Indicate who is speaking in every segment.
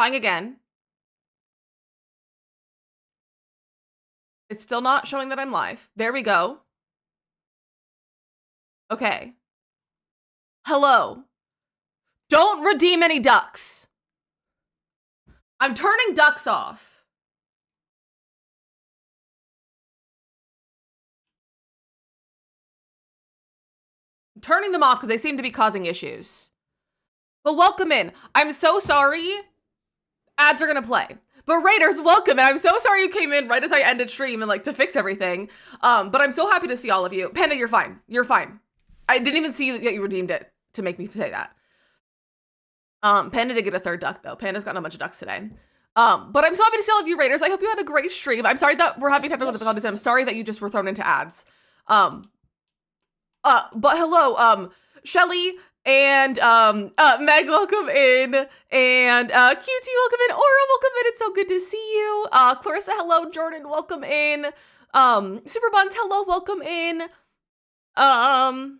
Speaker 1: Trying again. It's still not showing that I'm live. There we go. Okay. Hello. Don't redeem any ducks. I'm turning ducks off. I'm turning them off because they seem to be causing issues. But welcome in. I'm so sorry. Ads are gonna play. But Raiders, welcome, and I'm so sorry you came in right as I ended stream and like to fix everything. But I'm so happy to see all of you. Panda, you're fine. You're fine. I didn't even see that you redeemed it to make me say that. Panda did get a third duck though. Panda's gotten a bunch of ducks today. But I'm so happy to see all of you Raiders. I hope you had a great stream. I'm sorry that we're having technical difficulties. I'm sorry that you just were thrown into ads. But hello, Shelly and Meg, welcome in, and QT, welcome in, Aura, welcome in, it's so good to see you. Clarissa, hello, Jordan, welcome in. Super Buns, hello, welcome in. Wrong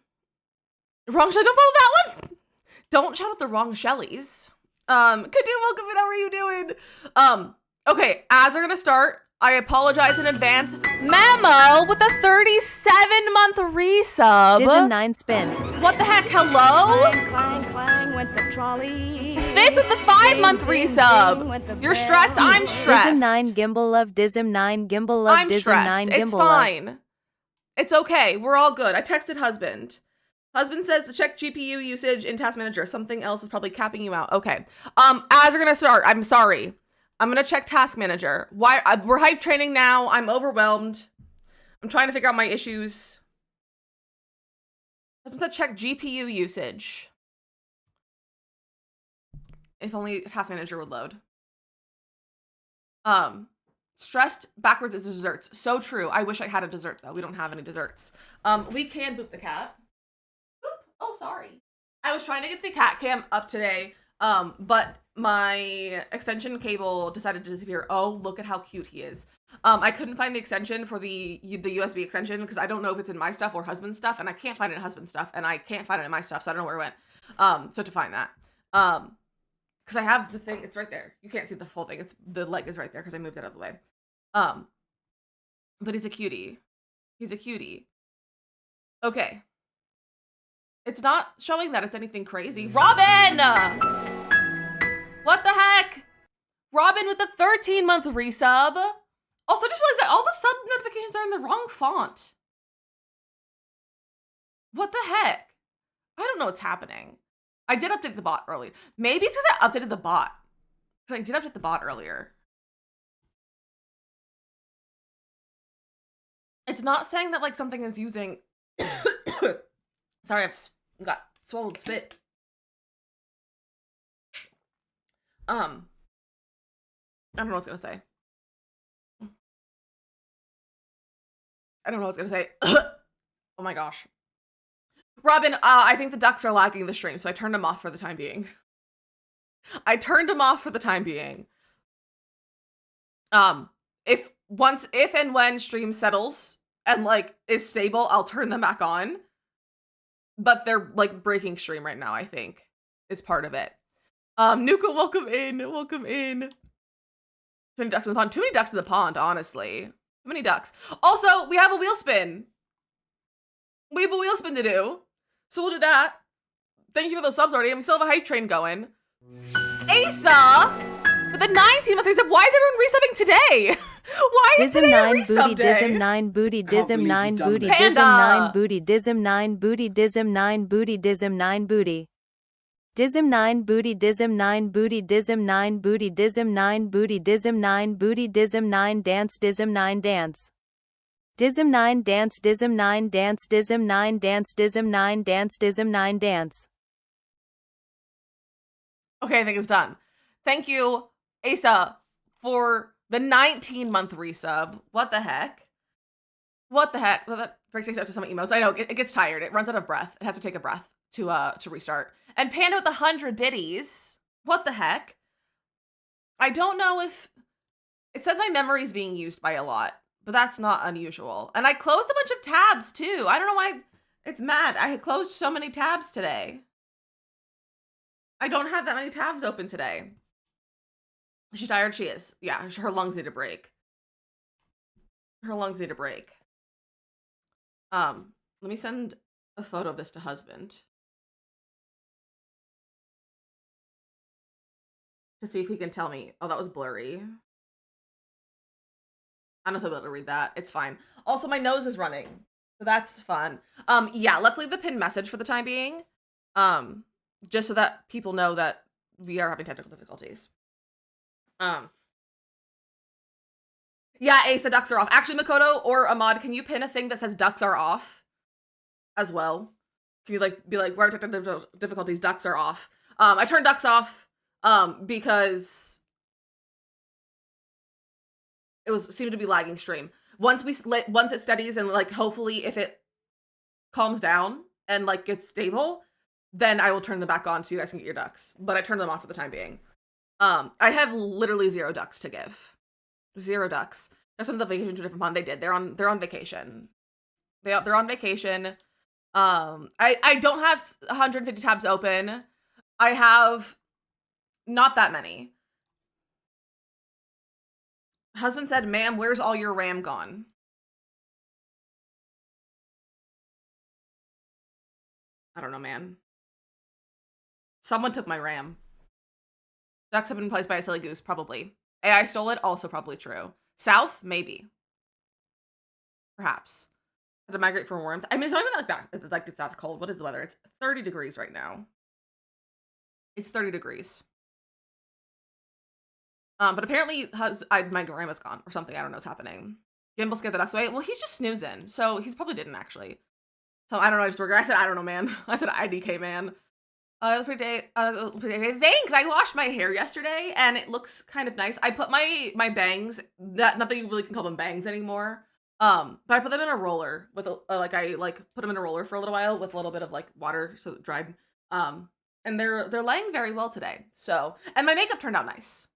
Speaker 1: Shelly, don't follow that one. Don't shout out the wrong Shellys. Kadu, welcome in, how are you doing? Okay, ads are gonna start. I apologize in advance. Memo with a 37-month resub.
Speaker 2: DizzyMissLizzy spin.
Speaker 1: What the heck? Hello?
Speaker 3: Clang, clang, clang went the trolley.
Speaker 1: Fitz with the 5-month resub. You're stressed? I'm stressed.
Speaker 2: DizzyMissLizzy gimbal love DizzyMissLizzy gimbal love
Speaker 1: I'm
Speaker 2: DizzyMissLizzy
Speaker 1: stressed.
Speaker 2: gimbal
Speaker 1: It's
Speaker 2: love.
Speaker 1: fine. It's okay. We're all good. I texted husband. Husband says to check GPU usage in Task Manager. Something else is probably capping you out. Okay. Ads are gonna start. I'm sorry. I'm gonna check Task Manager. Why? We're hype training now. I'm overwhelmed. I'm trying to figure out my issues. Husband said check GPU usage. If only Task Manager would load. Stressed backwards is desserts. So true. I wish I had a dessert though. We don't have any desserts. We can boop the cat. Boop. Oh, sorry. I was trying to get the cat cam up today. But my extension cable decided to disappear. Oh, look at how cute he is. I couldn't find the extension for the USB extension because I don't know if it's in my stuff or husband's stuff, and I can't find it in husband's stuff, and I can't find it in my stuff, so I don't know where it went. So to find that. Because I have the thing, it's right there. You can't see the full thing. It's the leg is right there because I moved it out of the way. But he's a cutie. He's a cutie. Okay. It's not showing that it's anything crazy. Robin! What the heck? Robin with the 13-month resub. Also, just realized that all the sub notifications are in the wrong font. What the heck? I don't know what's happening. I did update the bot earlier. Maybe it's because I updated the bot. Because I did update the bot earlier. It's not saying that like something is using... Sorry, I've got swallowed spit. I don't know what I was gonna say. I don't know what I was gonna say. Oh my gosh. Robin, I think the ducks are lagging the stream, so I turned them off for the time being. I turned them off for the time being. If and when stream settles and like is stable, I'll turn them back on. But they're like breaking stream right now, I think, is part of it. Nuka, welcome in. Welcome in. Too many ducks in the pond. Too many ducks in the pond, honestly. Too many ducks. Also, we have a wheel spin. We have a wheel spin to do. So we'll do that. Thank you for those subs already. And we still have a hype train going. Asa! With the 19-month resub. Why is everyone resubbing today? Why is today a resub day?
Speaker 2: DizzyMissLizzy booty, DizzyMissLizzy booty,
Speaker 1: Panda.
Speaker 2: DizzyMissLizzy booty, DizzyMissLizzy booty, DizzyMissLizzy booty, DizzyMissLizzy booty. DizzyMissLizzy booty, DizzyMissLizzy booty, DizzyMissLizzy booty, DizzyMissLizzy booty, DizzyMissLizzy booty, DizzyMissLizzy dance, DizzyMissLizzy dance. DizzyMissLizzy dance, DizzyMissLizzy dance, DizzyMissLizzy dance, DizzyMissLizzy dance, DizzyMissLizzy dance.
Speaker 1: Okay, I think it's done. Thank you, Asa, for the 19-month resub. What the heck? What the heck? Well, that break takes out to some emails. I know, it gets tired. It runs out of breath. It has to take a breath to restart. And Panda with the 100 biddies. What the heck? I don't know if... It says my memory is being used by a lot, but that's not unusual. And I closed a bunch of tabs, too. I don't know why it's mad. I had closed so many tabs today. I don't have that many tabs open today. She's tired? She is. Yeah, her lungs need a break. Her lungs need a break. Let me send a photo of this to husband to see if he can tell me. Oh, that was blurry. I don't know if I'll be able to read that. It's fine. Also, my nose is running, so that's fun. Yeah, let's leave the pinned message for the time being. Just so that people know that we are having technical difficulties. Yeah, Asa, ducks are off. Actually, Makoto or Ahmad, can you pin a thing that says ducks are off as well? Can you like be like, we're having technical difficulties, ducks are off. I turned ducks off because it seemed to be lagging stream. Once it steadies and like hopefully if it calms down and like gets stable, then I will turn them back on so you guys can get your ducks. But I turned them off for the time being. I have literally 0 ducks to give. 0 ducks. That's when the vacation to a different pond. They did. They're on vacation. They're on vacation. I don't have 150 tabs open. I have not that many. Husband said, "Ma'am, where's all your RAM gone?" I don't know, man. Someone took my RAM. Ducks have been placed by a silly goose, probably. AI stole it, also probably true. South, maybe. Perhaps. Had to migrate for warmth. I mean, it's not even like that. Like it's that cold. What is the weather? It's 30 degrees right now. It's 30 degrees. But apparently my grandma's gone or something. I don't know what's happening. Gimbal scared the ducks away. Well, he's just snoozing, so he's probably didn't actually. So I don't know. I said I don't know, man. I said IDK, man. Pretty day. Thanks. I washed my hair yesterday, and it looks kind of nice. I put my bangs. Not that you really can call them bangs anymore. But I put them in a roller with I put them in a roller for a little while with a little bit of like water so it dried. And they're laying very well today. So, and my makeup turned out nice.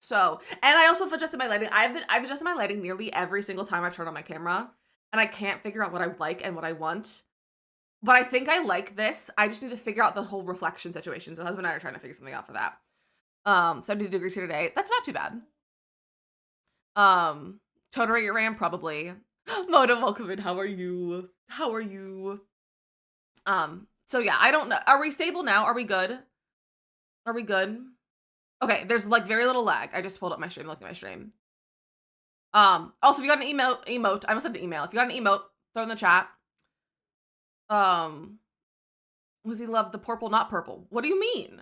Speaker 1: So, and I also adjusted my lighting. I've adjusted my lighting nearly every single time I've turned on my camera, and I can't figure out what I like and what I want. But I think I like this. I just need to figure out the whole reflection situation. So husband and I are trying to figure something out for that. 70 degrees here today. That's not too bad. Total your RAM, probably. Moda, welcome in. How are you? So yeah, I don't know. Are we stable now? Are we good? Okay, there's like very little lag. I just pulled up my stream, looking at my stream. Also, if you got an emote, I almost said an email. If you got an emote, throw it in the chat. Was he love the purple, not purple? What do you mean?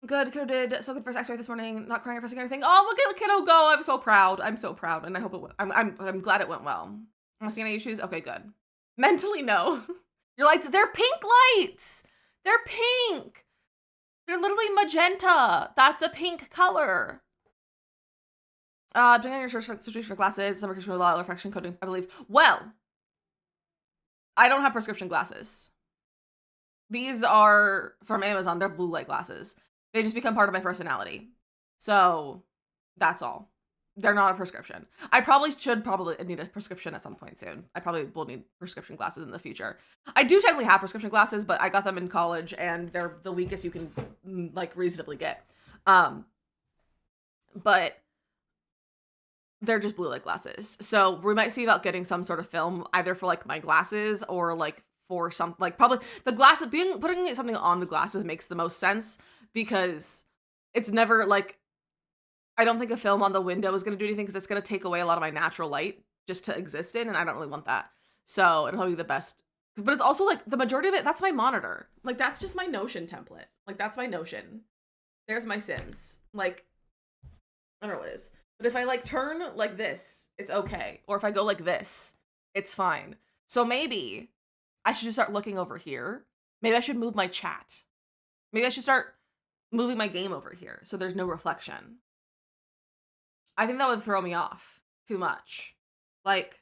Speaker 1: Good, kiddo did so good first X-ray this morning, not crying or fussing or anything. Oh, look at kiddo go! I'm so proud, and I hope it went. I'm glad it went well. Am I seeing any issues? Okay, good. Mentally, no. Your lights, they're pink lights. They're pink. They're literally magenta. That's a pink color. Depending on your search for glasses, some prescription law, refraction coding, I believe. Well, I don't have prescription glasses. These are from Amazon. They're blue light glasses. They just become part of my personality. So that's all. They're not a prescription. I should need a prescription at some point soon. I probably will need prescription glasses in the future. I do technically have prescription glasses, but I got them in college and they're the weakest you can like reasonably get. But they're just blue light glasses. So we might see about getting some sort of film either for like my glasses or like for some, like probably the glasses, putting something on the glasses makes the most sense because it's never like, I don't think a film on the window is going to do anything because it's going to take away a lot of my natural light just to exist in, and I don't really want that. So it'll probably be the best. But it's also like the majority of it, that's my monitor. Like that's just my Notion template. Like that's my Notion. There's my Sims. Like, I don't know what it is. But if I like turn like this, it's okay. Or if I go like this, it's fine. So maybe I should just start looking over here. Maybe I should move my chat. Maybe I should start moving my game over here so there's no reflection. I think that would throw me off too much. Like,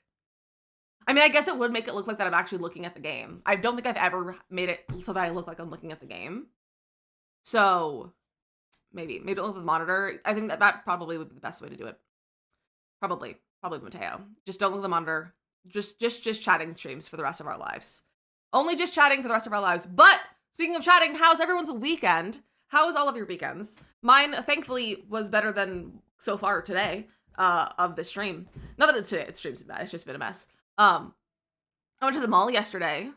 Speaker 1: I mean, I guess it would make it look like that I'm actually looking at the game. I don't think I've ever made it so that I look like I'm looking at the game. So maybe don't look at the monitor. I think that probably would be the best way to do it. Probably Mateo. Just don't look at the monitor. Just chatting streams for the rest of our lives. Only just chatting for the rest of our lives. But speaking of chatting, how's everyone's weekend? How was all of your weekends? Mine, thankfully, was better than so far today, of the stream. Not that today the stream's bad, it's just been a mess. I went to the mall yesterday,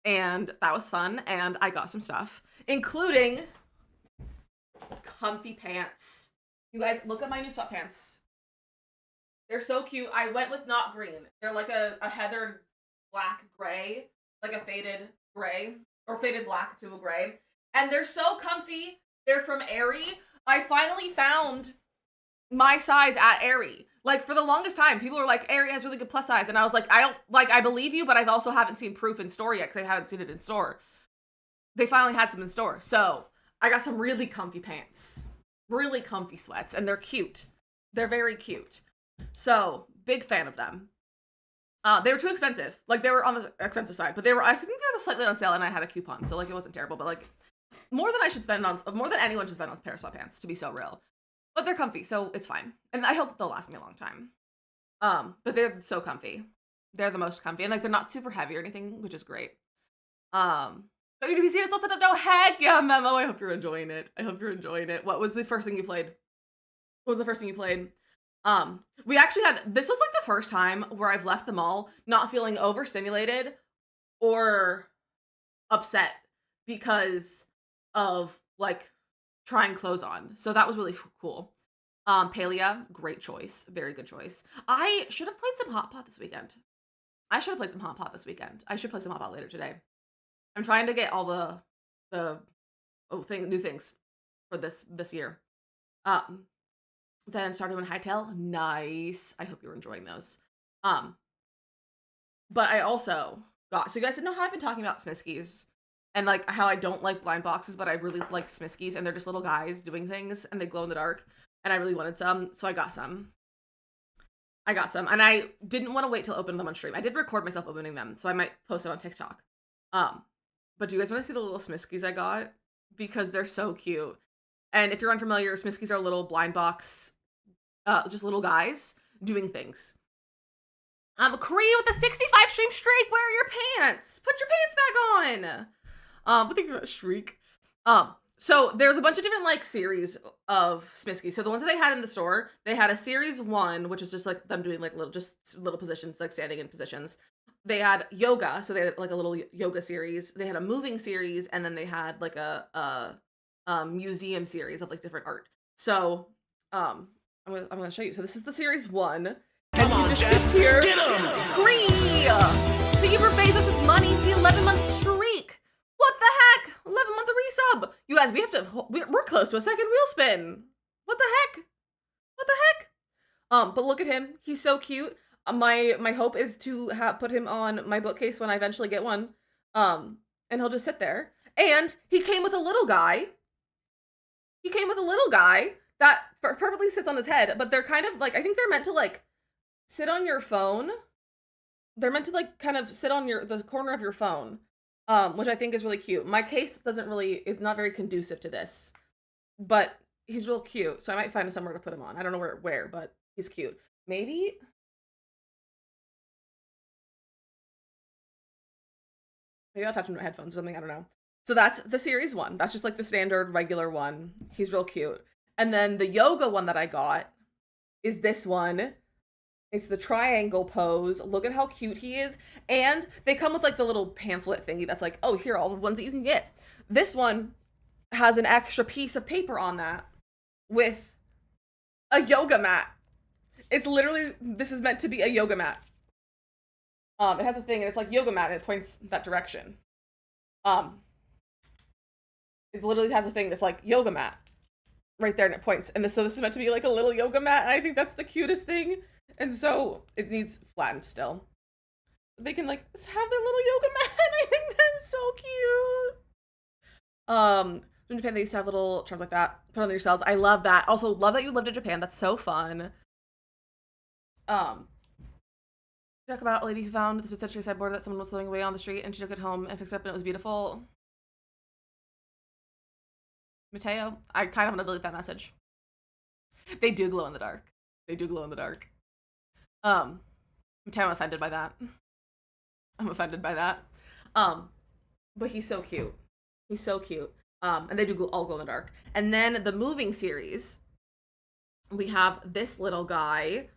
Speaker 1: and that was fun, and I got some stuff, including comfy pants. You guys, look at my new sweatpants. They're so cute. I went with not green. They're like a heathered black gray, like a faded gray, or faded black to a gray. And they're so comfy. They're from Aerie. I finally found my size at Aerie. Like, for the longest time, people were like, Aerie has really good plus size. And I was like, I believe you, but I've also haven't seen proof in store yet, because I haven't seen it in store. They finally had some in store. So, I got some really comfy pants. Really comfy sweats. And they're cute. They're very cute. So, big fan of them. They were too expensive. Like, they were on the expensive side. But I think they were slightly on sale, and I had a coupon. So, like, it wasn't terrible. But, like, more than anyone should spend on a pair of sweatpants, to be so real. But they're comfy, so it's fine. And I hope they'll last me a long time. But they're so comfy. They're the most comfy. And, like, they're not super heavy or anything, which is great. But your DBC is all set up now. Heck yeah, Memo. I hope you're enjoying it. What was the first thing you played? We actually this was, like, the first time where I've left the mall not feeling overstimulated or upset because of, like, trying clothes on. So that was really cool. Palia, great choice. Very good choice. I should have played some Hot Pot this weekend. I should play some Hot Pot later today. I'm trying to get all the new things for this year. Then started with Hightail. Nice. I hope you're enjoying those. But I also got, so you guys didn't know how I've been talking about Smiskies and, like, how I don't like blind boxes, but I really like Smiskies, and they're just little guys doing things, and they glow in the dark, and I really wanted some, so I got some, and I didn't want to wait till opening them on stream. I did record myself opening them, so I might post it on TikTok. But do you guys want to see the little Smiskies I got? Because they're so cute. And if you're unfamiliar, Smiskies are little blind box, just little guys doing things. Cree with the 65 stream streak, where are your pants? Put your pants back on! But think about Shriek. So there's a bunch of different, like, series of Smiskies. So the ones that they had in the store, they had a series 1, which is just, like, them doing, like, little positions, like, standing in positions. They had yoga, so they had, like, a little yoga series. They had a moving series, and then they had, like, a museum series of, like, different art. So, I'm gonna show you. So this is the series 1.
Speaker 4: Come on, Jeff.
Speaker 1: Here.
Speaker 4: Get him!
Speaker 1: Free! Thank you for Bezos' money, the 11-month streak. What the heck? 11-month resub. You guys, we're close to a second wheel spin. What the heck? But look at him. He's so cute. My hope is to put him on my bookcase when I eventually get one. And he'll just sit there. And he came with a little guy. That perfectly sits on his head, but they're kind of, like, I think they're meant to, like, sit on your phone. They're meant to, like, kind of sit on the corner of your phone, which I think is really cute. My case is not very conducive to this, but he's real cute, so I might find somewhere to put him on. I don't know where, but he's cute. Maybe I'll attach him to headphones or something, I don't know. So that's the series 1. That's just, like, the standard regular one. He's real cute. And then the yoga one that I got is this one. It's the triangle pose. Look at how cute he is. And they come with, like, the little pamphlet thingy that's like, oh, here are all the ones that you can get. This one has an extra piece of paper on that with a yoga mat. It's literally, this is meant to be a yoga mat. It has a thing, and it's like yoga mat, and it points that direction. It literally has a thing that's like yoga mat right there, and it points. And so this is meant to be like a little yoga mat, and I think that's the cutest thing. And so it needs flattened still. They can, like, have their little yoga mat. I think that's so cute. In Japan, they used to have little charms like that put on yourselves. I love that. Also, love that you lived in Japan. That's so fun. Talk about a lady who found this mid-century sideboard that someone was throwing away on the street, and she took it home and fixed it up, and it was beautiful. Mateo, I kind of want to delete that message. They do glow in the dark. Mateo, I'm offended by that. But he's so cute. And they do all glow in the dark. And then the moving series, we have this little guy.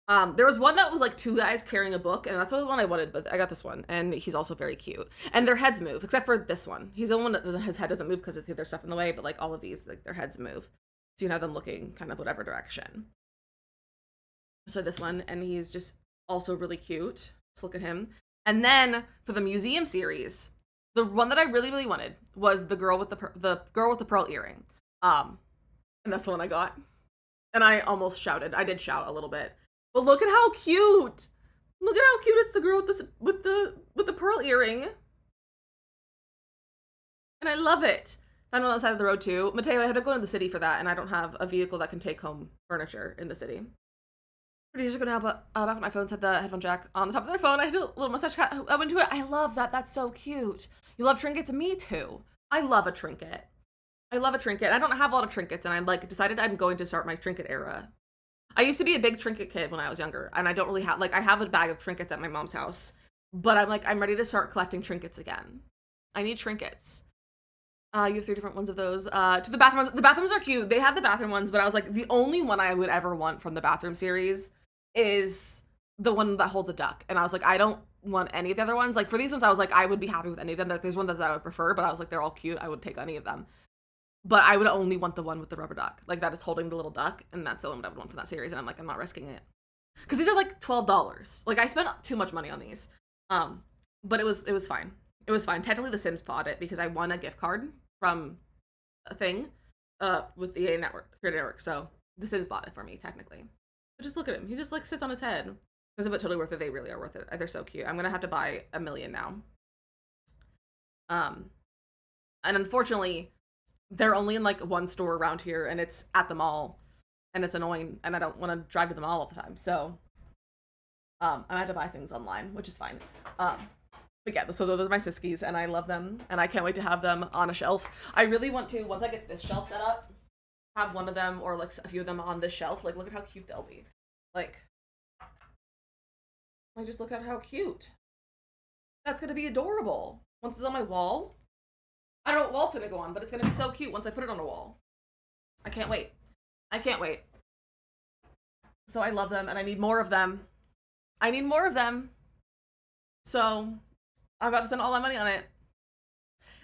Speaker 1: There was one that was like 2 guys carrying a book, and that's the one I wanted, but I got this one, and he's also very cute. And their heads move, except for this one. He's the one that his head doesn't move because there's stuff in the way, but like all of these, like their heads move. So you can have them looking kind of whatever direction. So this one, and he's just also really cute. Just look at him. And then for the museum series, the one that I really, really wanted was the girl with the girl with the pearl earring. And that's the one I got. And I almost shouted. I did shout a little bit. But look at how cute! Look at how cute it's the girl with the pearl earring. And I love it. Found it on the side of the road too. Mateo, I had to go into the city for that, and I don't have a vehicle that can take home furniture in the city. Producer's gonna help back when my phone had the headphone jack on the top of their phone. I had a little mustache cat. I went to it. I love that. That's so cute. You love trinkets? Me too. I love a trinket. I love a trinket. I don't have a lot of trinkets, and I'm like decided I'm going to start my trinket era. I used to be a big trinket kid when I was younger, and I don't really have, like, I have a bag of trinkets at my mom's house, but I'm ready to start collecting trinkets again. I need trinkets. You have 3 different ones of those. To the bathroom ones. The bathrooms are cute. They have the bathroom ones, but I was like, the only one I would ever want from the bathroom series is the one that holds a duck. And I was like, I don't want any of the other ones. Like, for these ones, I was like, I would be happy with any of them. Like, there's one that I would prefer, but I was like, they're all cute. I would take any of them. But I would only want the one with the rubber duck. Like, that is holding the little duck, and that's the one I would want from that series, and I'm like, I'm not risking it. Because these are, like, $12. Like, I spent too much money on these. But it was fine. It was fine. Technically, The Sims bought it, because I won a gift card from a thing with the EA Network, Creator Network, so The Sims bought it for me, technically. But just look at him. He just, like, sits on his head. Is it totally worth it? They really are worth it. They're so cute. I'm gonna have to buy 1 million now. And unfortunately, they're only in like one store around here, and it's at the mall, and it's annoying, and I don't want to drive to the mall all the time, so I had to buy things online, which is fine. But yeah, so those are my Siskies, and I love them, and I can't wait to have them on a shelf. I really want to, once I get this shelf set up, have one of them or like a few of them on this shelf. Like, look at how cute they'll be. Like just look at how cute. That's gonna be adorable. Once it's on my wall. I don't know what wall it's gonna go on, but it's gonna be so cute once I put it on a wall. I can't wait. I can't wait. So I love them, and I need more of them. I need more of them. So I'm about to spend all my money on it.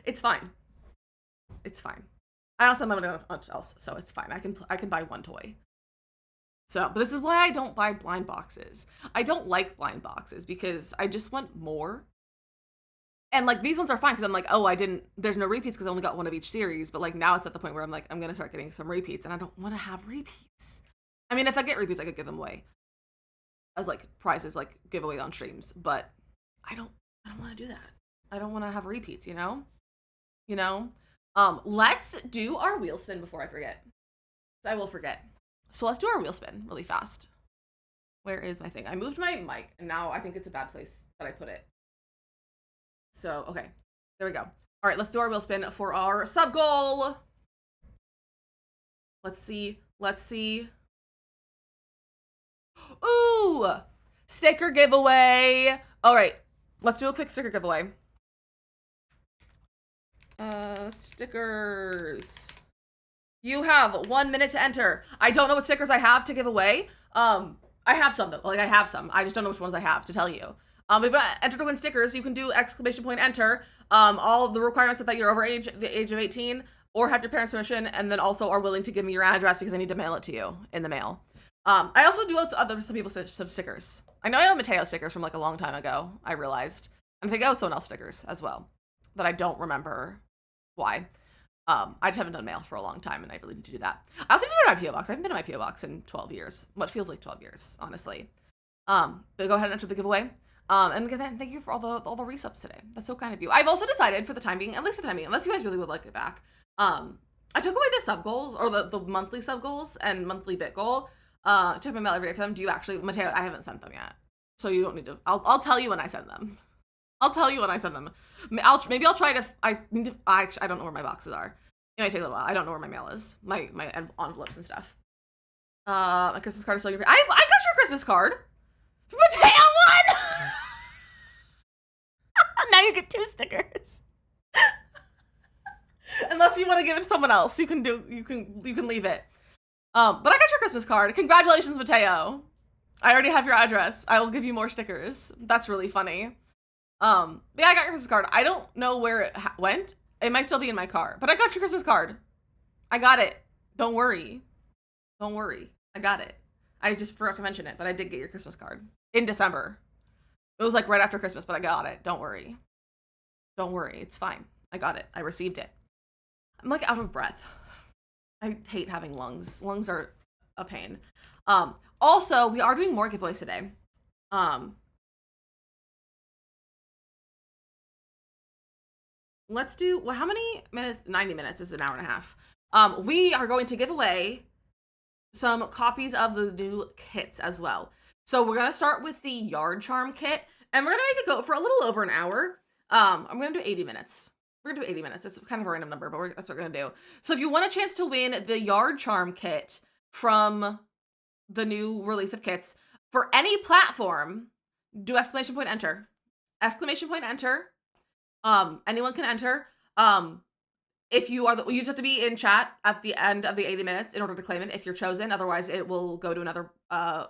Speaker 1: It's fine. It's fine. I also have my money on much else, so it's fine. I can buy one toy. So, but this is why I don't buy blind boxes. I don't like blind boxes because I just want more. And, like, these ones are fine because I'm like, oh, there's no repeats because I only got one of each series. But, like, now it's at the point where I'm like, I'm going to start getting some repeats. And I don't want to have repeats. I mean, if I get repeats, I could give them away. As, like, prizes, like, giveaway on streams. But I don't want to do that. I don't want to have repeats, you know? You know? Let's do our wheel spin before I forget. I will forget. So let's do our wheel spin really fast. Where is my thing? I moved my mic, and now I think it's a bad place that I put it. So, okay. There we go. All right, let's do our wheel spin for our sub goal. Let's see. Let's see. Ooh! Sticker giveaway. All right. Let's do a quick sticker giveaway. Stickers. You have 1 minute to enter. I don't know what stickers I have to give away. I have some though. Like, I have some. I just don't know which ones I have to tell you. If you want to enter to win stickers, you can do ! Enter. All of the requirements are that you're over the age of 18 or have your parents' permission, and then also are willing to give me your address because I need to mail it to you in the mail. I also do some people some stickers. I know I have Mateo stickers from like a long time ago, I realized. And I think I have someone else stickers as well that I don't remember why. I just haven't done mail for a long time, and I really need to do that. I also need to go to my P.O. Box. I haven't been to my P.O. Box in 12 years. What feels like 12 years, honestly. But go ahead and enter the giveaway. And again, thank you for all the resubs today. That's so kind of you. I've also decided for the time being, at least for the time being, unless you guys really would like it back, I took away the sub goals, or the monthly sub goals and monthly bit goal. Check my mail every day for them. Do you actually, Mateo, I haven't sent them yet. So you don't need to, I'll tell you when I send them. I'll tell you when I send them. Maybe I'll try to, I don't know where my boxes are. It might take a little while. I don't know where my mail is. My envelopes and stuff. My Christmas card is still your, I got your Christmas card. Mateo won! Now you get 2 stickers. Unless you want to give it to someone else, you can leave it. But I got your Christmas card. Congratulations, Mateo. I already have your address. I will give you more stickers. That's really funny. But yeah, I got your Christmas card. I don't know where it went. It might still be in my car, but I got your Christmas card. I got it. Don't worry. Don't worry. I got it. I just forgot to mention it, but I did get your Christmas card in December. It was like right after Christmas, but I got it. Don't worry. Don't worry. It's fine. I got it. I received it. I'm like out of breath. I hate having lungs. Lungs are a pain. Also, we are doing more giveaways today. Let's do, well, how many minutes? 90 minutes is an hour and a half. We are going to give away some copies of the new kits as well. So we're gonna start with the Yard Charm kit, and we're gonna make it go for a little over an hour. I'm gonna do 80 minutes. We're gonna do 80 minutes. It's kind of a random number, but that's what we're gonna do. So if you want a chance to win the Yard Charm kit from the new release of kits for any platform, do exclamation point enter. Exclamation point enter. Anyone can enter. If you are, you just have to be in chat at the end of the 80 minutes in order to claim it if you're chosen. Otherwise, it will go to another,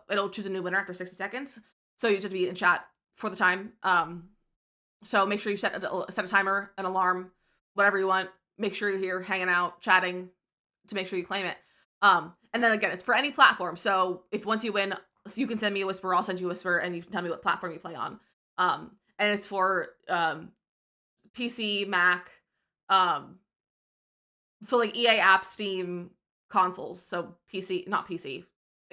Speaker 1: it'll choose a new winner after 60 seconds. So you just have to be in chat for the time. So make sure you set a timer, an alarm, whatever you want. Make sure you're here hanging out, chatting to make sure you claim it. And then again, it's for any platform. So if once you win, you can send me a whisper, I'll send you a whisper, and you can tell me what platform you play on. And it's for PC, Mac, so like EA app, Steam, consoles. So PC, not PC.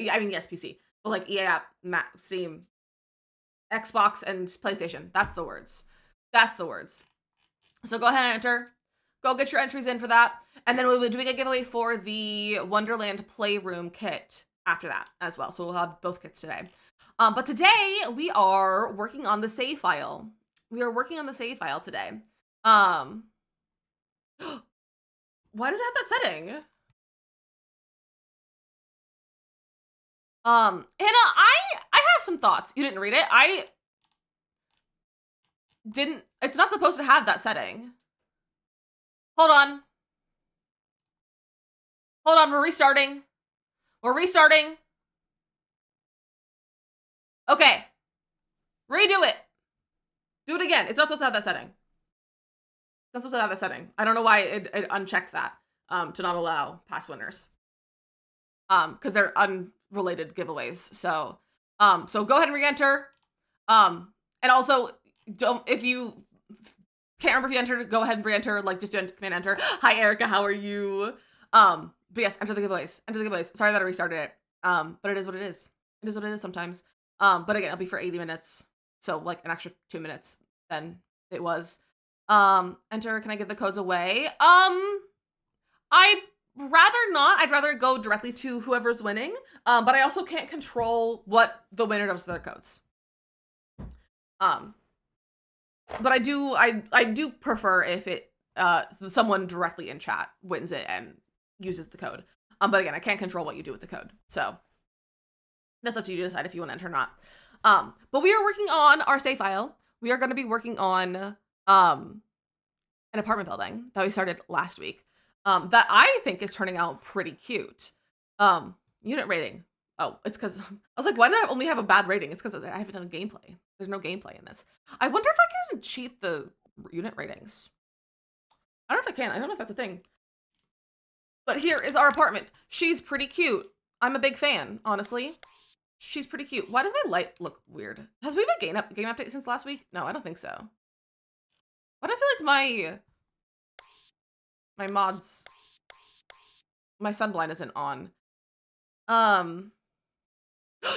Speaker 1: I mean, yes, PC, but like EA app, Mac, Steam, Xbox, and PlayStation. That's the words. That's the words. So go ahead and enter. Go get your entries in for that. And then we'll be doing a giveaway for the Wonderland Playroom kit after that as well. So we'll have both kits today. But today we are working on the save file. We are working on the save file today. Why does it have that setting? Hannah, I have some thoughts. You didn't read it. I didn't, it's not supposed to have that setting. Hold on. Hold on, we're restarting. We're restarting. Okay. Redo it. Do it again. It's not supposed to have that setting. It's not supposed to have that setting. I don't know why it unchecked that to not allow past winners. Because they're unrelated giveaways. So go ahead and re-enter. And also, if you can't remember if you entered, go ahead and re-enter. Like, just do command enter. Hi, Erica. How are you? But yes, enter the giveaways. Enter the giveaways. Sorry that I restarted it. But it is what it is. It is what it is sometimes. But again, it'll be for 80 minutes. So like an extra 2 minutes than it was. Enter. Can I give the codes away? I'd rather not. I'd rather go directly to whoever's winning. But I also can't control what the winner does to their codes. But I do prefer if it someone directly in chat wins it and uses the code. But again, I can't control what you do with the code. So that's up to you to decide if you want to enter or not. But we are working on our save file. We are going to be working on an apartment building that we started last week. That I think is turning out pretty cute. Unit rating. Oh, it's because I was like, why did I only have a bad rating? It's because I haven't done gameplay. There's no gameplay in this. I wonder if I can cheat the unit ratings. I don't know if I can. I don't know if that's a thing. But here is our apartment. She's pretty cute. I'm a big fan, honestly. She's pretty cute. Why does my light look weird? Has we been game update since last week? No, I don't think so. Why do I feel like my mods, my sunblind isn't on?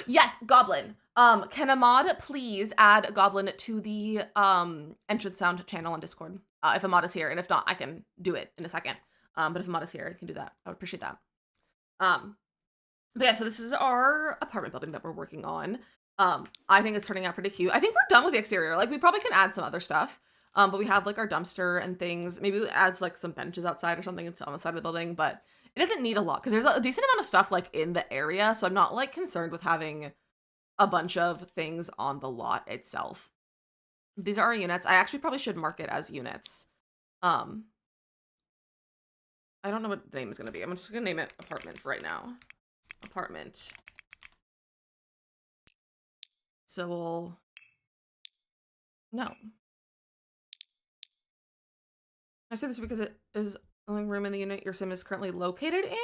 Speaker 1: Yes, Goblin. Can a mod please add Goblin to the entrance sound channel on Discord? If a mod is here, and if not, I can do it in a second. But if a mod is here, I can do that. I would appreciate that. But yeah, so this is our apartment building that we're working on. I think it's turning out pretty cute. I think we're done with the exterior. Like, we probably can add some other stuff. But we have like our dumpster and things. Maybe we add like some benches outside or something on the side of the building, but it doesn't need a lot because there's a decent amount of stuff like in the area. So I'm not like concerned with having a bunch of things on the lot itself. These are our units. I actually probably should mark it as units. I don't know what the name is going to be. I'm just going to name it apartment for right now. Apartment. So we'll... No. I say this because it is the only room in the unit your sim is currently located in?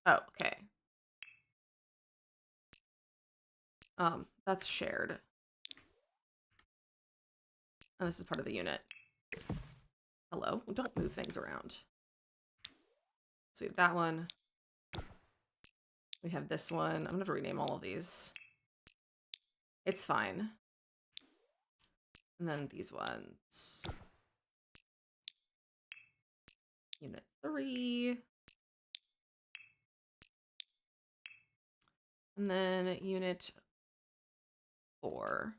Speaker 1: Oh, okay. That's shared. And this is part of the unit. Hello? Don't move things around. So we have that one. We have this one. I'm gonna have to rename all of these. It's fine. And then these ones. Unit 3. And then unit 4.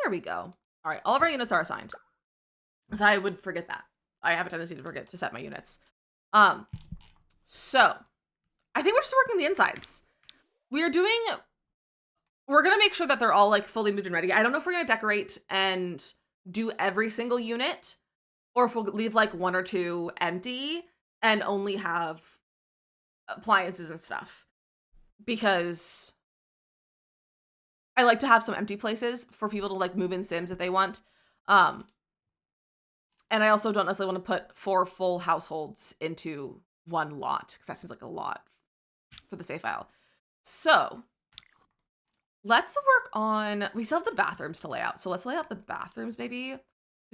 Speaker 1: There we go. All right, all of our units are assigned. So I would forget that. I have a tendency to forget to set my units. So I think we're just working the insides. We're gonna make sure that they're all like fully moved and ready. I don't know if we're gonna decorate and do every single unit, or if we'll leave like 1 or 2 empty and only have appliances and stuff. Because I like to have some empty places for people to like move in Sims if they want. And I also don't necessarily want to put 4 full households into one lot, because that seems like a lot for the save file. So let's work on, we still have the bathrooms to lay out. So let's lay out the bathrooms maybe. Do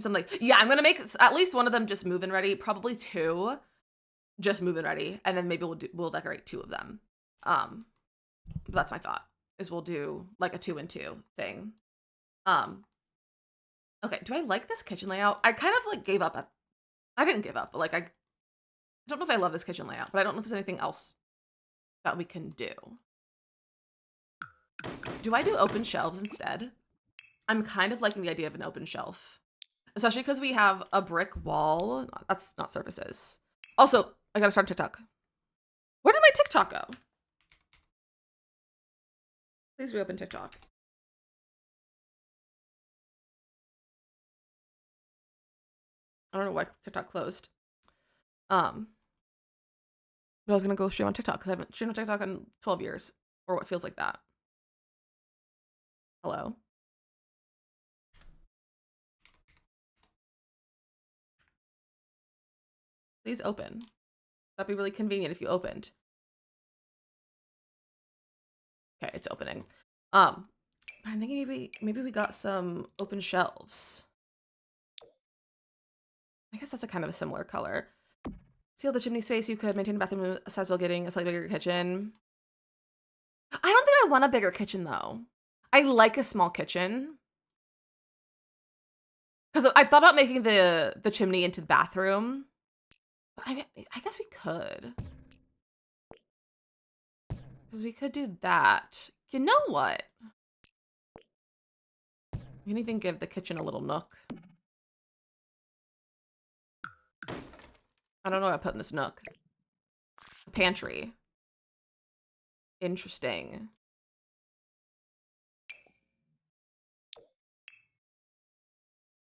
Speaker 1: something like, yeah, I'm going to make at least one of them just move-in ready. Probably 2 just move-in ready. And then maybe we'll decorate 2 of them. That's my thought, is we'll do like a 2 and 2 thing. Okay, do I like this kitchen layout? I kind of like gave up I didn't give up, but like I don't know if I love this kitchen layout, but I don't know if there's anything else that we can do. Do I do open shelves instead? I'm kind of liking the idea of an open shelf, especially because we have a brick wall. That's not surfaces. Also, I gotta start TikTok. Where did my TikTok go? Please reopen TikTok. I don't know why TikTok closed. But I was gonna go stream on TikTok because I haven't streamed on TikTok in 12 years, or what feels like that. Hello? Please open. That'd be really convenient if you opened. Okay, it's opening. I'm thinking maybe we got some open shelves. I guess that's a kind of a similar color. Seal the chimney space. You could maintain a bathroom size while getting a slightly bigger kitchen. I don't think I want a bigger kitchen though. I like a small kitchen. Because I thought about making the chimney into the bathroom. But I guess we could. Because we could do that. You know what? We can even give the kitchen a little nook. I don't know what I put in this nook. Pantry. Interesting.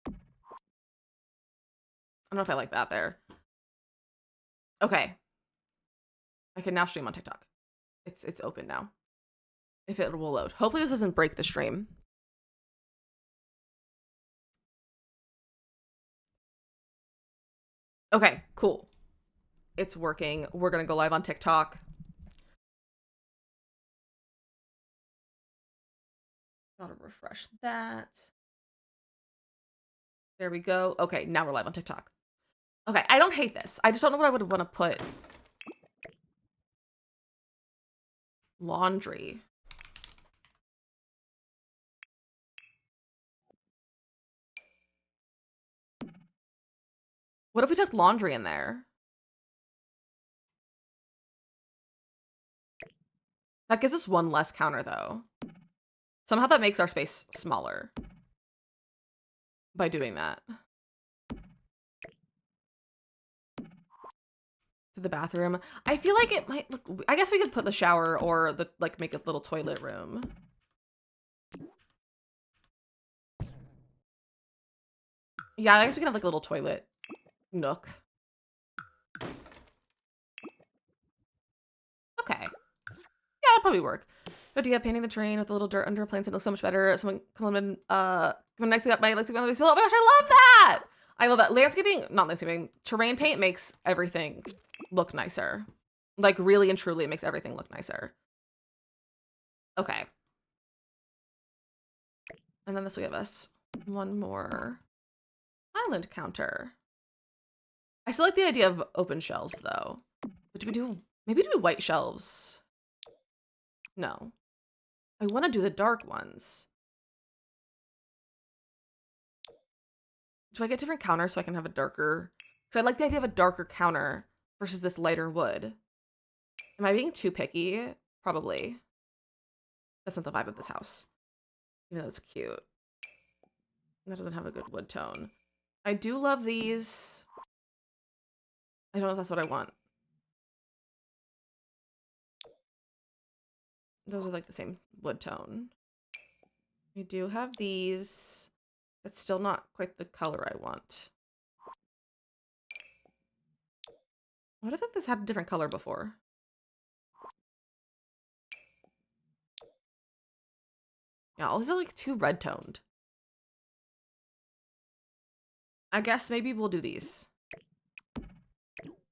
Speaker 1: I don't know if I like that there. Okay. I can now stream on TikTok. It's open now. If it will load. Hopefully this doesn't break the stream. Okay, cool. It's working. We're gonna go live on TikTok. Gotta refresh that. There we go. Okay, now we're live on TikTok. Okay, I don't hate this. I just don't know what I would want to put. Laundry. What if we took laundry in there? That gives us 1 less counter, though. Somehow that makes our space smaller by doing that. So to the bathroom. I feel like it might look, I guess we could put the shower or the, like, make a little toilet room. Yeah, I guess we can have like a little toilet nook. Okay. Yeah, that'll probably work. Good idea, painting the terrain with a little dirt under plants. It looks so much better. Someone come in, nicely up my landscaping on the Oh my gosh, I love that! I love that. Not landscaping, terrain paint makes everything look nicer. Like, really and truly, it makes everything look nicer. Okay. And then this will give us one more island counter. I still like the idea of open shelves, though. But maybe do white shelves? No. I want to do the dark ones. Do I get different counters so I can have a darker? So I like the idea of a darker counter versus this lighter wood. Am I being too picky? Probably. That's not the vibe of this house. Even though it's cute. That doesn't have a good wood tone. I do love these. I don't know if that's what I want. Those are like the same wood tone. We do have these. That's still not quite the color I want. What if this had a different color before? Yeah, all these are like too red toned. I guess maybe we'll do these.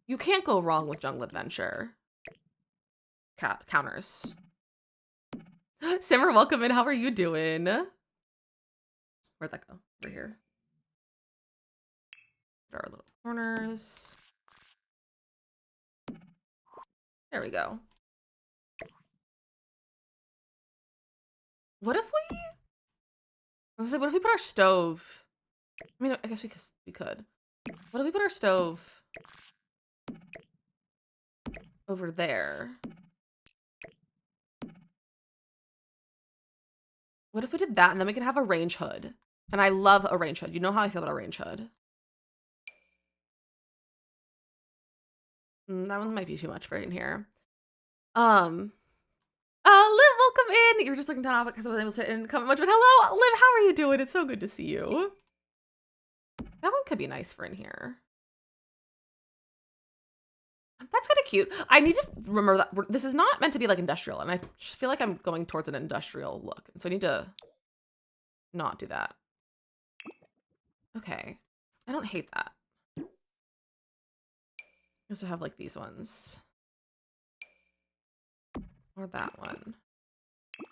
Speaker 1: You can't go wrong with Jungle Adventure. Counters. Simmer, welcome in. How are you doing? Where'd that go? Over here. There are little corners. There we go. What if we... I was gonna say, what if we put our stove... I mean, I guess we could. What if we put our stove over there? What if we did that and then we could have a range hood? And I love a range hood. You know how I feel about a range hood. That one might be too much for in here. Liv, welcome in. You were just looking down because I was able to sit and comment much, but hello, Liv, how are you doing? It's so good to see you. That one could be nice for in here. That's kind of cute. I need to remember that this is not meant to be like industrial, and I just feel like I'm going towards an industrial look. So I need to not do that. Okay. I don't hate that. I also have like these ones. Or that one. I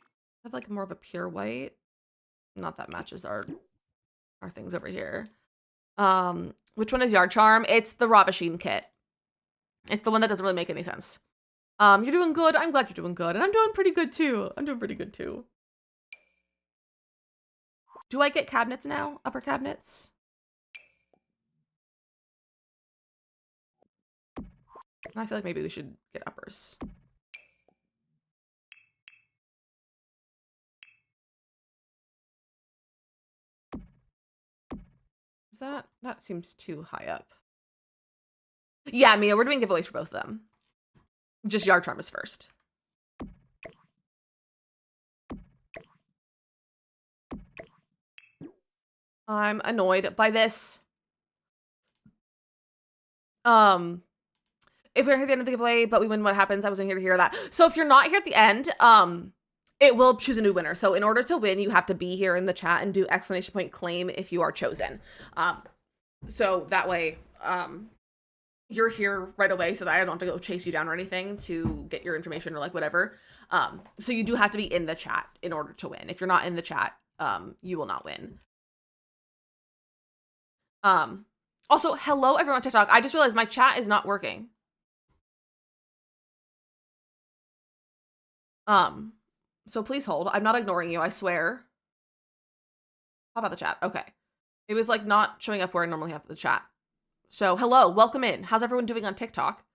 Speaker 1: have like more of a pure white. Not that matches our things over here. Which one is Yard Charm? It's the Ravasheen kit. It's the one that doesn't really make any sense. You're doing good. I'm glad you're doing good. And I'm doing pretty good too. Do I get cabinets now? Upper cabinets? I feel like maybe we should get uppers. That seems too high up. Yeah, Mia, we're doing giveaways for both of them. Just Yard Charm is first. I'm annoyed by this. If we're here at the end of the giveaway, but we win, what happens? I wasn't here to hear that. So if you're not here at the end, it will choose a new winner. So in order to win, you have to be here in the chat and do ! claim if you are chosen. So that way, you're here right away so that I don't have to go chase you down or anything to get your information or like whatever. So you do have to be in the chat in order to win. If you're not in the chat, you will not win. Also, hello everyone on TikTok. I just realized my chat is not working. So please hold. I'm not ignoring you, I swear. How about the chat? Okay. It was like not showing up where I normally have the chat. So hello, welcome in. How's everyone doing on TikTok?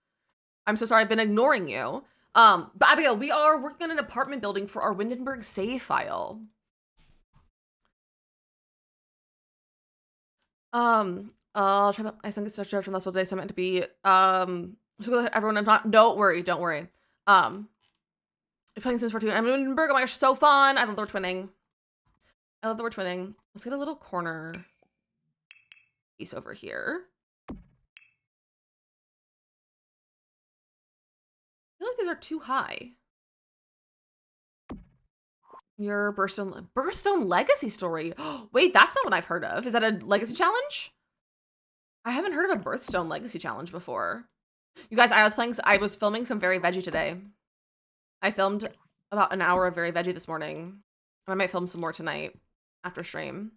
Speaker 1: I'm so sorry I've been ignoring you. But Abigail, we are working on an apartment building for our Windenburg save file. I'll try. My son gets discharged from the hospital today, so I'm meant to be So everyone, I'm not. Don't worry. Don't worry. I'm playing Sims 4 2. I'm in Windenburg. Oh my gosh, so fun. I love that we're twinning. I love that we're twinning. Let's get a little corner piece over here. I feel like these are too high. Your Birthstone Legacy story. Wait, that's not what I've heard of. Is that a legacy challenge? I haven't heard of a Birthstone Legacy challenge before. You guys, I was filming some Very Veggie today. I filmed about an hour of Very Veggie this morning. I might film some more tonight after stream.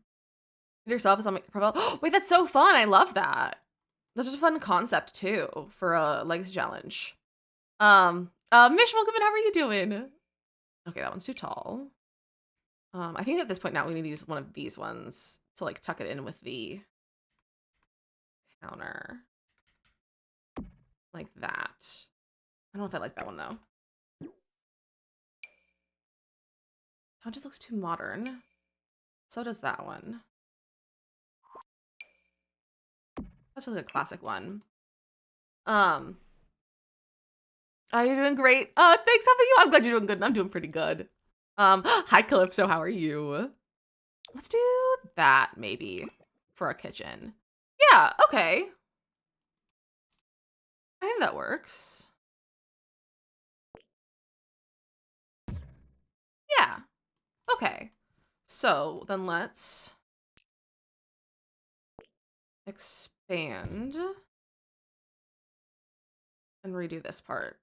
Speaker 1: Yourself is on my profile. Wait, that's so fun. I love that. That's just a fun concept too for a legacy challenge. Mish, welcome in. How are you doing? Okay, that one's too tall. I think at this point now we need to use one of these ones to like tuck it in with the counter. Like that. I don't know if I like that one though. That just looks too modern. So does that one. That's just like a classic one. Are you doing great? Thanks, how about you? I'm glad you're doing good. I'm doing pretty good. Hi Calypso, how are you? Let's do that maybe for a kitchen. Yeah, okay. I think that works. Yeah. Okay. So then let's expand and redo this part.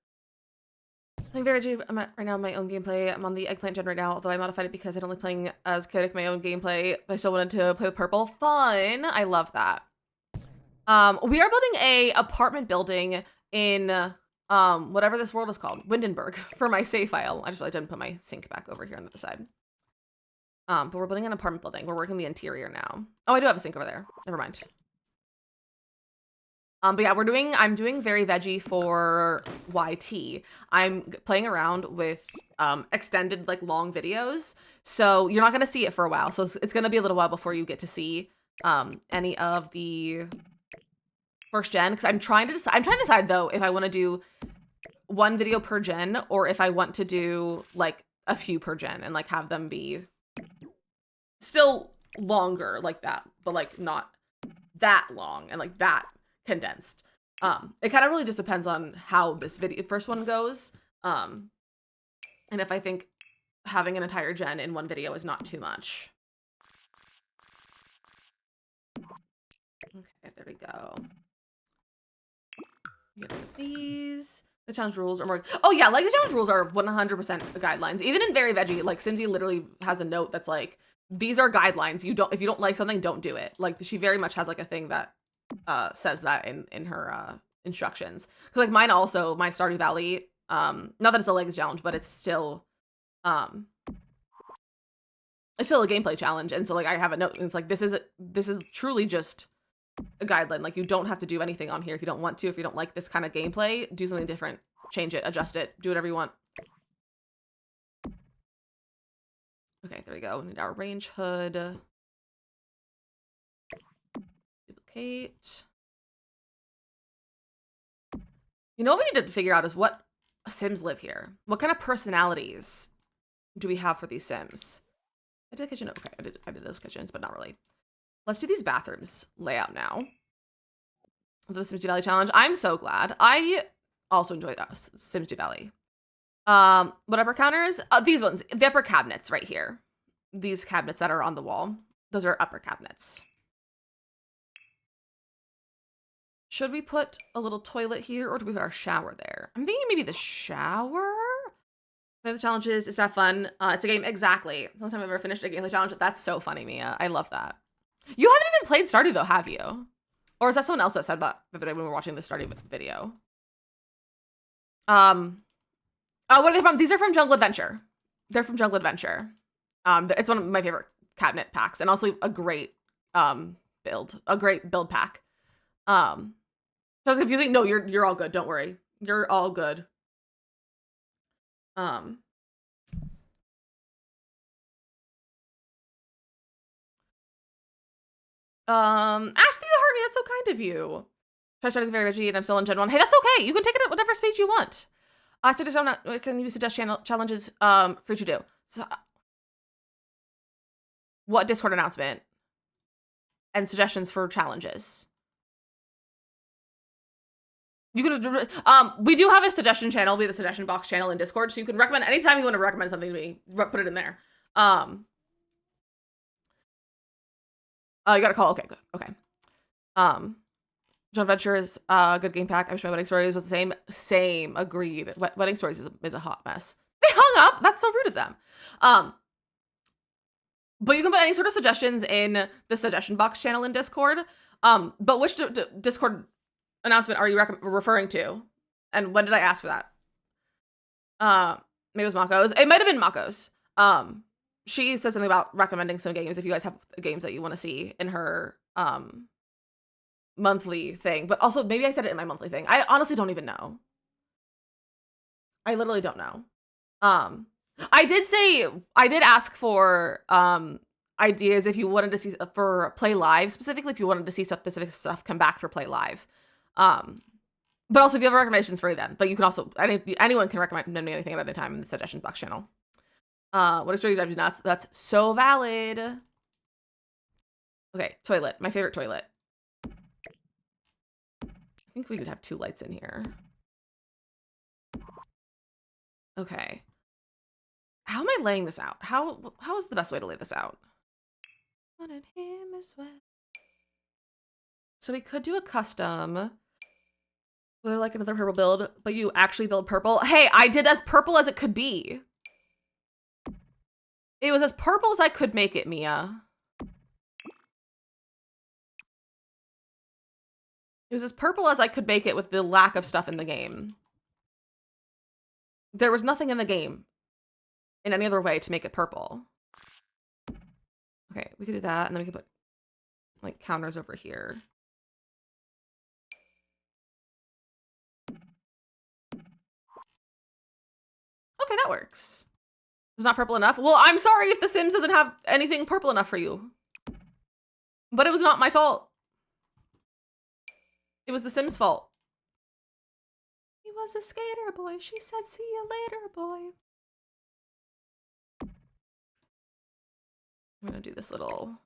Speaker 1: Playing very I'm at right now my own gameplay. I'm on the eggplant gen right now, although I modified it because I don't like playing as chaotic my own gameplay, but I still wanted to play with purple. Fun! I love that. We are building a apartment building in whatever this world is called, Windenburg, for my save file. I just really didn't put my sink back over here on the other side. But we're building an apartment building. We're working the interior now. Oh, I do have a sink over there. Never mind. But yeah, I'm doing Very Veggie for YT. I'm playing around with extended like long videos. So you're not gonna see it for a while. So it's gonna be a little while before you get to see any of the first gen. Because I'm trying to decide though if I want to do one video per gen or if I want to do like a few per gen and like have them be still longer like that, but like not that long and like that condensed. It kind of really just depends on how this first one goes. And if I think having an entire gen in one video is not too much. Okay, there we go. Get rid of these. The challenge rules are more. Oh yeah, like the challenge rules are 100% guidelines. Even in Very Veggie, like Cindy literally has a note that's like, these are guidelines. If you don't like something, don't do it. Like she very much has like a thing that says that in her instructions. Because like mine also, my Stardew Valley, not that it's a legacy challenge, but it's still a gameplay challenge. And so like I have a note and it's like this is truly just a guideline. Like you don't have to do anything on here if you don't want to. If you don't like this kind of gameplay, do something different, change it, adjust it, do whatever you want. Okay, there we go. We need our range hood. Duplicate. You know what we need to figure out is what Sims live here. What kind of personalities do we have for these Sims? I did the kitchen. Okay, I did those kitchens, but not really. Let's do these bathrooms layout now. The Sims 2 Valley challenge. I'm so glad. I also enjoy that Sims 2 Valley. What upper counters? These ones, the upper cabinets right here. These cabinets that are on the wall. Those are upper cabinets. Should we put a little toilet here or do we put our shower there? I'm thinking maybe the shower. The challenge is that fun? It's a game. Exactly. Sometime I've ever finished a gameplay challenge. That's so funny, Mia. I love that. You haven't even played Stardew though, have you? Or is that someone else that said that the other day when we were watching the Stardew video? What are they from? These are from Jungle Adventure. They're from Jungle Adventure. It's one of my favorite cabinet packs and also a great build pack. Sounds confusing. No, you're all good. Don't worry. You're all good. Ashley the Harmony, that's so kind of you. Try starting the very veggie and I'm still in Gen 1. Hey, that's okay. You can take it at whatever speed you want. I suggest can you suggest challenges for you to do. So, what Discord announcement? And suggestions for challenges. You can we do have a suggestion channel. We have a suggestion box channel in Discord, so you can recommend anytime you want to recommend something to me, put it in there. You got a call. Okay, good. Okay. John Venture is a good game pack. I wish my wedding stories was the same. Same. Agreed. Wedding stories is a hot mess. They hung up. That's so rude of them. But you can put any sort of suggestions in the suggestion box channel in Discord. But which Discord announcement are you referring to? And when did I ask for that? Maybe it was Mako's. It might have been Mako's. She said something about recommending some games if you guys have games that you want to see in her monthly thing. But also, maybe I said it in my monthly thing. I honestly don't even know. I literally don't know. I did ask for ideas if you wanted to see for Play Live, specifically if you wanted to see specific stuff come back for Play Live. But also if you have recommendations for then. But you can also anyone can recommend me anything at any time in the suggestion box channel. What is your drive you nuts? That's so valid. Okay, toilet. My favorite toilet. I think we could have 2 lights in here. Okay. How am I laying this out? How is the best way to lay this out? Wanted him as well. So we could do a custom. Or like another purple build, but you actually build purple. Hey, I did as purple as it could be. It was as purple as I could make it, Mia. It was as purple as I could make it with the lack of stuff in the game. There was nothing in the game in any other way to make it purple. Okay, we could do that, and then we could put like counters over here. Okay, that works. It's not purple enough. Well, I'm sorry if The Sims doesn't have anything purple enough for you. But it was not my fault. It was The Sims' fault. He was a skater boy. She said, see you later, boy. I'm gonna do this little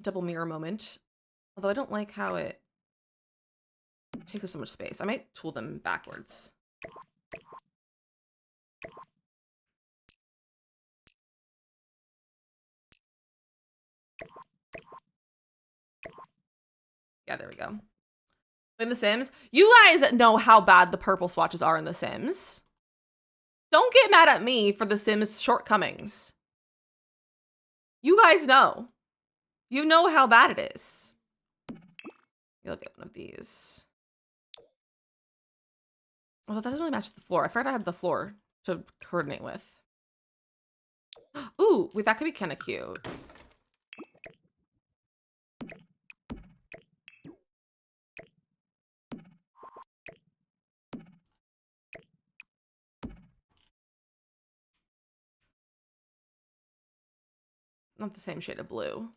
Speaker 1: double mirror moment. Although I don't like how it takes up so much space. I might tool them backwards. Yeah, there we go. In The Sims, you guys know how bad the purple swatches are in The Sims. Don't get mad at me for The Sims shortcomings. You guys know. You know how bad it is. You'll get one of these. Although that doesn't really match the floor. I forgot I had the floor to coordinate with. Ooh, wait, that could be kind of cute. Not the same shade of blue.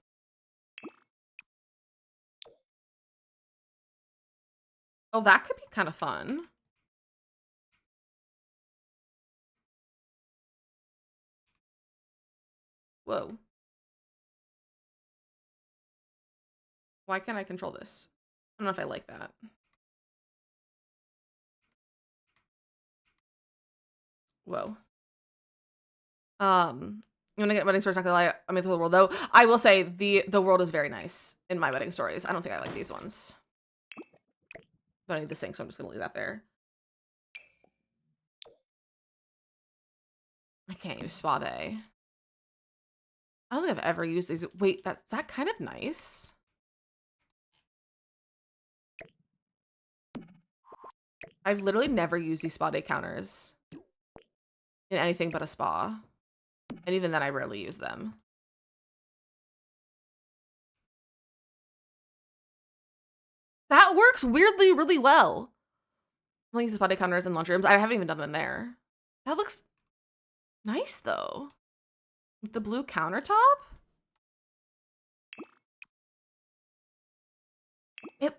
Speaker 1: Oh, that could be kind of fun. Whoa. Why can't I control this? I don't know if I like that. Whoa. You want to get wedding stories? Not gonna lie, I mean, the world though. I will say the world is very nice in my wedding stories. I don't think I like these ones. But I need the sink, so I'm just gonna leave that there. I can't use spa day. I don't think I've ever used these. Wait, that's that kind of nice. I've literally never used these spa day counters in anything but a spa. And even then, I rarely use them. That works weirdly really well. I only use spa day counters in laundry rooms. I haven't even done them there. That looks nice, though. With the blue countertop?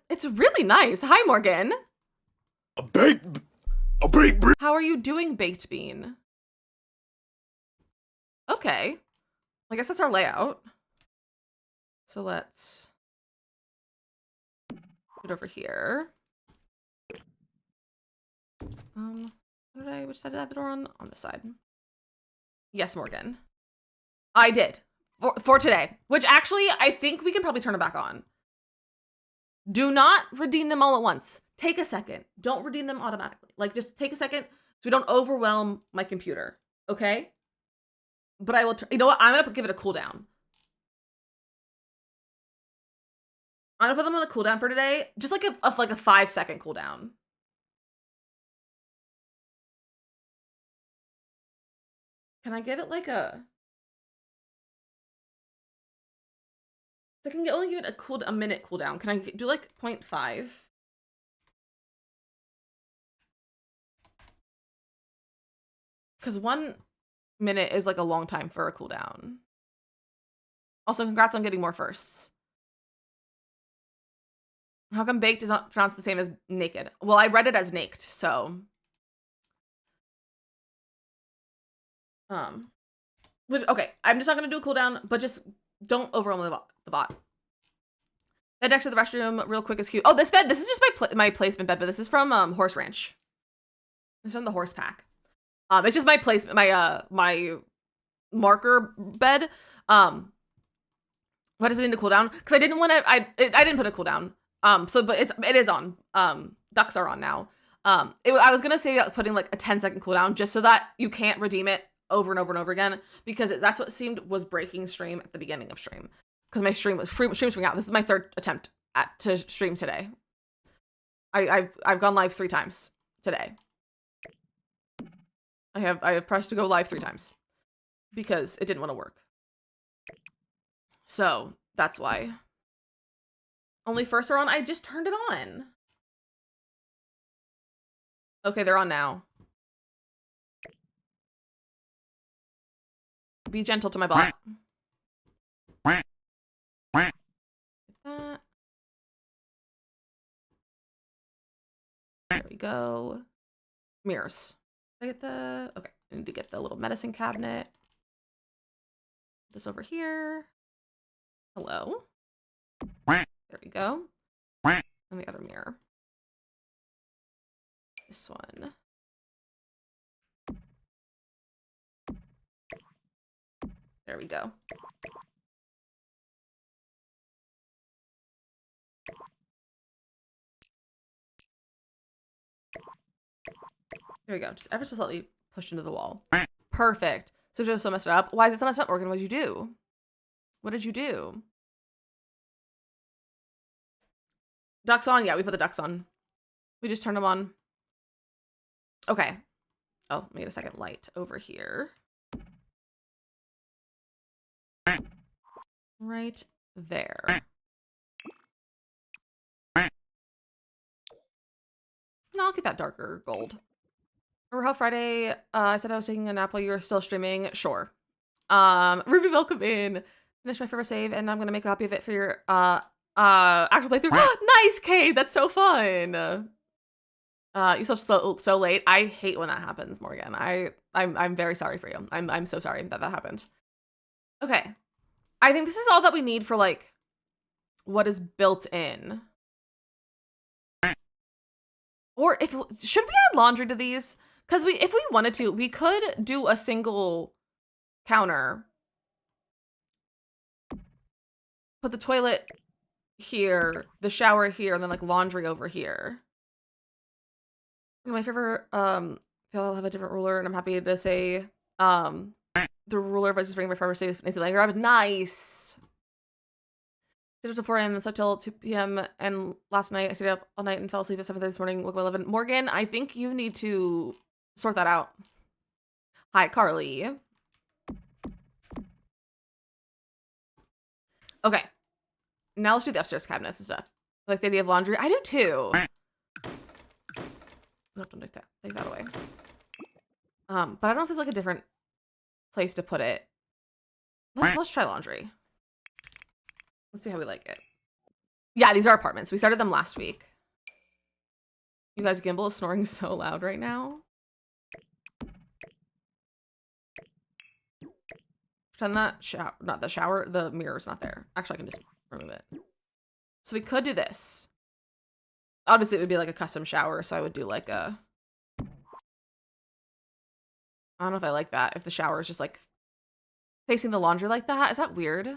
Speaker 1: It's really nice. Hi, Morgan.
Speaker 4: A baked bean.
Speaker 1: How are you doing, baked bean? Okay. I guess that's our layout. So let's put it over here. Which side did I have the door on? On this side. Yes, Morgan. I did. For today. Which actually, I think we can probably turn it back on. Do not redeem them all at once. Take a second. Don't redeem them automatically. Like, just take a second so we don't overwhelm my computer. Okay? But I will, you know what? I'm going to give it a cooldown. I'm going to put them on a cooldown for today. Just like a 5-second cooldown. Can I give it like a... I can only give it a minute cooldown. Can I do like 0.5? Because 1 minute is like a long time for a cooldown. Also, congrats on getting more firsts. How come baked is not pronounced the same as naked? Well, I read it as naked, so. Okay, I'm just not gonna do a cooldown, but just don't overwhelm the bot. Bed next to the restroom, real quick is cute. Oh, this bed, this is just my placement bed, but this is from Horse Ranch. This is from the horse pack. It's just my placement, my marker bed. Why does it need to cool down? Because I didn't want to. I didn't put a cooldown. But it is on. Ducks are on now. I was gonna say putting like a 10-second cooldown just so that you can't redeem it over and over and over again, because that's what seemed was breaking stream at the beginning of stream, because my stream was streaming out. This is my 3rd attempt to stream today. I've gone live 3 times today. I have pressed to go live 3 times because it didn't want to work. So that's why. Only first are on. I just turned it on. Okay, they're on now. Be gentle to my bot. That. There we go. Mirrors. Did I get the... Okay, I need to get the little medicine cabinet. This over here. Hello. There we go. And the other mirror. This one. There we go. There we go. Just ever so slightly pushed into the wall. Perfect. So just so messed up. Why is it so messed up, Morgan? What did you do? What did you do? Ducks on? Yeah, we put the ducks on. We just turned them on. Okay. Oh, let me get a second light over here. Right there. No, I'll get that darker gold. Remember how Friday I said I was taking a nap while you were still streaming? Sure. Ruby, welcome in. Finish my favorite save, and I'm gonna make a copy of it for your actual playthrough. Nice, Kate. That's so fun. You slept so late. I hate when that happens, Morgan. I'm very sorry for you. I'm so sorry that happened. Okay. I think this is all that we need for like what is built in. Or should we add laundry to these? Because if we wanted to, we could do a single counter. Put the toilet here, the shower here, and then like laundry over here. My favorite, I'll have a different ruler, and I'm happy to say, the ruler versus bringing my favorite save is Nancy Langer. Nice. Stayed up till 4 a.m. and slept till 2 p.m. And last night I stayed up all night and fell asleep at 7:30 this morning. Woke up at 11. Morgan, I think you need to sort that out. Hi, Carly. Okay. Now let's do the upstairs cabinets and stuff. Like the idea of laundry. I do too. No, don't take that away. But I don't know if there's like a different place to put it. Let's try laundry. Let's see how we like it. Yeah, these are apartments. We started them last week. You guys, Gimbal is snoring so loud right now. Pretend that not the shower, the mirror's not there. Actually, I can just remove it. So we could do this. Obviously, it would be like a custom shower, so I would do like a... I don't know if I like that. If the shower is just like facing the laundry like that. Is that weird?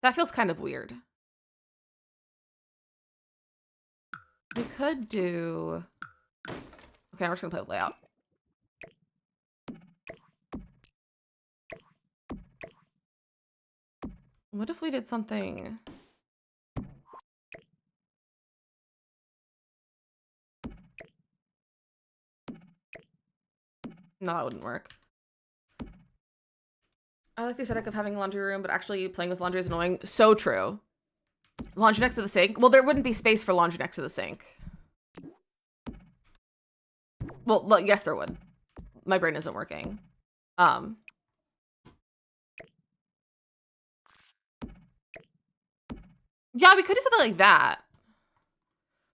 Speaker 1: That feels kind of weird. We could do... Okay, I'm just gonna play with layout. What if we did something... No, that wouldn't work. I like the aesthetic of having a laundry room, but actually playing with laundry is annoying. So true. Laundry next to the sink? Well, there wouldn't be space for laundry next to the sink. Well, yes, there would. My brain isn't working. Yeah, we could do something like that.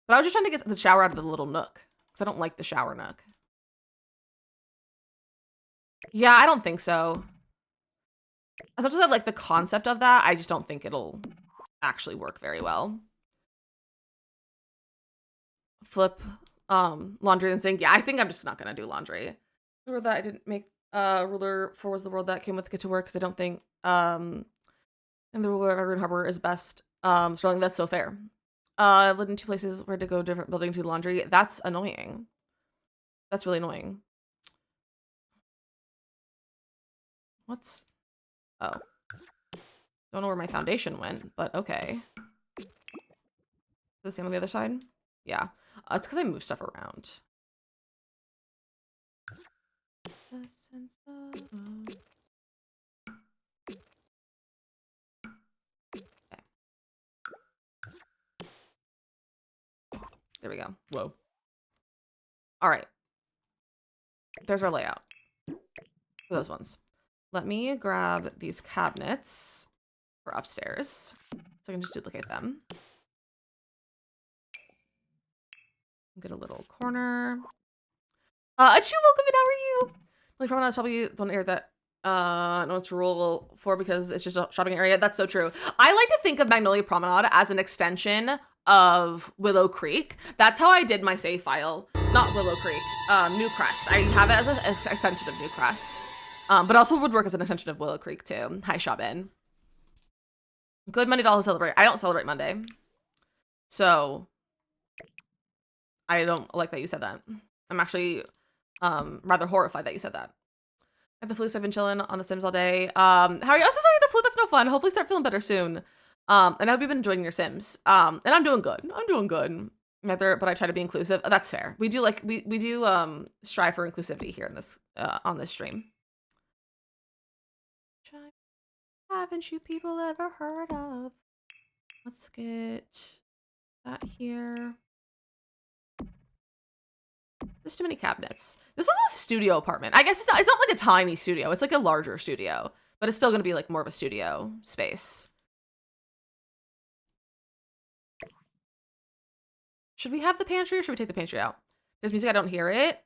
Speaker 1: But I was just trying to get the shower out of the little nook. Because I don't like the shower nook. Yeah, I don't think so. As much as I like the concept of that, I just don't think it'll actually work very well. Flip laundry and sink. Yeah, I think I'm just not gonna do laundry. Remember that I didn't make ruler 4 was the world that came with Get to Work, because I don't think and the ruler of Evergreen Harbor is best. Sterling, that's so fair. I lived in 2 places where to go different building to laundry. That's annoying. That's really annoying. What's... Oh. Don't know where my foundation went, but okay. The same on the other side? Yeah. It's because I move stuff around. Okay. There we go. Whoa. All right. There's our layout for those ones. Let me grab these cabinets for upstairs so I can just duplicate them. Get a little corner. Achu, welcome in. How are you? Like, Promenade is probably the one area that no it's rule for because it's just a shopping area. That's so true. I like to think of Magnolia Promenade as an extension of Willow Creek. That's how I did my save file. Not Willow Creek, New Crest. I have it as an extension of New Crest. But also would work as an extension of Willow Creek too. Hi, Shabin. Good Monday to all who celebrate. I don't celebrate Monday. So I don't like that you said that. I'm actually rather horrified that you said that. I have the flu, so I've been chilling on The Sims all day. How are you? I'm so sorry the flu, that's no fun. Hopefully start feeling better soon. And I hope you've been enjoying your Sims. And I'm doing good. I'm doing good. But I try to be inclusive. That's fair. We do like we do strive for inclusivity here in this on this stream. Haven't you people ever heard of? Let's get that here. There's too many cabinets. This is a studio apartment. I guess it's not like a tiny studio. It's like a larger studio, but it's still going to be like more of a studio space. Should we have the pantry or should we take the pantry out? There's music, I don't hear it.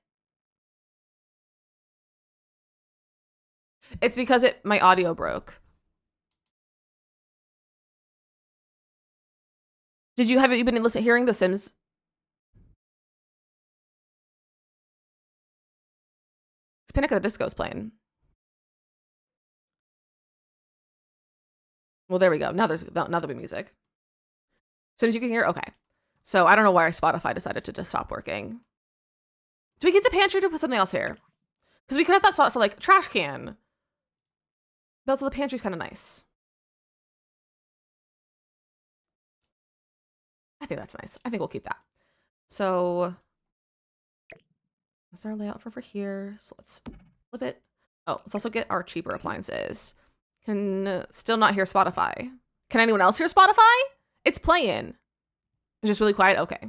Speaker 1: It's because my audio broke. Have you been hearing The Sims? It's Panic at the Disco's playing. Well, there we go. Now there'll be music. Sims you can hear? Okay. So I don't know why Spotify decided to just stop working. Do we get the pantry to put something else here? Because we could have that spot for like trash can. But also the pantry's kind of nice. I think that's nice. I think we'll keep that. So that's our layout for here. So let's flip it. Oh, let's also get our cheaper appliances. Can still not hear Spotify. Can anyone else hear Spotify? It's playing. It's just really quiet. Okay. I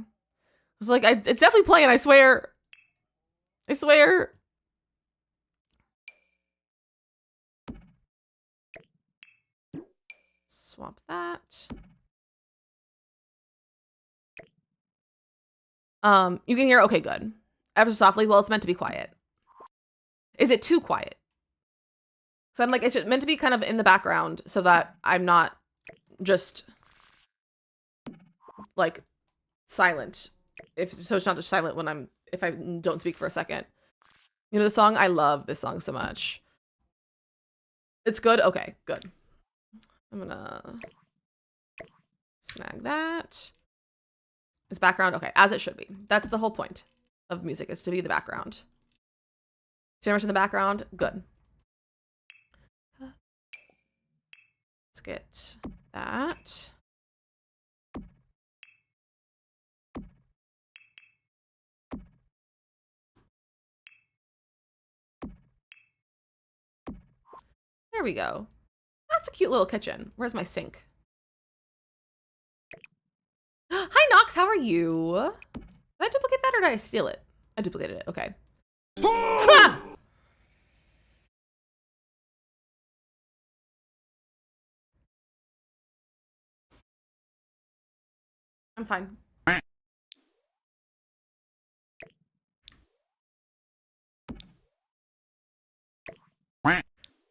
Speaker 1: was like, it's definitely playing. I swear. I swear. Swap that. You can hear, okay, good. Ever so softly, well, it's meant to be quiet. Is it too quiet? So I'm like, it's meant to be kind of in the background so that I'm not just like silent. So it's not just silent when if I don't speak for a second. You know the song? I love this song so much. It's good? Okay, good. I'm gonna snag that. It's background? Okay, as it should be. That's the whole point of music, is to be the background. Too much in the background? Good. Let's get that. There we go. That's a cute little kitchen. Where's my sink? Hi, Nox. How are you? Did I duplicate that or did I steal it? I duplicated it. Okay. Ha! I'm fine.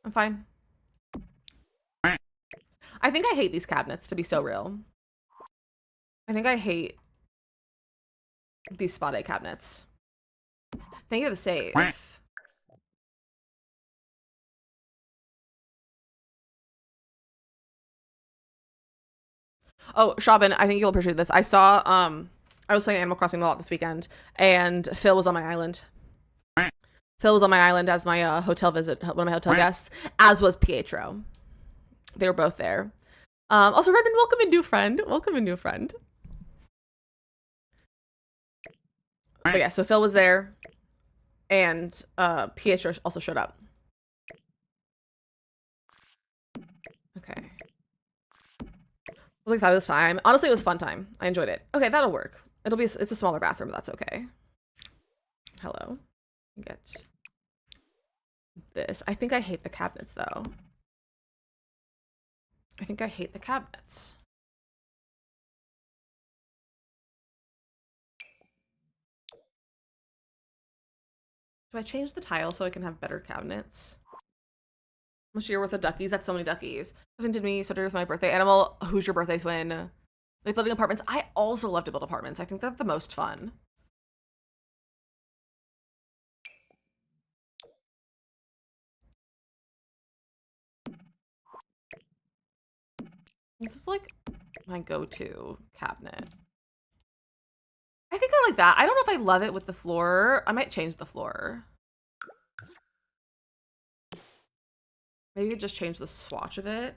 Speaker 1: I'm fine. I think I hate these cabinets, to be so real. I think I hate these spot A cabinets. Thank you for the save. Oh, Shabin, I think you'll appreciate this. I saw, I was playing Animal Crossing a lot this weekend, and Phil was on my island. Phil was on my island as my hotel visit, one of my hotel guests, as was Pietro. They were both there. Also, Redmond, welcome a new friend. Welcome a new friend. But yeah, so Phil was there, and Pietro also showed up. Okay. It was like fabulous time. Honestly, it was a fun time. I enjoyed it. Okay, that'll work. It's a smaller bathroom, but that's okay. Hello. Get this. I think I hate the cabinets, though. I think I hate the cabinets. Do I change the tile so I can have better cabinets? Almost a year worth of duckies. That's so many duckies. Presented me started with my birthday animal. Who's your birthday twin? Like building apartments. I also love to build apartments. I think they're the most fun. This is like my go-to cabinet. I think I like that. I don't know if I love it with the floor. I might change the floor. Maybe just change the swatch of it.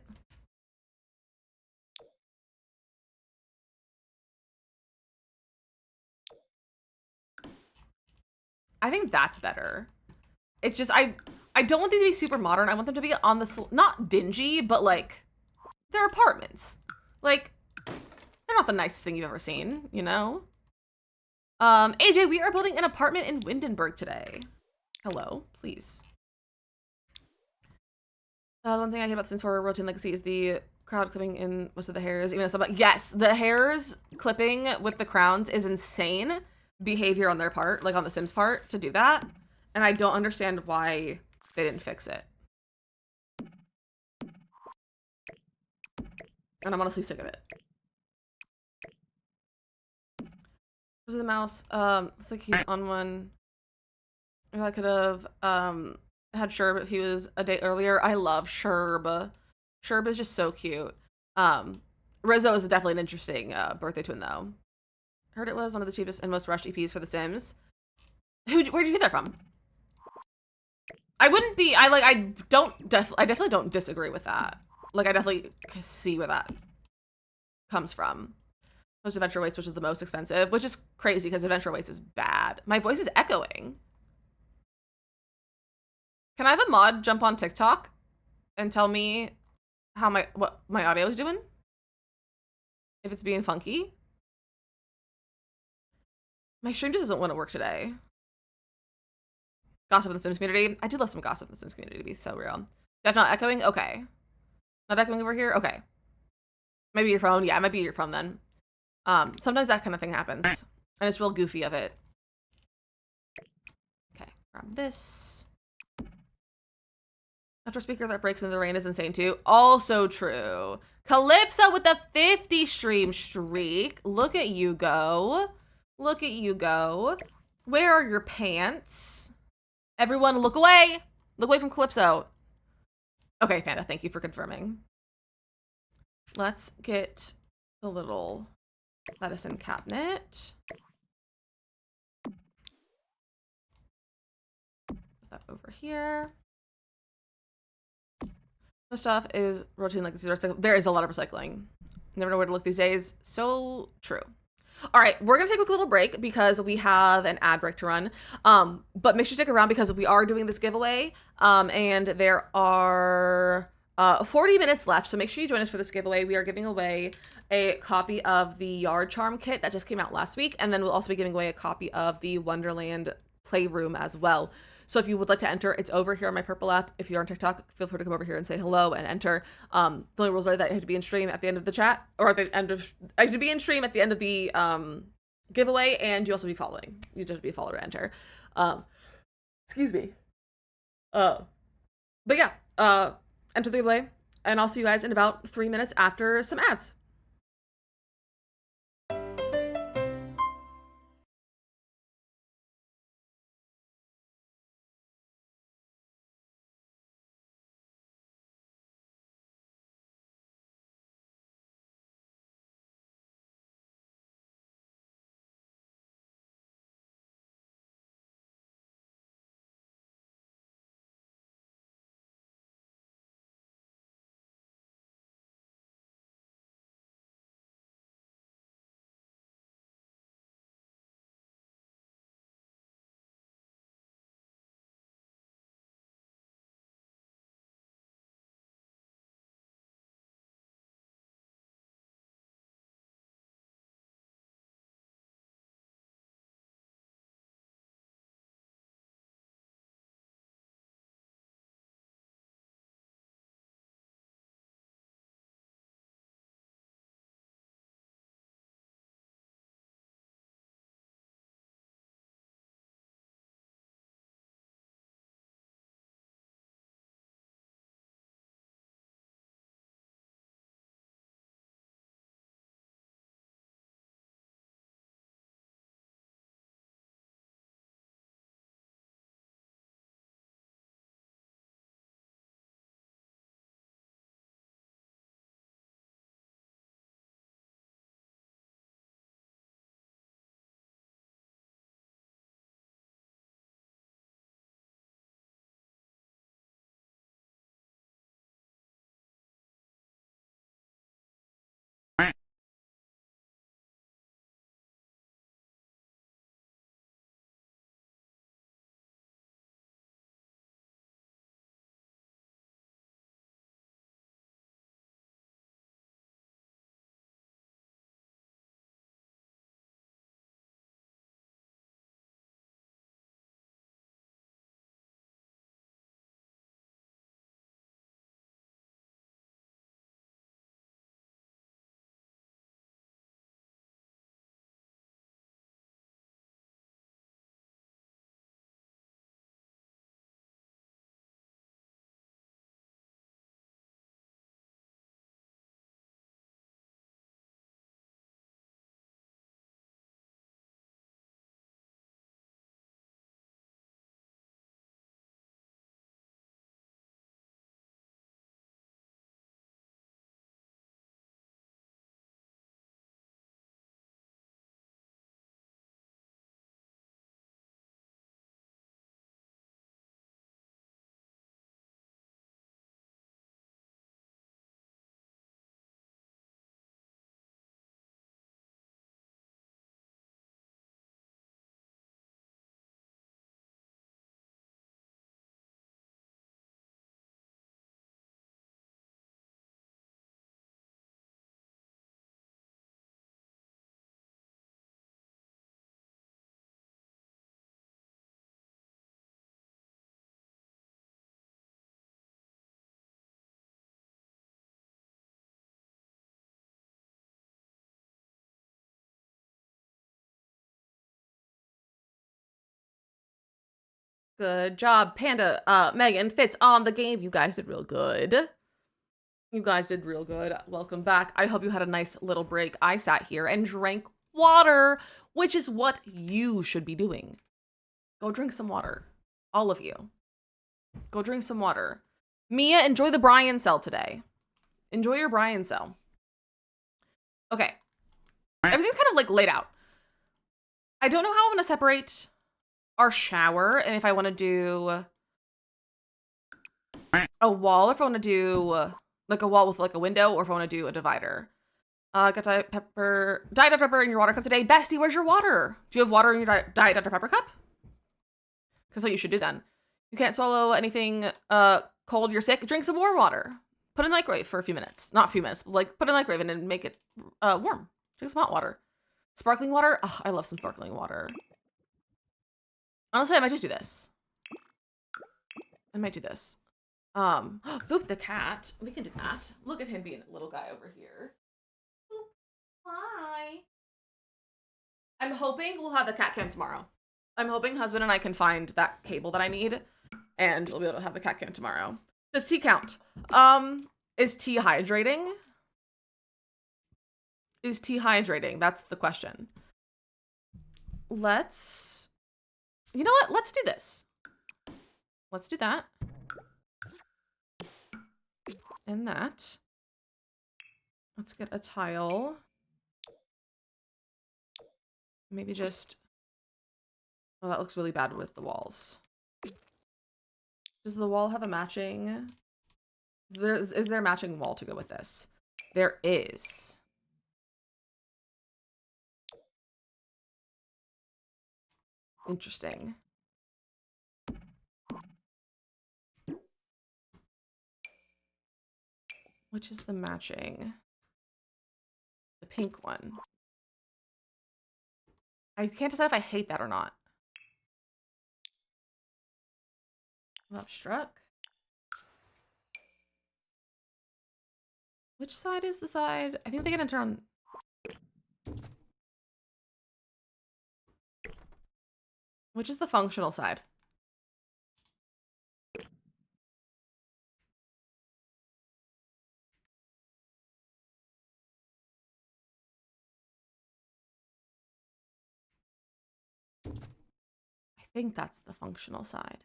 Speaker 1: I think that's better. It's just, I don't want these to be super modern. I want them to be on the, not dingy, but like, they're apartments. Like, they're not the nicest thing you've ever seen, you know? AJ, we are building an apartment in Windenburg today. Hello, please. The one thing I hate about Sims 4 Rotating Legacy is the crowd clipping in most of the hairs. Even if yes, the hairs clipping with the crowns is insane behavior on their part, like on the Sims part, to do that. And I don't understand why they didn't fix it. And I'm honestly sick of it. Where's the mouse? Looks like he's on one. If I could have had Sherb if he was a day earlier. I love Sherb. Sherb is just so cute. Rizzo is definitely an interesting birthday twin though. Heard it was one of the cheapest and most rushed EPs for The Sims. Where'd you get that from? I wouldn't be. I definitely don't disagree with that. Like I definitely see where that comes from. Most Adventure Weights, which is the most expensive, which is crazy because Adventure Weights is bad. My voice is echoing. Can I have a mod jump on TikTok and tell me how what my audio is doing? If it's being funky? My stream just doesn't want to work today. Gossip in the Sims community. I do love some gossip in the Sims community, to be so real. That's not echoing? Okay. Not echoing over here? Okay. Maybe your phone. Yeah, it might be your phone then. Sometimes that kind of thing happens. And it's real goofy of it. Okay, grab this. After speaker that breaks into the rain is insane too. Also true. Calypso with the 50 stream streak. Look at you go. Look at you go. Where are your pants? Everyone look away. Look away from Calypso. Okay, Panda, thank you for confirming. Let's get the little medicine cabinet. Put that over here. Most stuff is rotating like zero recycling. There is a lot of recycling. Never know where to look these days. So true. All right, we're gonna take a quick little break because we have an ad break to run. But make sure you stick around because we are doing this giveaway. And there are 40 minutes left. So make sure you join us for this giveaway. We are giving away a copy of the Yard Charm kit that just came out last week. And then we'll also be giving away a copy of the Wonderland Playroom as well. So if you would like to enter, it's over here on my Purple app. If you're on TikTok, feel free to come over here and say hello and enter. The only rules are that you have to be in stream at the end of the chat, or at the end of, I have to be in stream at the end of the giveaway, and you also be following. You just be a follower to enter. Excuse me. But yeah, enter the giveaway, and I'll see you guys in about 3 minutes after some ads. Good job, Panda, Megan, Fitz on the game. You guys did real good. You guys did real good. Welcome back. I hope you had a nice little break. I sat here and drank water, which is what you should be doing. Go drink some water. All of you. Go drink some water. Mia, enjoy the Brian cell today. Enjoy your Brian cell. Okay. Everything's kind of like laid out. I don't know how I'm going to separate our shower and if I want to do a wall, or if I want to do like a wall with like a window, or if I want to do a divider. Got Diet Dr. Pepper in your water cup today. Bestie, where's your water? Do you have water in your Diet Dr. Pepper cup? Because what you should do then. You can't swallow anything cold, you're sick. Drink some warm water. Put it in the microwave for a few minutes. Not a few minutes, but like put it in the microwave and then make it warm. Drink some hot water. Sparkling water? Oh, I love some sparkling water. Honestly, I might just do this. I might do this. Boop the cat. We can do that. Look at him being a little guy over here. Boop. Hi. I'm hoping we'll have the cat cam tomorrow. I'm hoping husband and I can find that cable that I need, and we'll be able to have the cat cam tomorrow. Does tea count? Is tea hydrating? Is tea hydrating? That's the question. Let's... You know what? Let's do this. Let's do that. And that. Let's get a tile. Maybe just... Oh, that looks really bad with the walls. Does the wall have a matching... Is there a matching wall to go with this? There is. Interesting. Which is the matching? The pink one. I can't decide if I hate that or not. Love struck. Which side is the side? I think they're gonna turn. Which is the functional side? I think that's the functional side.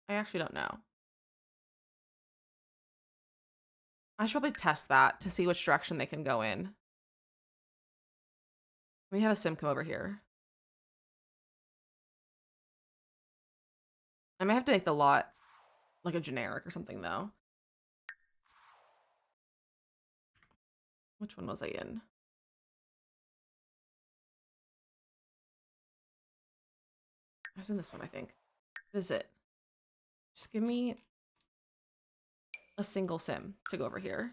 Speaker 1: I actually don't know. I should probably test that to see which direction they can go in. We have a sim come over here. I might have to make the lot like a generic or something though. Which one was I in? I was in this one, I think. Visit. Just give me a single sim to go over here.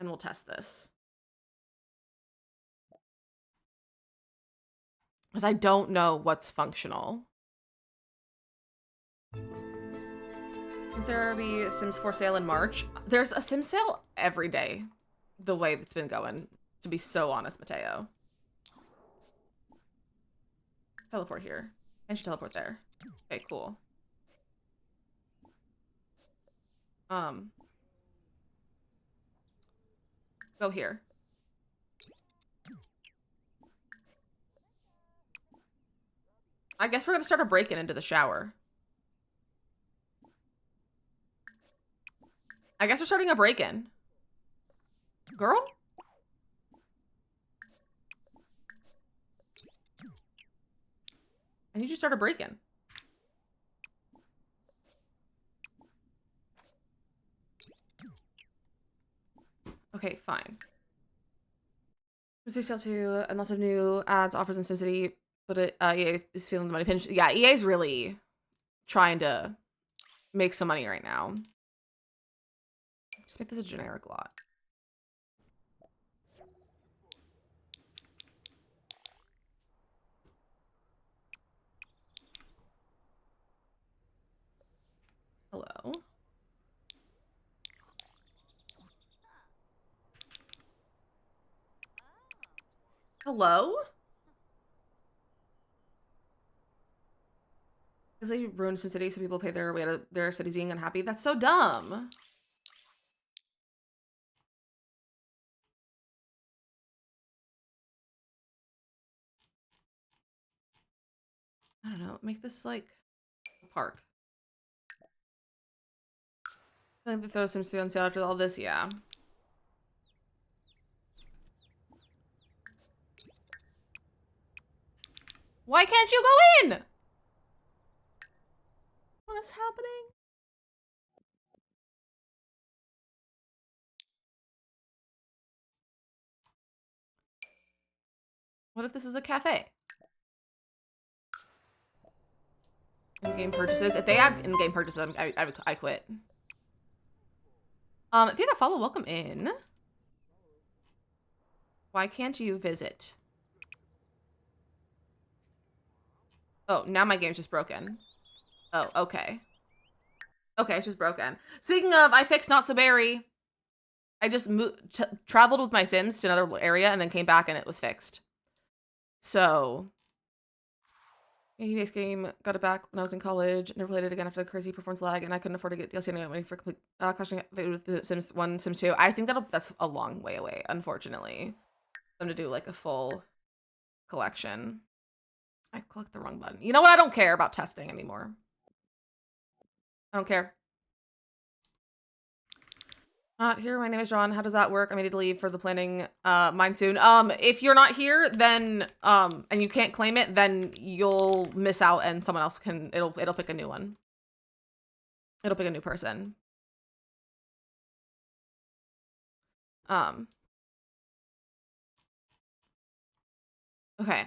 Speaker 1: And we'll test this. Because I don't know what's functional. Will there be Sims for sale in March? There's a Sim sale every day. The way it's been going, to be so honest, Mateo. Teleport here. And she teleport there. Okay, cool. Go here. I guess we're gonna start a break-in into the shower. I guess we're starting a break-in. Girl? I need you to start a break-in. Okay, fine. Sale 2 and lots of new ads, offers in SimCity, but EA is feeling the money pinch. Yeah, EA is really trying to make some money right now. Just make this a generic lot. Hello. Hello? Because they ruined some cities so people pay their way to their cities being unhappy. That's so dumb. I don't know. Make this like a park. I think they throw some on sale after all this, yeah. Why can't you go in? What is happening? What if this is a cafe? In-game purchases. If they add in-game purchases, I quit. If you have a follow, welcome in. Why can't you visit? Oh, now my game's just broken. Oh, okay. Okay, it's just broken. Speaking of, I fixed Not So Berry. I just traveled with my Sims to another area and then came back and it was fixed. So, base game, got it back when I was in college. Never played it again after the crazy performance lag, and I couldn't afford to get DLC money for complete clashing with the Sims 1, Sims 2. I think that's a long way away, unfortunately. Them to do like a full collection. I clicked the wrong button. You know what? I don't care about testing anymore. I don't care. Not here. My name is John. How does that work? I need to leave for the planning. Mine soon. If you're not here, then and you can't claim it, then you'll miss out, and someone else can. It'll pick a new one. It'll pick a new person. Okay.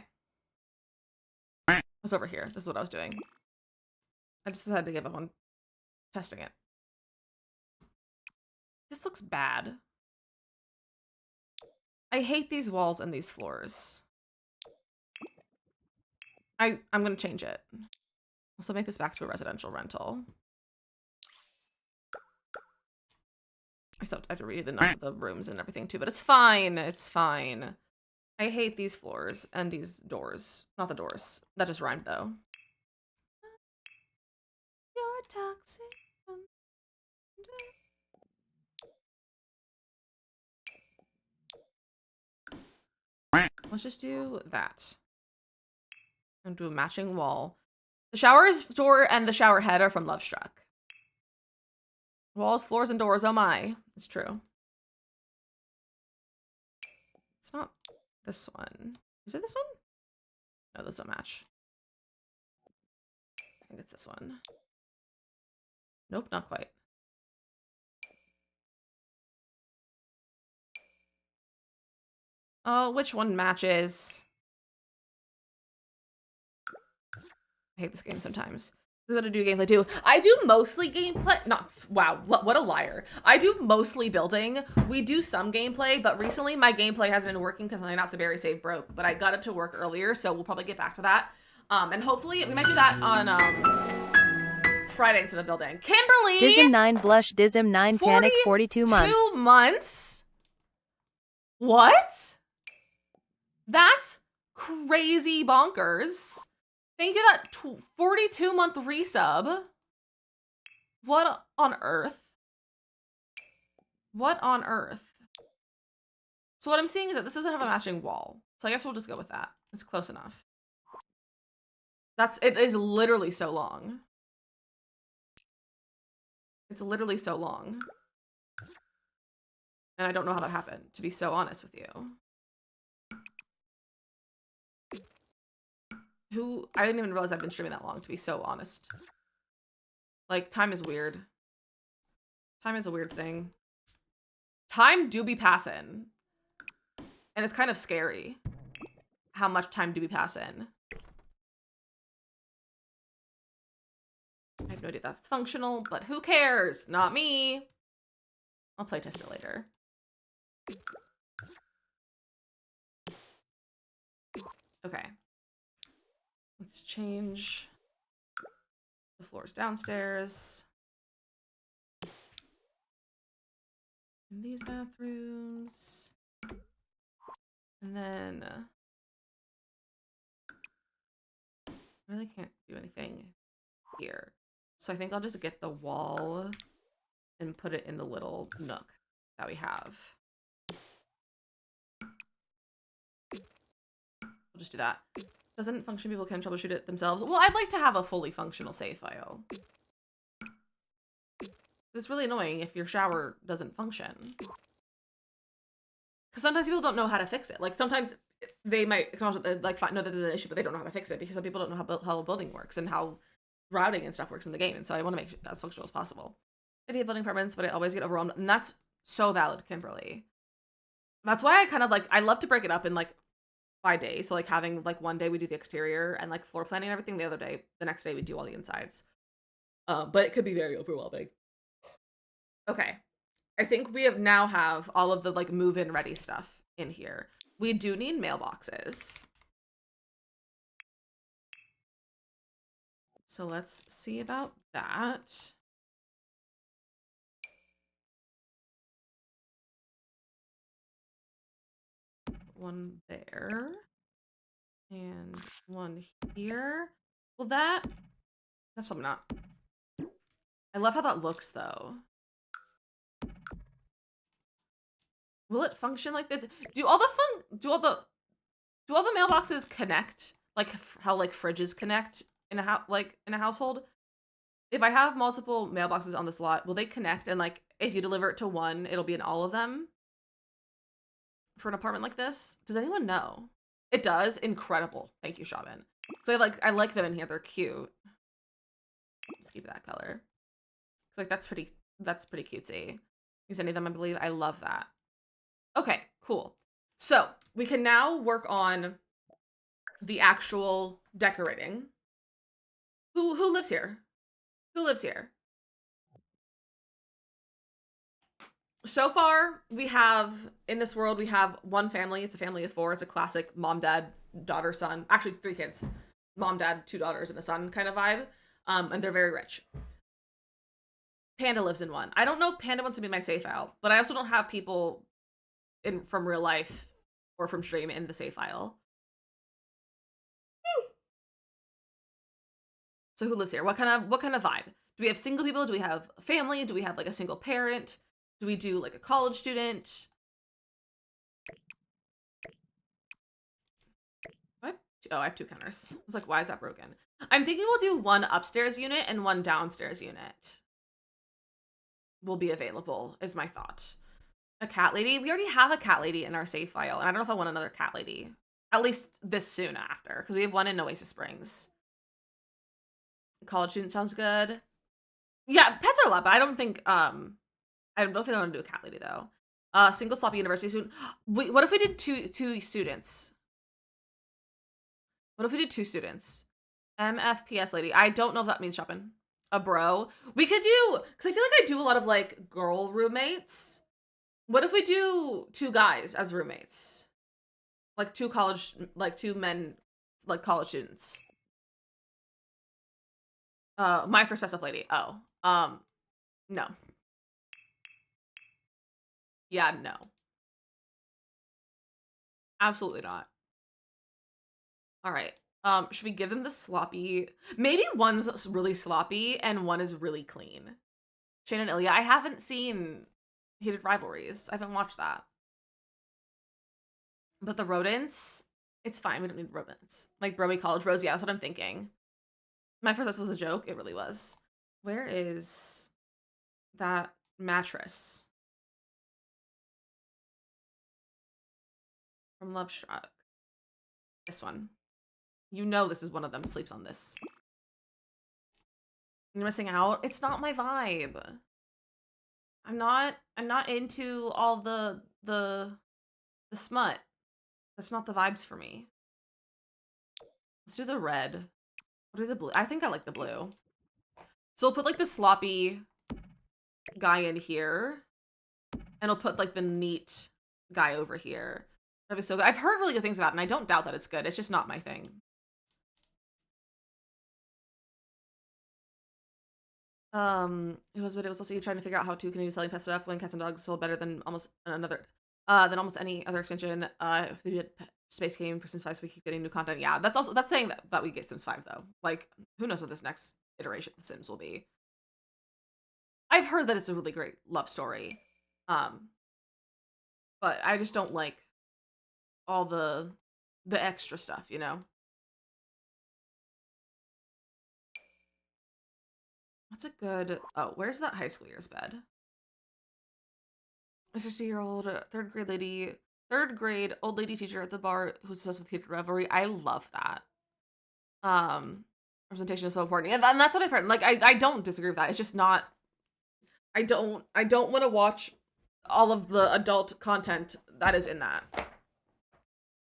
Speaker 1: I was over here. This is what I was doing. I just had to give up on testing it. This looks bad. I hate these walls and these floors. I'm gonna change it. Also make this back to a residential rental. I still have to read the rooms and everything too, but it's fine. It's fine. I hate these floors and these doors. Not the doors. That just rhymed though. You're toxic. Let's just do that. And do a matching wall. The shower door and the shower head are from Love Struck. Walls, floors, and doors, oh my. It's true. It's not this one. Is it this one? No, those don't match. I think it's this one. Nope, not quite. Oh, which one matches? I hate this game sometimes. We gotta do gameplay too. I do mostly gameplay. Not wow, what a liar. I do mostly building. We do some gameplay, but recently my gameplay hasn't been working because my Not So Berry save broke. But I got it to work earlier, so we'll probably get back to that. And hopefully we might do that on Friday instead of building. Kimberly,
Speaker 2: DizzyMissLizzy blush, DizzyMissLizzy panic, 42 months.
Speaker 1: 2 months. What? That's crazy bonkers. Thank you, that 42-month resub. What on earth? What on earth? So what I'm seeing is that this doesn't have a matching wall. So I guess we'll just go with that. It's close enough. It is literally so long. It's literally so long. And I don't know how that happened, to be so honest with you. I didn't even realize I've been streaming that long, to be so honest. Like, time is weird. Time is a weird thing. Time do be passing. And it's kind of scary how much time do be passing. I have no idea if that's functional, but who cares? Not me. I'll play test it later. Okay. Let's change the floors downstairs. In these bathrooms. And then I really can't do anything here. So I think I'll just get the wall and put it in the little nook that we have. We'll just do that. Doesn't function, people can troubleshoot it themselves. Well, I'd like to have a fully functional save file. It's really annoying if your shower doesn't function. Because sometimes people don't know how to fix it. Like, sometimes they might acknowledge that they, like, know that there's an issue, but they don't know how to fix it because some people don't know how a building works and how routing and stuff works in the game. And so I want to make it as functional as possible. I need building apartments, but I always get overwhelmed. And that's so valid, Kimberly. That's why I kind of, like, I love to break it up in, like, by day. So, like, having, like, one day we do the exterior and, like, floor planning and everything. The next day we do all the insides. But it could be very overwhelming. Okay. I think we now have all of the, like, move-in ready stuff in here. We do need mailboxes. So let's see about that. One there. And one here. Well, that's probably not. I love how that looks, though. Will it function like this? Do all the mailboxes connect like how like fridges connect in a household? If I have multiple mailboxes on this lot, will they connect and like if you deliver it to one, it'll be in all of them? For an apartment like this? Does anyone know? It does. Incredible. Thank you, Shaman. So I like them in here. They're cute. Just keep that color. Like that's pretty cutesy. Use any of them, I believe. I love that. Okay, cool. So we can now work on the actual decorating. Who lives here? Who lives here? So far, we have, in this world, we have one family. It's a family of 4. It's a classic mom, dad, daughter, son. Actually, 3 kids. Mom, dad, 2 daughters, and a son kind of vibe. And they're very rich. Panda lives in one. I don't know if Panda wants to be my save file, but I also don't have people from real life or from stream in the save file. So who lives here? What kind of vibe? Do we have single people? Do we have a family? Do we have like a single parent? Do we do like a college student? I have 2 counters. I was like, why is that broken? I'm thinking we'll do one upstairs unit and one downstairs unit will be available, is my thought. A cat lady? We already have a cat lady in our save file, and I don't know if I want another cat lady. At least this soon after, because we have one in Oasis Springs. College student sounds good. Yeah, pets are a lot, but I don't think I want to do a cat lady though. Single sloppy university student. Wait, what if we did two students? What if we did 2 students? MFPS lady. I don't know if that means shopping. A bro. We could do, because I feel like I do a lot of like girl roommates. What if we do 2 guys as roommates? Like 2 men, like college students. My first best lady. Oh. No. Yeah, no. Absolutely not. All right. Should we give them the sloppy? Maybe one's really sloppy and one is really clean. Shane and Ilya. I haven't seen Heated Rivalries. I haven't watched that. But the rodents, it's fine. We don't need rodents. Like Broy College Rose. Yeah, that's what I'm thinking. My first was a joke. It really was. Where is that mattress? From Love Struck. This one. You know this is one of them sleeps on this. You're missing out? It's not my vibe. I'm not into all the smut. That's not the vibes for me. Let's do the red. What do the blue? I think I like the blue. So we'll put like the sloppy guy in here. And I'll put like the neat guy over here. That'd be so good. I've heard really good things about it, and I don't doubt that it's good. It's just not my thing. It was also you trying to figure out how to continue selling pet stuff when cats and dogs sold better than almost any other expansion. If they did Space game for Sims 5, so we keep getting new content. Yeah, that's saying that we get Sims 5 though. Like, who knows what this next iteration of Sims will be. I've heard that it's a really great love story. But I just don't like all the extra stuff, you know? What's a good... Oh, where's that high school year's bed? A 60-year-old third grade old lady teacher at the bar who's obsessed with theater revelry. I love that. Representation is so important. And that's what I've heard. Like, I don't disagree with that. It's just not... I don't want to watch all of the adult content that is in that.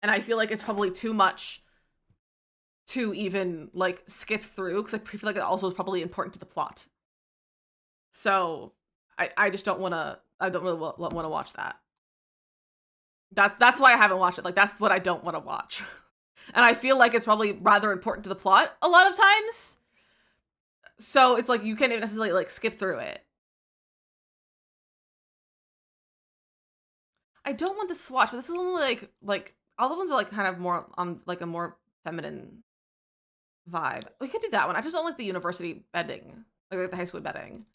Speaker 1: And I feel like it's probably too much to even, like, skip through, because I feel like it also is probably important to the plot. So, I just don't want to... I don't really want to watch that. That's why I haven't watched it. Like, that's what I don't want to watch. And I feel like it's probably rather important to the plot a lot of times. So, it's like, you can't even necessarily, like, skip through it. I don't want this swatch, but this is only, like, all the ones are, like, kind of more on, like, a more feminine vibe. We could do that one. I just don't like the university bedding. Like the high school bedding.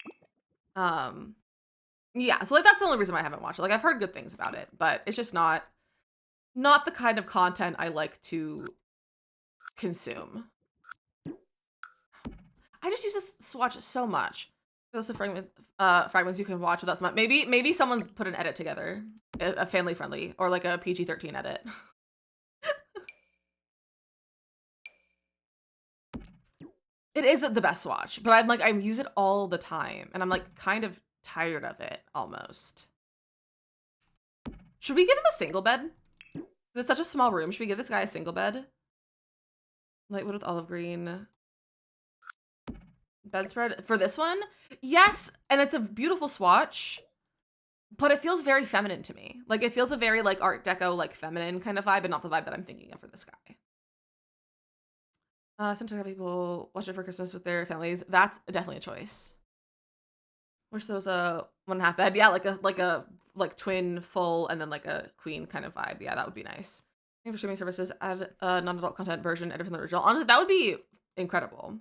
Speaker 1: Yeah, so, like, that's the only reason why I haven't watched it. Like, I've heard good things about it, but it's just not the kind of content I like to consume. I just use this swatch so much. Those are fragments you can watch without smut. Maybe someone's put an edit together, a family friendly or like a PG-13 edit. It is the best swatch, but I use it all the time, and I'm like kind of tired of it almost. Should we give him a single bed? It's such a small room. Should we give this guy a single bed? Lightwood with olive green. Bedspread for this one? Yes, and it's a beautiful swatch, but it feels very feminine to me. Like, it feels a very, like, Art Deco, like, feminine kind of vibe, and not the vibe that I'm thinking of for this guy. Sometimes people watch it for Christmas with their families. That's definitely a choice. Wish there was a 1.5 bed. Yeah, like twin full and then like a queen kind of vibe. Yeah, that would be nice. Thank you for streaming services. Add a non-adult content version, edit from the original. Honestly, that would be incredible.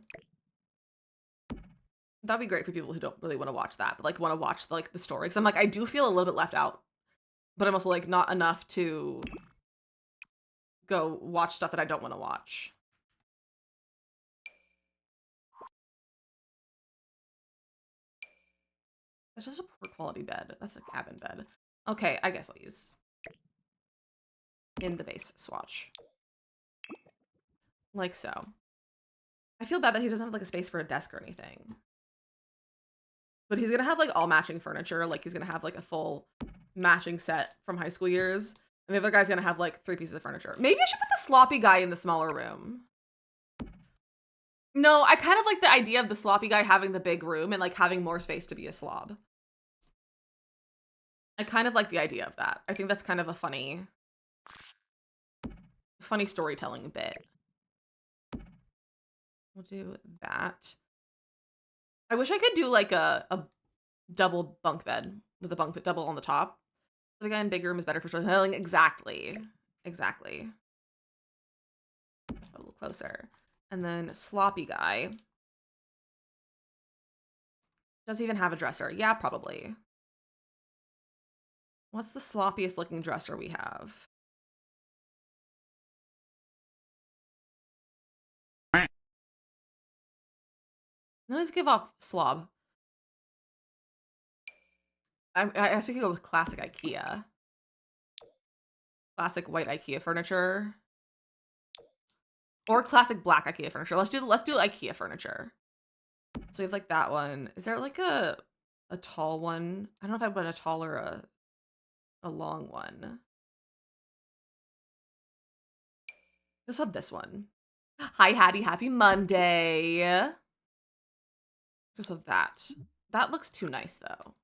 Speaker 1: That'd be great for people who don't really want to watch that, but like want to watch like the story. Because I'm like, I do feel a little bit left out, but I'm also like not enough to go watch stuff that I don't want to watch. That's just a poor quality bed. That's a cabin bed. Okay, I guess I'll use in the base swatch. Like so. I feel bad that he doesn't have like a space for a desk or anything. But he's gonna have like all matching furniture. Like he's gonna have like a full matching set from high school years. And the other guy's gonna have like 3 pieces of furniture. Maybe I should put the sloppy guy in the smaller room. No, I kind of like the idea of the sloppy guy having the big room and like having more space to be a slob. I kind of like the idea of that. I think that's kind of a funny storytelling bit. We'll do that. I wish I could do like a double bunk bed with a bunk double on the top. The guy in big room is better for storytelling. Exactly. Exactly. A little closer. And then sloppy guy. Does he even have a dresser? Yeah, probably. What's the sloppiest looking dresser we have? Let's give off slob. I guess we could go with classic IKEA. Classic white IKEA furniture. Or classic black IKEA furniture. Let's do IKEA furniture. So we have like that one. Is there like a tall one? I don't know if I want a tall or a long one. Let's have this one. Hi Hattie, happy Monday. Just of that. That looks too nice though.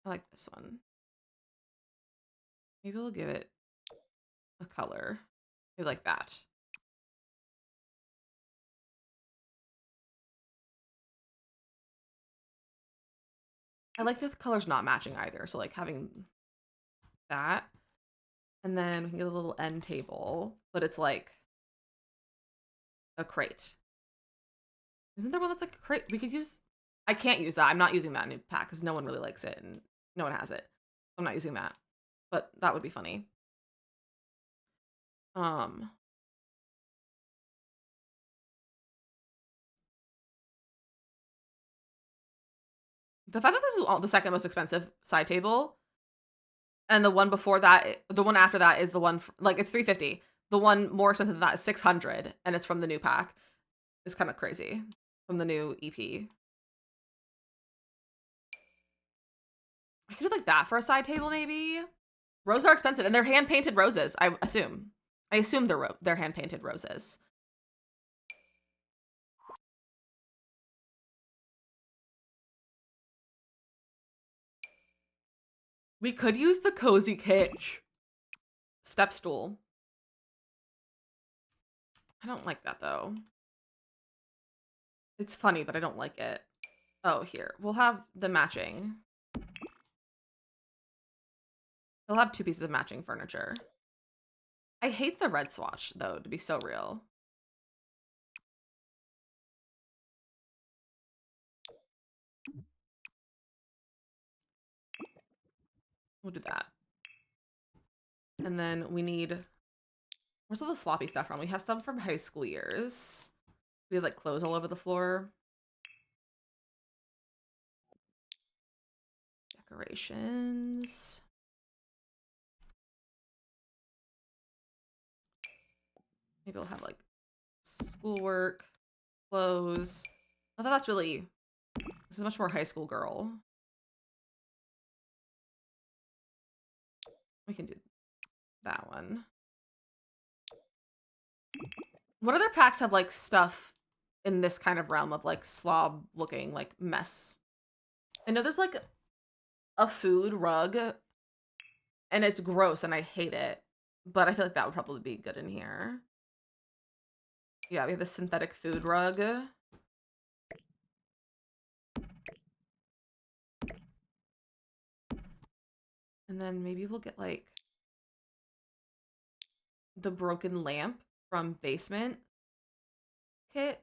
Speaker 1: I like this one. Maybe we'll give it a color. Maybe like that. I like that the color's not matching either. So like having that. And then we can get a little end table, but it's like a crate. Isn't there one that's like a crate? We could use... I can't use that. I'm not using that new pack because no one really likes it and no one has it. I'm not using that. But that would be funny. The fact that this is the second most expensive side table, and the one before that, the one after that is the one, like, it's $350. The one more expensive than that is $600, and it's from the new pack. It's kind of crazy. From the new EP. I could do like that for a side table, maybe. Roses are expensive, and they're hand-painted roses, I assume. I assume they're hand-painted roses. We could use the cozy kitsch step stool. I don't like that though. It's funny, but I don't like it. Oh, here. We'll have the matching. They'll have 2 pieces of matching furniture. I hate the red swatch though, to be so real. We'll do that. And then we need... Where's all the sloppy stuff from? We have some from high school years. We have like clothes all over the floor. Decorations. Maybe we'll have like schoolwork, clothes. I thought that's really... This is much more high school girl. We can do that one. What other packs have like stuff in this kind of realm of like slob looking like mess? I know there's like a food rug and it's gross and I hate it, but I feel like that would probably be good in here. Yeah, we have the synthetic food rug. And then maybe we'll get like the broken lamp from basement kit.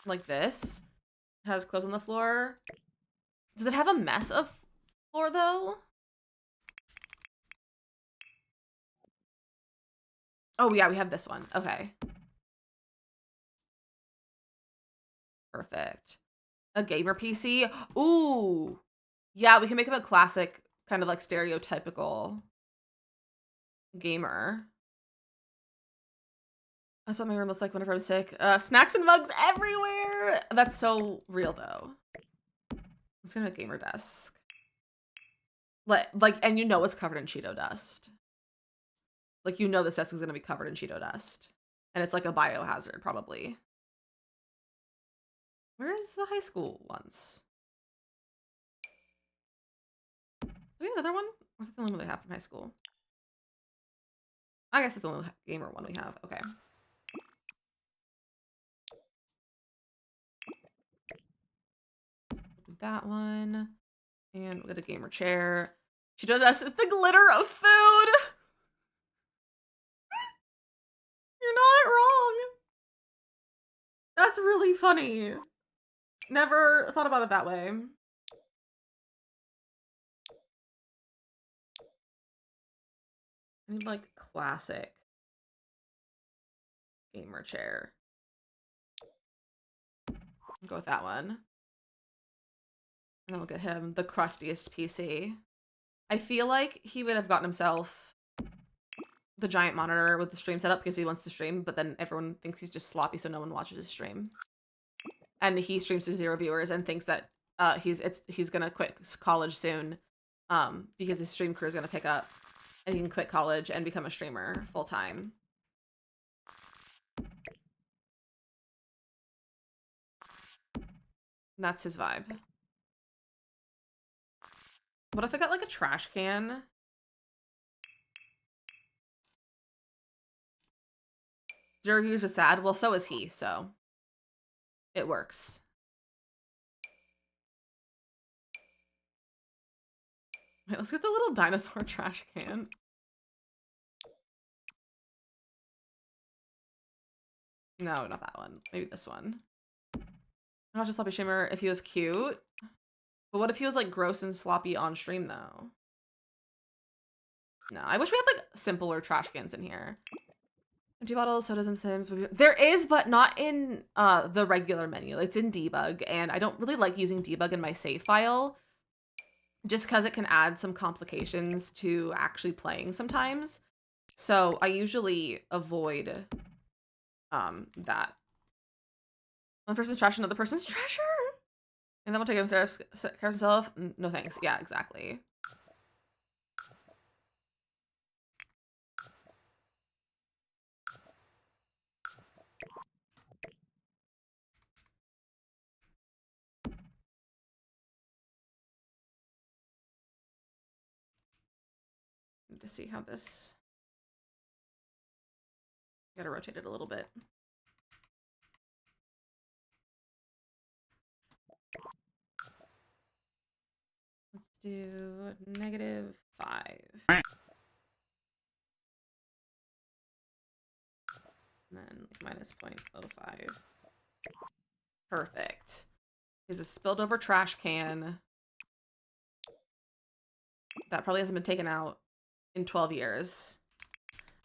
Speaker 1: Like this. It has clothes on the floor. Does it have a mess of floor though? Oh yeah, we have this one. Okay. Perfect. A gamer PC. Ooh. Yeah, we can make him a classic, kind of like stereotypical gamer. That's what my room looks like whenever I'm sick. Snacks and mugs everywhere. That's so real though. Let's get a gamer desk. Like, and you know it's covered in Cheeto dust. Like, you know this desk is gonna be covered in Cheeto dust. And it's like a biohazard, probably. Where's the high school ones? Do we have another one? Or is that the only one they have from high school? I guess it's the only gamer one we have. Okay. That one. And we'll get a gamer chair. Cheeto dust is the glitter of food! You're not wrong. That's really funny. Never thought about it that way. I need like classic gamer chair. I'll go with that one. And then we'll get him the crustiest PC. I feel like he would have gotten himself the giant monitor with the stream setup because he wants to stream, but then everyone thinks he's just sloppy, so no one watches his stream. And he streams to 0 viewers and thinks that he's gonna quit college soon, because his stream crew is gonna pick up, and he can quit college and become a streamer full time. That's his vibe. What if I got like a trash can? Zero views is sad. Well, so is he, so it works. Wait, let's get the little dinosaur trash can. No, not that one. Maybe this one. Not just sloppy shimmer if he was cute. But what if he was like gross and sloppy on stream though? No, I wish we had like simpler trash cans in here. Empty bottles, sodas, and Sims. There is, but not in the regular menu. It's in debug, and I don't really like using debug in my save file, just because it can add some complications to actually playing sometimes. So I usually avoid that. One person's trash, another person's treasure. And then we'll take himself, care of himself. No thanks. Yeah, exactly. Need to see how this. Gotta rotate it a little bit. Let's do -5. And then -0.05. Perfect. Is a spilled over trash can. That probably hasn't been taken out in 12 years.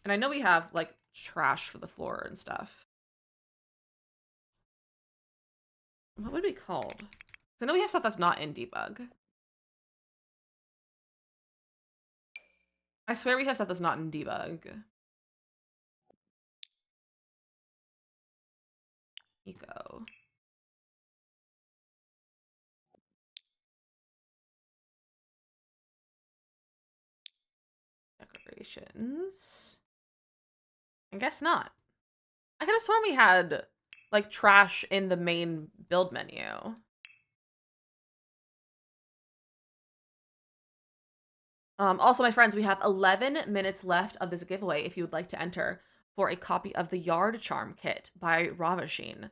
Speaker 1: And I know we have like trash for the floor and stuff. What would it be called? Because I know we have stuff that's not in debug. I swear we have stuff that's not in debug. Eco. Decorations. I guess not. I could have sworn we had like trash in the main build menu. Also, my friends, we have 11 minutes left of this giveaway if you would like to enter for a copy of the Yard Charm Kit by Raw Machine.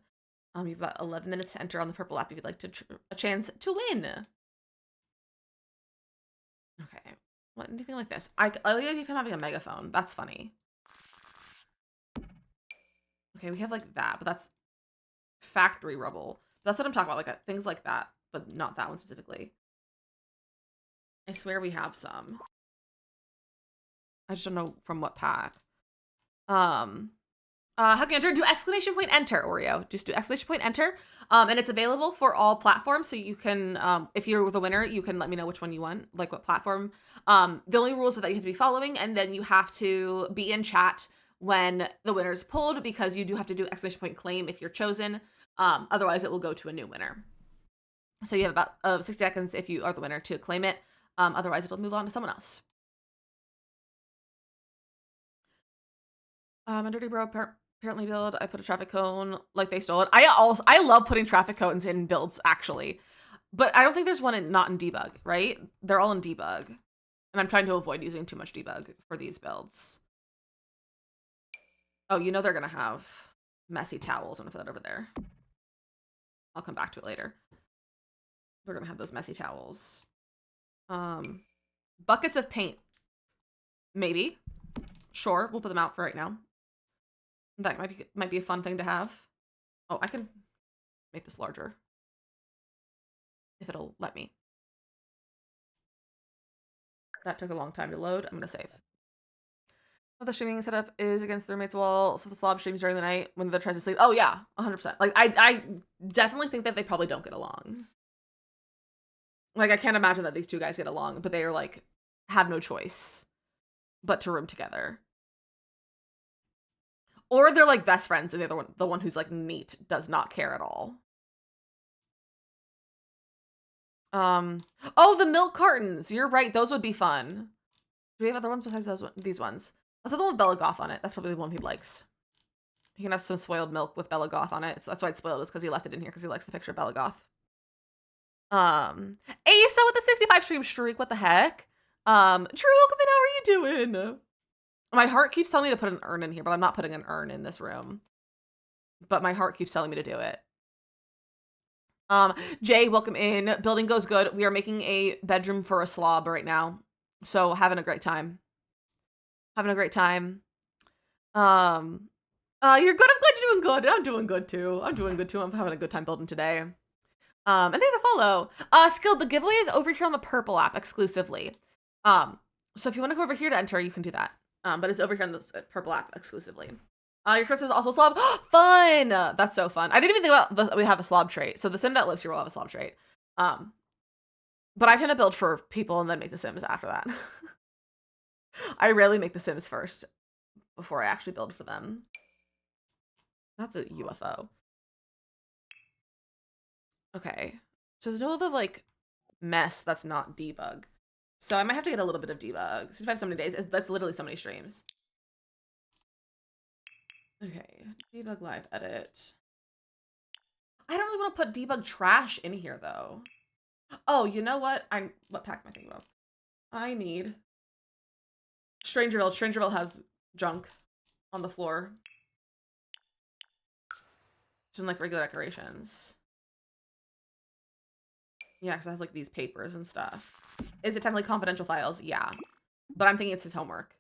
Speaker 1: You've got 11 minutes to enter on the purple app if you'd like to a chance to win. Okay, what anything like this? I like the idea of him having a megaphone. That's funny. Okay, we have like that, but that's factory rubble. That's what I'm talking about, like things like that, but not that one specifically. I swear we have some. I just don't know from what pack. How can you enter? Do exclamation point enter, Oreo. Just do exclamation point enter. And it's available for all platforms. So you can, if you're the winner, you can let me know which one you want, like what platform. The only rules are that you have to be following, and then you have to be in chat when the winner is pulled, because you do have to do exclamation point claim if you're chosen. Otherwise, it will go to a new winner. So you have about 60 seconds if you are the winner to claim it. Otherwise, it'll move on to someone else. A dirty bro apparently build. I put a traffic cone like they stole it. I love putting traffic cones in builds actually, but I don't think there's one not in debug, right? They're all in debug, and I'm trying to avoid using too much debug for these builds. Oh, you know they're gonna have messy towels. I'm gonna put that over there. I'll come back to it later. We're gonna have those messy towels. Buckets of paint. Maybe. Sure, we'll put them out for right now. That might be a fun thing to have. Oh, I can make this larger. If it'll let me. That took a long time to load. I'm gonna save. The streaming setup is against the roommate's wall, so the slob streams during the night when they're trying to sleep. Oh yeah, 100%. Like I definitely think that they probably don't get along. Like I can't imagine that these two guys get along, but they are like have no choice but to room together. Or they're like best friends and the one who's like neat does not care at all. Oh, the milk cartons. You're right. Those would be fun. Do we have other ones besides these ones? Also, the one with Bella Goth on it. That's probably the one he likes. He can have some spoiled milk with Bella Goth on it. So that's why it's spoiled, is because he left it in here because he likes the picture of Bella Goth. Asa with the 65 stream streak. What the heck? True, welcome in. How are you doing? My heart keeps telling me to put an urn in here, but I'm not putting an urn in this room. But my heart keeps telling me to do it. Jay, welcome in. Building goes good. We are making a bedroom for a slob right now. So having a great time. Having a great time. You're good. I'm glad you're doing good. I'm doing good too. I'm having a good time building today. And there's a follow. Skilled, the giveaway is over here on the purple app exclusively. So if you want to go over here to enter, you can do that. But it's over here on the purple app exclusively. Your cursor is also slob. Fun! That's so fun. I didn't even think about we have a slob trait. So the sim that lives here will have a slob trait. But I tend to build for people and then make the sims after that. I rarely make the sims first before I actually build for them. That's a UFO. Okay. So there's no other, like, mess that's not debug. So I might have to get a little bit of debug. 65 so many days. That's literally so many streams. Okay. Debug live edit. I don't really want to put debug trash in here, though. Oh, you know what? What pack am I thinking of? I need Strangerville. Strangerville has junk on the floor. Just in, like, regular decorations. Yeah, because it has, like, these papers and stuff. Is it technically confidential files? Yeah. But I'm thinking it's his homework.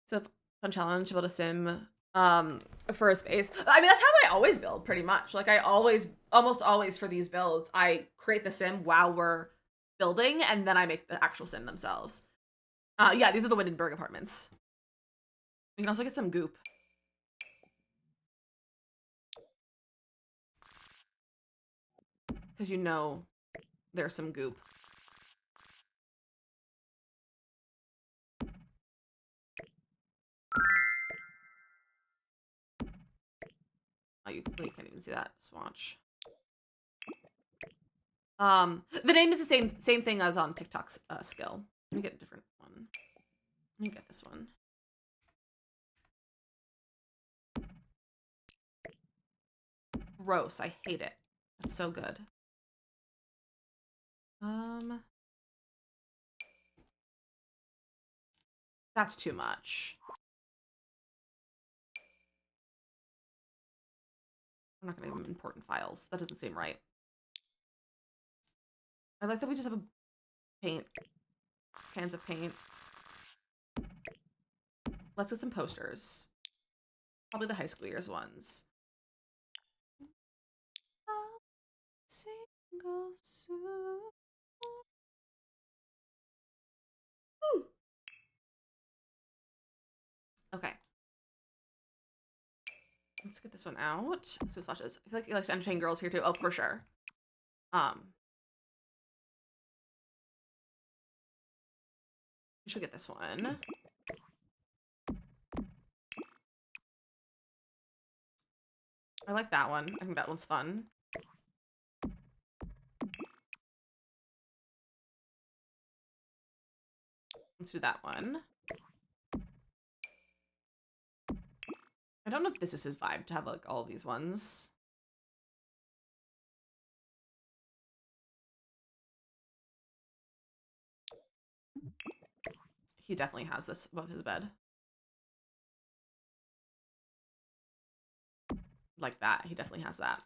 Speaker 1: So, fun challenge to build a sim for a space. I mean, that's how I always build, pretty much. Like, almost always for these builds, I create the sim while we're building, and then I make the actual sim themselves. Yeah, these are the Windenburg apartments. You can also get some goop. Because you know there's some goop. Oh, you can't even see that swatch. The name is the same thing as on TikTok's skill. Let me get a different one. Let me get this one. Gross. I hate it. That's so good. That's too much. I'm not gonna give them important files. That doesn't seem right. I like that we just have a paint. Cans of paint. Let's get some posters. Probably the high school years ones. Single soup. Okay. Let's get this one out. So swatches. I feel like he likes to entertain girls here too. Oh, for sure. We should get this one. I like that one. I think that one's fun. Let's do that one. I don't know if this is his vibe to have, like, all of these ones. He definitely has this above his bed. Like that. He definitely has that.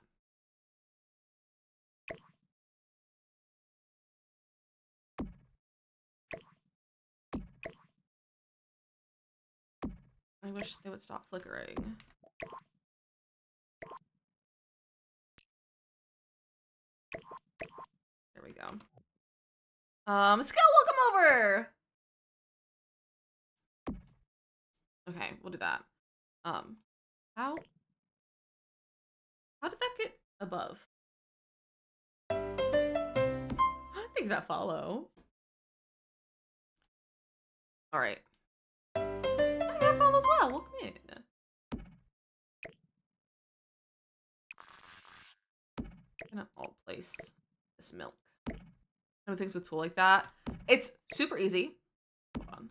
Speaker 1: I wish they would stop flickering. There we go. Skill, welcome over! Okay, we'll do that. How did that get above? I think that follow. All right. I think that follows well. Welcome in. I'm gonna all place this milk. No things with tool like that. It's super easy. Hold on.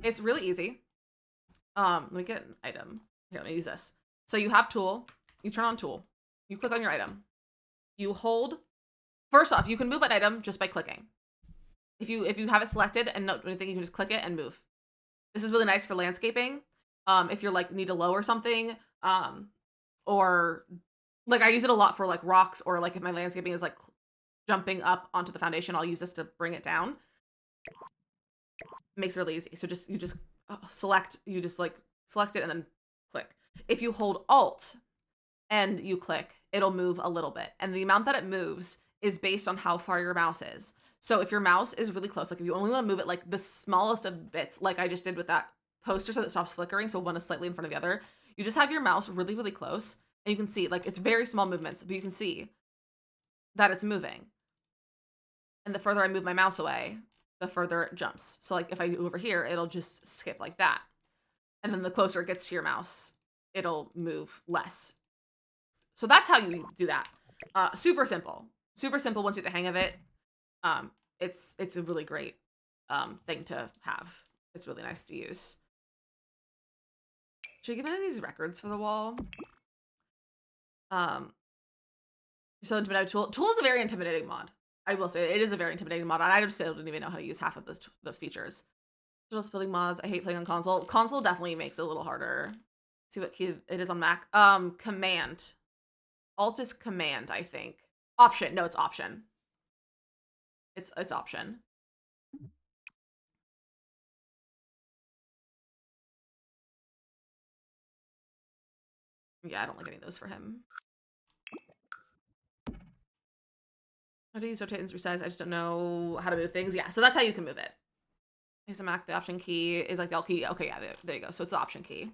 Speaker 1: It's really easy. Let me get an item. Here, let me use this. So you have tool. You turn on tool. You click on your item. You hold. First off, you can move an item just by clicking. If you have it selected and not do anything, you can just click it and move. This is really nice for landscaping. if you're like need to lower something, or like I use it a lot for like rocks, or like if my landscaping is like jumping up onto the foundation, I'll use this to bring it down. Makes it really easy. So you just select it and then click. If you hold Alt and you click, it'll move a little bit. And the amount that it moves is based on how far your mouse is. So if your mouse is really close, like if you only want to move it like the smallest of bits, like I just did with that poster so that it stops flickering, so one is slightly in front of the other, you just have your mouse really, really close, and you can see, like, it's very small movements, but you can see that it's moving. And the further I move my mouse away, the further it jumps. So like if I go over here, it'll just skip like that. And then the closer it gets to your mouse, it'll move less. So that's how you do that. Super simple. Super simple once you get the hang of it. It's a really great thing to have. It's really nice to use. Should I give any of these records for the wall? So intimidating tool. Tool is a very intimidating mod. I will say it is a very intimidating mod. I just don't even know how to use half of the features. Just building mods. I hate playing on console. Console definitely makes it a little harder. See what key it is on Mac. Command. Alt is command, I think. Option. No, it's option. It's option. Yeah, I don't like any of those for him. How do you rotate and resize? I just don't know how to move things. Yeah, so that's how you can move it. Is a Mac, the option key is like the Alt key. Okay, yeah, there you go. So it's the option key.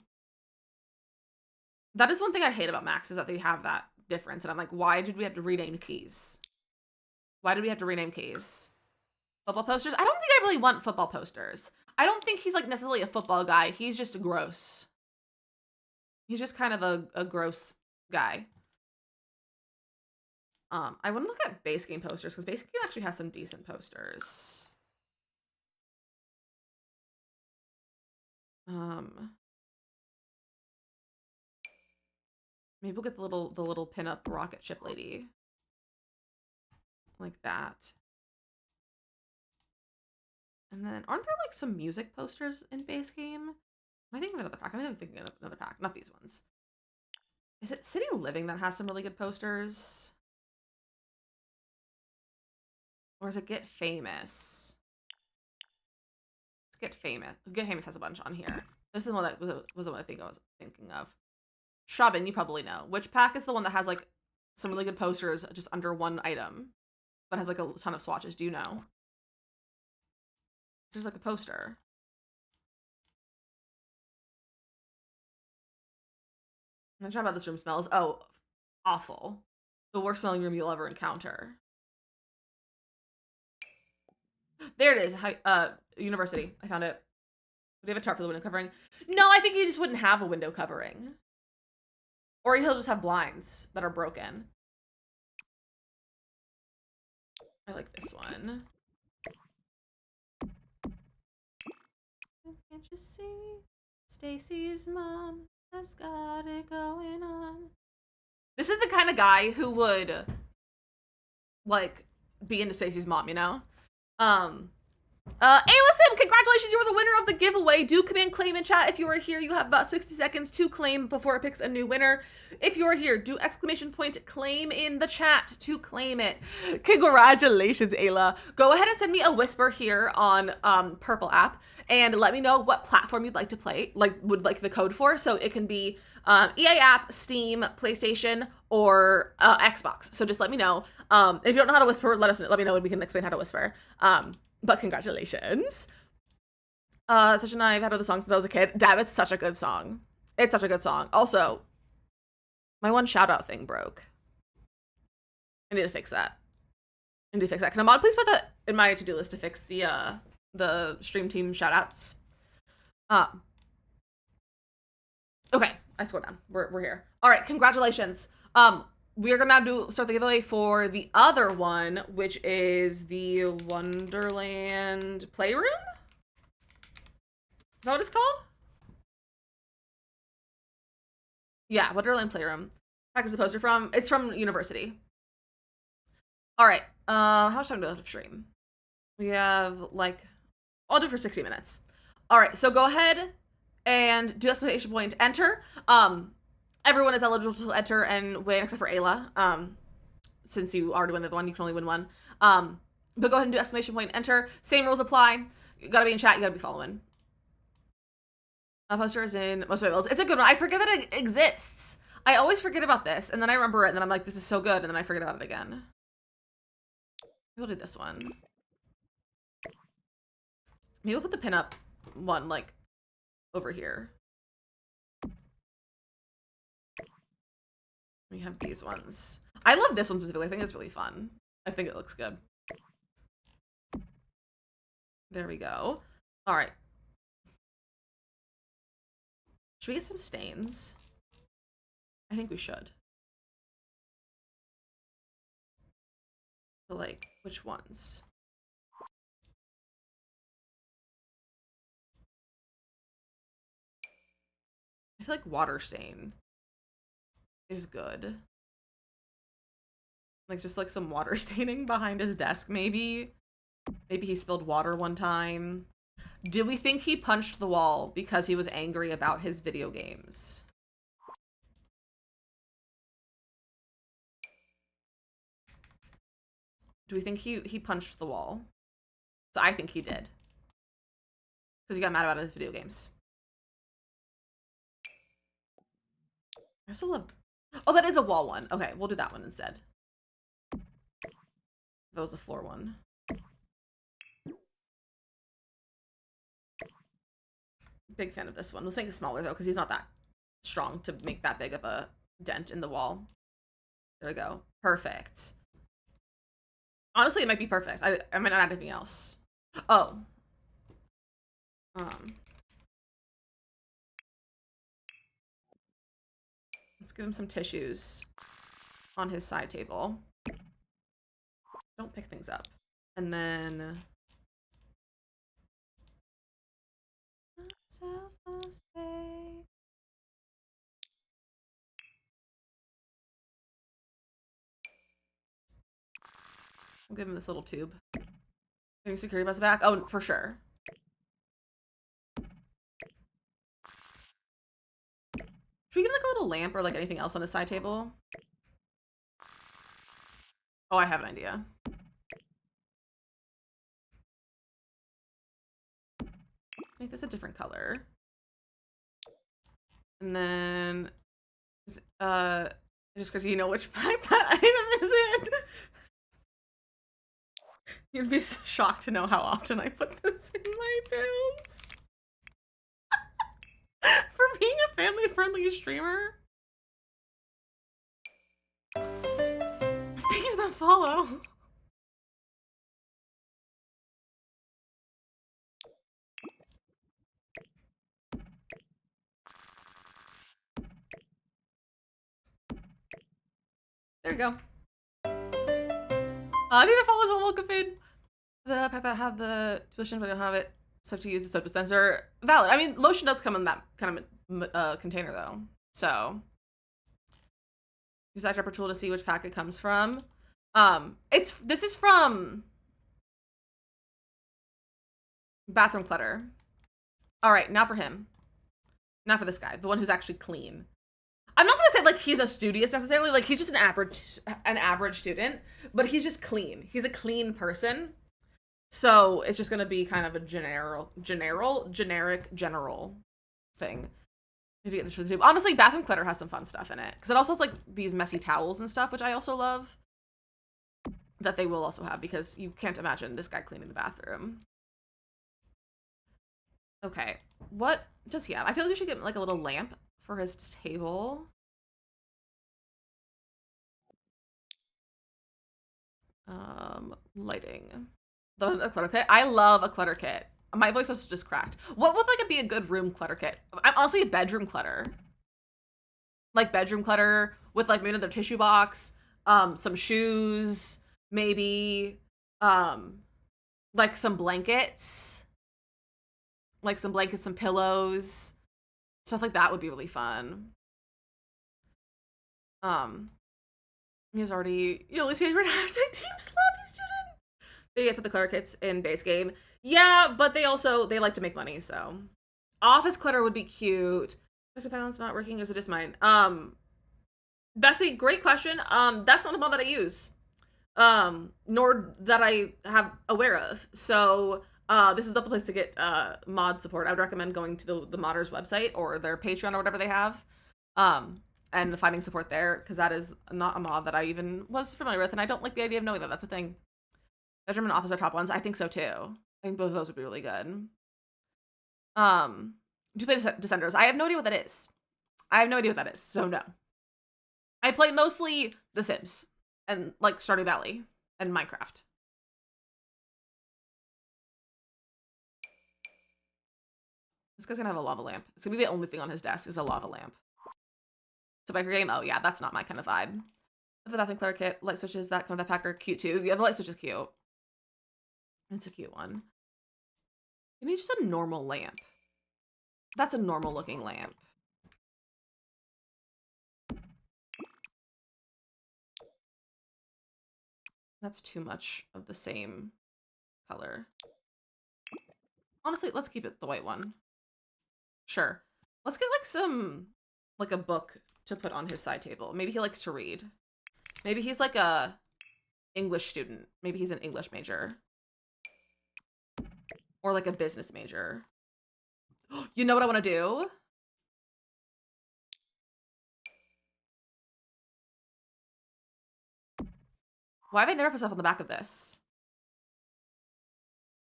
Speaker 1: That is one thing I hate about Macs, is that they have that difference. And I'm like, why did we have to rename keys? Why did we have to rename keys? Football posters? I don't think I really want football posters. I don't think he's like necessarily a football guy. He's just gross. He's just kind of a gross guy. I want to look at base game posters, because base game actually has some decent posters. Maybe we'll get the little pinup rocket ship lady. Like that. And then, aren't there like some music posters in base game? Am I thinking of another pack? I think I'm thinking of another pack, not these ones. Is it City Living that has some really good posters? Or is it Get Famous? Let's Get Famous. Get Famous has a bunch on here. This is one that was the one I think I was thinking of. Shabin, you probably know. Which pack is the one that has like some really good posters just under one item, but has like a ton of swatches? Do you know? There's like a poster. I'm not sure how this room smells. Oh, awful. The worst smelling room you'll ever encounter. There it is. University. I found it. Do they have a tarp for the window covering? No, I think he just wouldn't have a window covering. Or he'll just have blinds that are broken. I like this one. Can't you see? Stacy's mom has got it going on. This is the kind of guy who would like be into Stacy's mom, you know? Hey, listen, congratulations, you were the winner of the giveaway. Do come in, claim in chat. If you are here, you have about 60 seconds to claim before it picks a new winner. If you are here, do exclamation point claim in the chat to claim it. Congratulations, Ayla. Go ahead and send me a whisper here on Purple app and let me know what platform you'd like to play, would like the code for. So it can be EA app, Steam, PlayStation, or Xbox. So just let me know. If you don't know how to whisper, let me know and we can explain how to whisper. But congratulations. Such a I've had other songs since I was a kid. Damn, it's such a good song. It's such a good song. Also, my one shout out thing broke. I need to fix that. Can a mod please put that in my to-do list to fix the stream team shout outs? Okay, I scrolled down. We're here. All right, congratulations. We're gonna now start the giveaway for the other one, which is the Wonderland Playroom? Is that what it's called? Yeah, Wonderland Playroom. Pack is the poster from? It's from University. All right, how much time do we have to stream? We have like, I'll do it for 60 minutes. All right, so go ahead and do exclamation point enter. Everyone is eligible to enter and win except for Ayla. Since you already won the other one, you can only win one. But go ahead and do exclamation point enter. Same rules apply. You gotta be in chat, you gotta be following. Poster is in most of my builds. It's a good one. I forget that it exists. I always forget about this, and then I remember it, and then I'm like, this is so good, and then I forget about it again. We'll do this one. Maybe we'll put the pinup one, like, over here. We have these ones. I love this one specifically. I think it's really fun. I think it looks good. There we go. All right. Should we get some stains? I think we should. But like, which ones? I feel like water stain is good. Like, just like some water staining behind his desk, maybe. Maybe he spilled water one time. Do we think he punched the wall because he was angry about his video games? Do we think he punched the wall? So I think he did. Because he got mad about his video games. I still love... Oh, that is a wall one. Okay, we'll do that one instead. That was a floor one. Big fan of this one. Let's make it smaller though, because he's not that strong to make that big of a dent in the wall. There we go. Perfect. Honestly, it might be perfect. I might not add anything else. Oh. Let's give him some tissues on his side table. Don't pick things up. And then... I'll give him this little tube. Getting security bus back? Oh, for sure. Should we give him like a little lamp or like anything else on his side table? Oh, I have an idea. Make this a different color. And then, just because you know which pack that item is in. You'd be so shocked to know how often I put this in my builds. For being a family-friendly streamer. Thank you for the follow. There you go. I think the follows will welcome in. The pack that have the tuition but don't have it. So to use the soap dispenser. Valid. I mean, lotion does come in that kind of container though. So use that dropper tool to see which pack it comes from. This is from Bathroom Clutter. All right, now for him. Now for this guy, the one who's actually clean. I'm not gonna say like he's a studious necessarily, like he's just an average student, but he's just clean. He's a clean person. So it's just gonna be kind of a generic thing. Need to get into the tube. Honestly, Bathroom Clutter has some fun stuff in it. Because it also has like these messy towels and stuff, which I also love. That they will also have, because you can't imagine this guy cleaning the bathroom. Okay, what does he have? I feel like we should get like a little lamp for his table. Lighting. A clutter kit. I love a clutter kit. My voice was just cracked. What would like be a good room clutter kit? I'm honestly a bedroom clutter. Like bedroom clutter with like maybe another tissue box, some shoes, maybe like some blankets. Like some blankets, some pillows. Stuff like that would be really fun. He's already, you know, at least you're an hashtag Team Sloppy student. They put the clutter kits in base game. Yeah, but they like to make money, so Office clutter would be cute. Is a balance not working? Is it just mine? Bessie, great question. That's not a mod that I use. Nor that I have aware of. So, this is the place to get mod support. I would recommend going to the modders website or their Patreon or whatever they have. And finding support there, because that is not a mod that I even was familiar with, and I don't like the idea of knowing that that's a thing. Bedroom and office are top ones. I think so too. I think both of those would be really good. Do you play Descenders? I have no idea what that is. I have no idea what that is, so no. I play mostly The Sims and like Stardew Valley and Minecraft. This guy's gonna have a lava lamp. It's gonna be the only thing on his desk is a lava lamp. So biker game, oh yeah, that's not my kind of vibe. The bathroom clutter kit, light switches, that kind of that packer, cute too. Yeah, the light switch is cute. It's a cute one. Maybe just a normal lamp. That's a normal looking lamp. That's too much of the same color. Honestly, let's keep it the white one. Sure. Let's get like some, like a book to put on his side table. Maybe he likes to read. Maybe he's like a English student. Maybe he's an English major. Or like a business major. You know what I want to do? Why have I never put stuff on the back of this?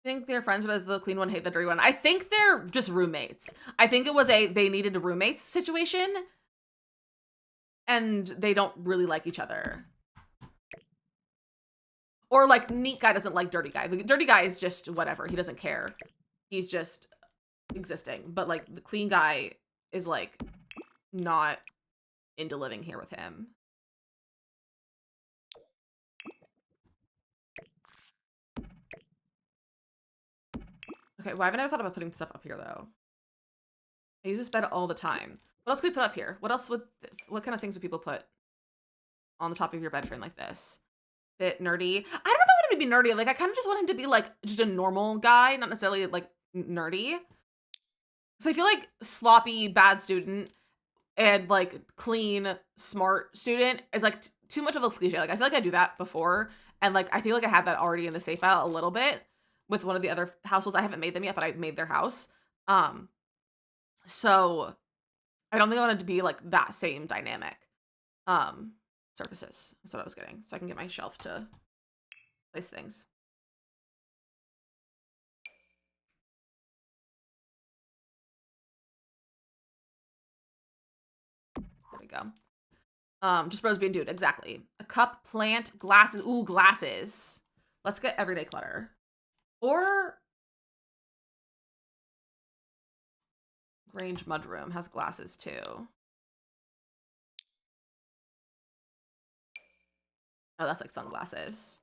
Speaker 1: I think they're friends as the clean one, hate the dirty one. I think they're just roommates. I think it was they needed a roommates situation. And they don't really like each other. Or like neat guy doesn't like dirty guy. The dirty guy is just whatever. He doesn't care. He's just existing. But like the clean guy is like not into living here with him. Okay, well, I've never thought about putting stuff up here though. I use this bed all the time. What else could we put up here? What kind of things would people put on the top of your bed frame like this? Bit nerdy. I don't know if I want him to be nerdy. Like, I kind of just want him to be like just a normal guy, not necessarily like nerdy. So I feel like sloppy, bad student and like clean, smart student is like too much of a cliche. Like, I feel like I do that before. And like, I feel like I have that already in the save file a little bit with one of the other households. I haven't made them yet, but I made their house. So I don't think I wanted to be like that same dynamic. Surfaces. That's what I was getting. So I can get my shelf to place things. There we go. Just bros being dude. Exactly. A cup, plant, glasses. Ooh, glasses. Let's get everyday clutter. Or Grange Mudroom has glasses too. Oh, that's like sunglasses.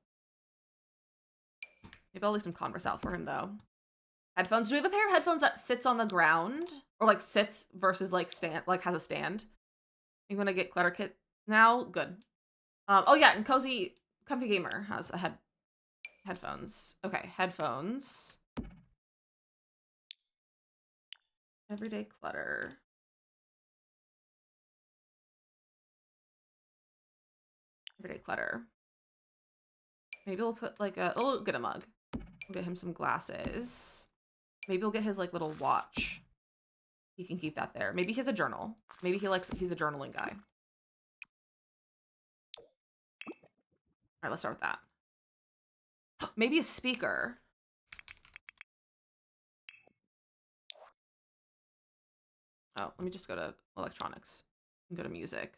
Speaker 1: Maybe I'll leave some Converse out for him though. Headphones. Do we have a pair of headphones that sits on the ground? Or like sits versus like stand, like has a stand? You want to get clutter kit now? Good. Oh yeah, and Comfy Gamer has a headphones. Okay, headphones. Everyday clutter. Everyday clutter. Maybe we'll put like we'll get a mug. We'll get him some glasses. Maybe we'll get his like little watch. He can keep that there. Maybe he has a journal. Maybe he's a journaling guy. All right, let's start with that. Maybe a speaker. Oh, let me just go to electronics and go to music.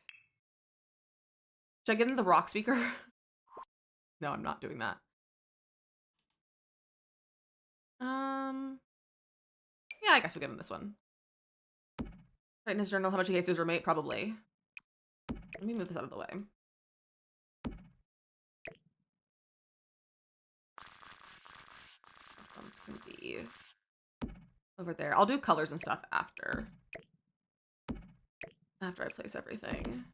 Speaker 1: Should I get in the rock speaker? No, I'm not doing that. Yeah, I guess we'll give him this one. Write in his journal how much he hates his roommate, probably. Let me move this out of the way. It's gonna be over there. I'll do colors and stuff after I place everything.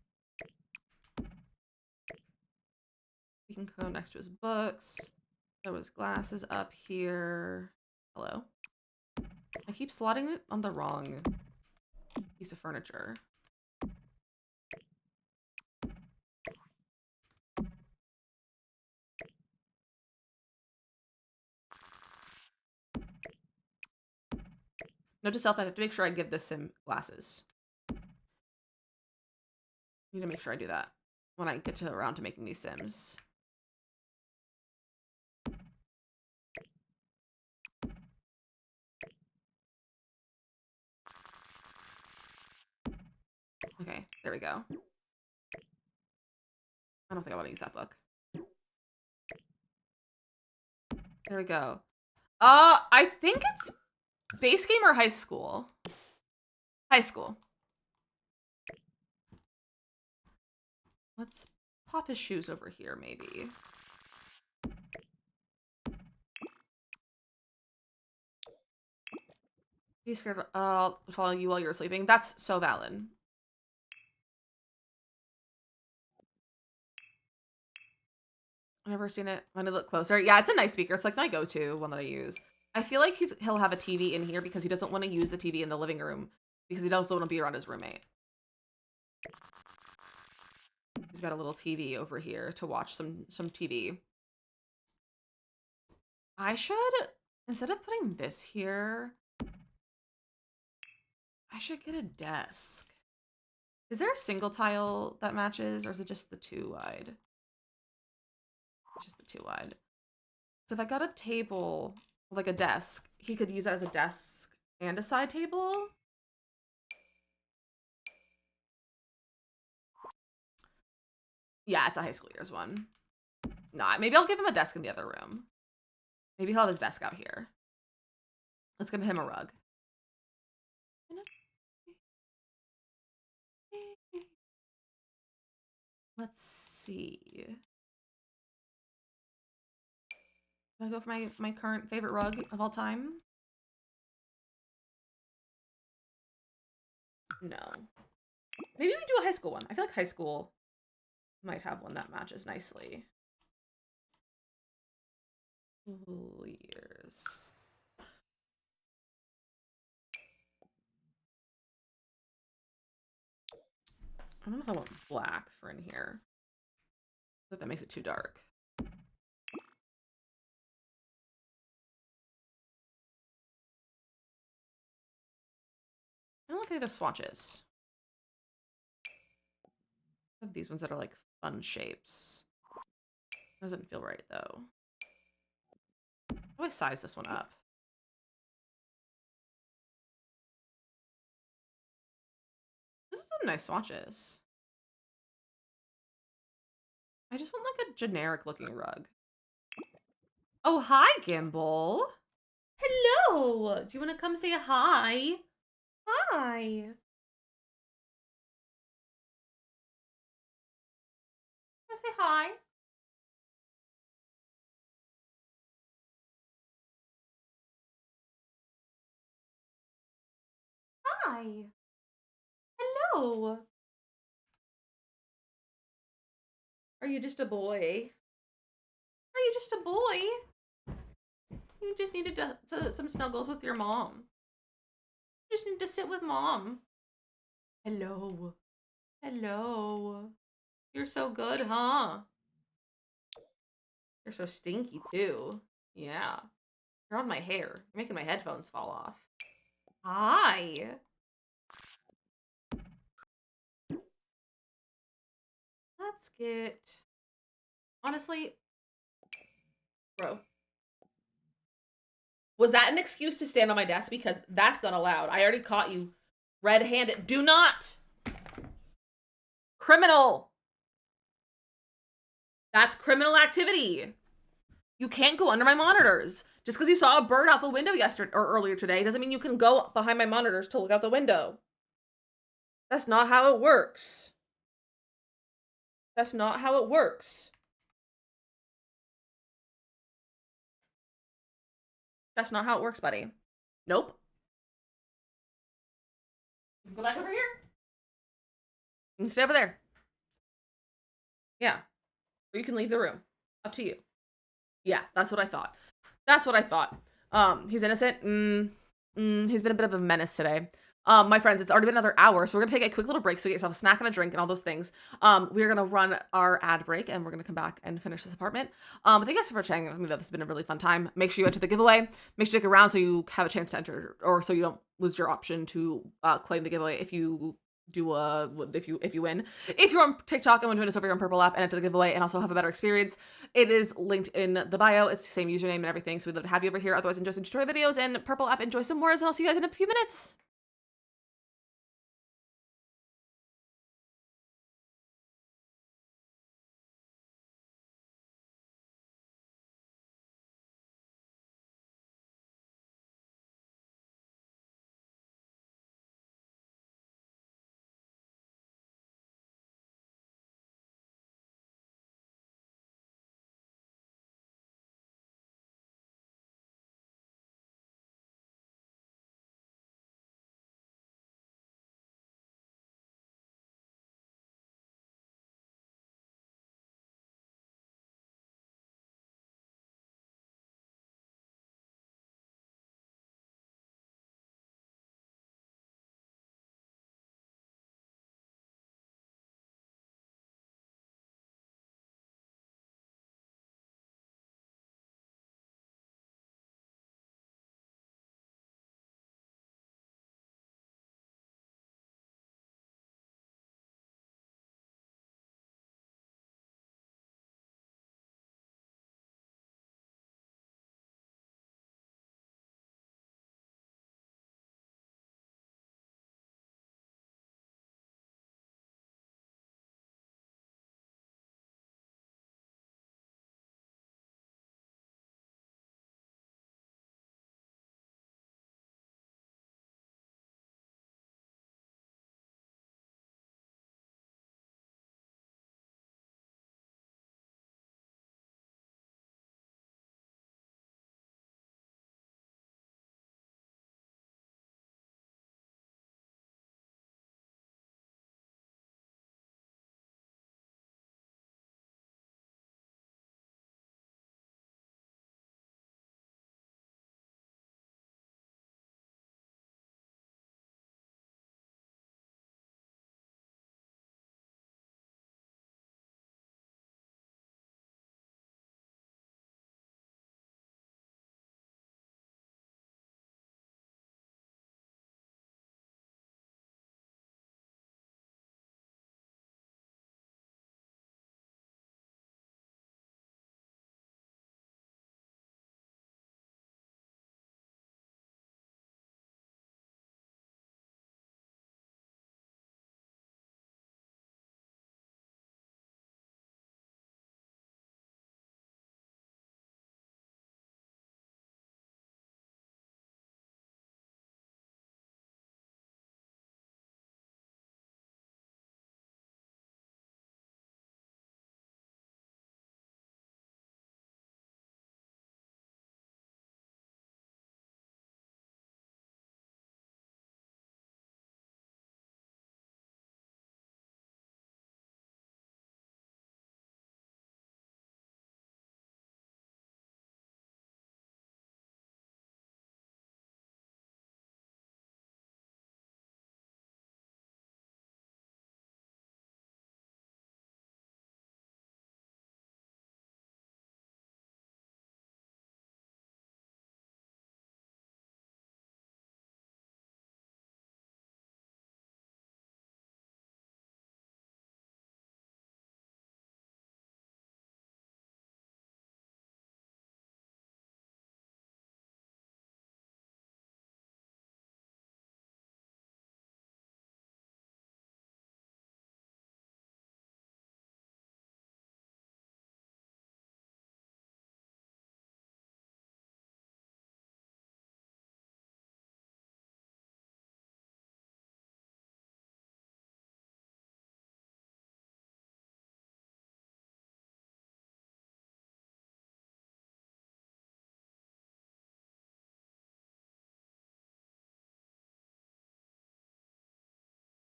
Speaker 1: We can go next to his books. There was glasses up here. Hello. I keep slotting it on the wrong piece of furniture. Note to self, I have to make sure I give this sim glasses. Need to make sure I do that when I get around to making these sims. Okay, there we go. I don't think I want to use that book. There we go. I think it's base game or high school. High school. Let's pop his shoes over here, maybe. Be scared. I'll follow you while you're sleeping. That's so valid. I've never seen it. When I look closer, yeah, it's a nice speaker. It's like my go-to one that I use. I feel like he'll have a TV in here because he doesn't want to use the TV in the living room because he doesn't want to be around his roommate. He's got a little TV over here to watch some TV. I should, instead of putting this here, I should get a desk. Is there a single tile that matches, or is it just the 2-wide? Just the 2-wide. So if I got a table, like a desk, he could use that as a desk and a side table. Yeah, it's a high school years one. Nah, maybe I'll give him a desk in the other room. Maybe he'll have his desk out here. Let's give him a rug. Let's see. Do I go for my current favorite rug of all time? No. Maybe we do a high school one. I feel like high school might have one that matches nicely. Years. I don't know if I want black for in here. But that makes it too dark. I don't like any of those swatches. I have these ones that are like fun shapes. Doesn't feel right though. How do I size this one up? This is some nice swatches. I just want like a generic looking rug. Oh, hi, Gimbal. Hello. Do you want to come say hi? Hi. Want to say hi? Hi. Hello. Are you just a boy? Are you just a boy? You just needed to some snuggles with your mom. You just need to sit with mom. Hello. Hello. You're so good, huh? You're so stinky, too. Yeah. You're on my hair. You're making my headphones fall off. Hi. Let's get... Honestly... Bro. Was that an excuse to stand on my desk? Because that's not allowed. I already caught you red-handed. Do not! Criminal! That's criminal activity. You can't go under my monitors. Just because you saw a bird out the window yesterday or earlier today doesn't mean you can go behind my monitors to look out the window. That's not how it works. That's not how it works. That's not how it works, buddy. Nope. Go back over here. You can stay over there. Yeah. Or you can leave the room. Up to you. Yeah, that's what I thought. That's what I thought. He's innocent? He's been a bit of a menace today. My friends, it's already been another hour, so we're gonna take a quick little break so you get yourself a snack and a drink and all those things. We're gonna run our ad break and we're gonna come back and finish this apartment. Thank you guys for chatting with me. This has been a really fun time. Make sure you enter the giveaway. Make sure you stick around so you have a chance to enter, or so you don't lose your option to claim the giveaway if you do if you win. If you're on TikTok and want to join us over here on Purple App and enter the giveaway and also have a better experience, it is linked in the bio. It's the same username and everything, so we'd love to have you over here. Otherwise, enjoy some tutorial videos and Purple App. Enjoy some words, and I'll see you guys in a few minutes.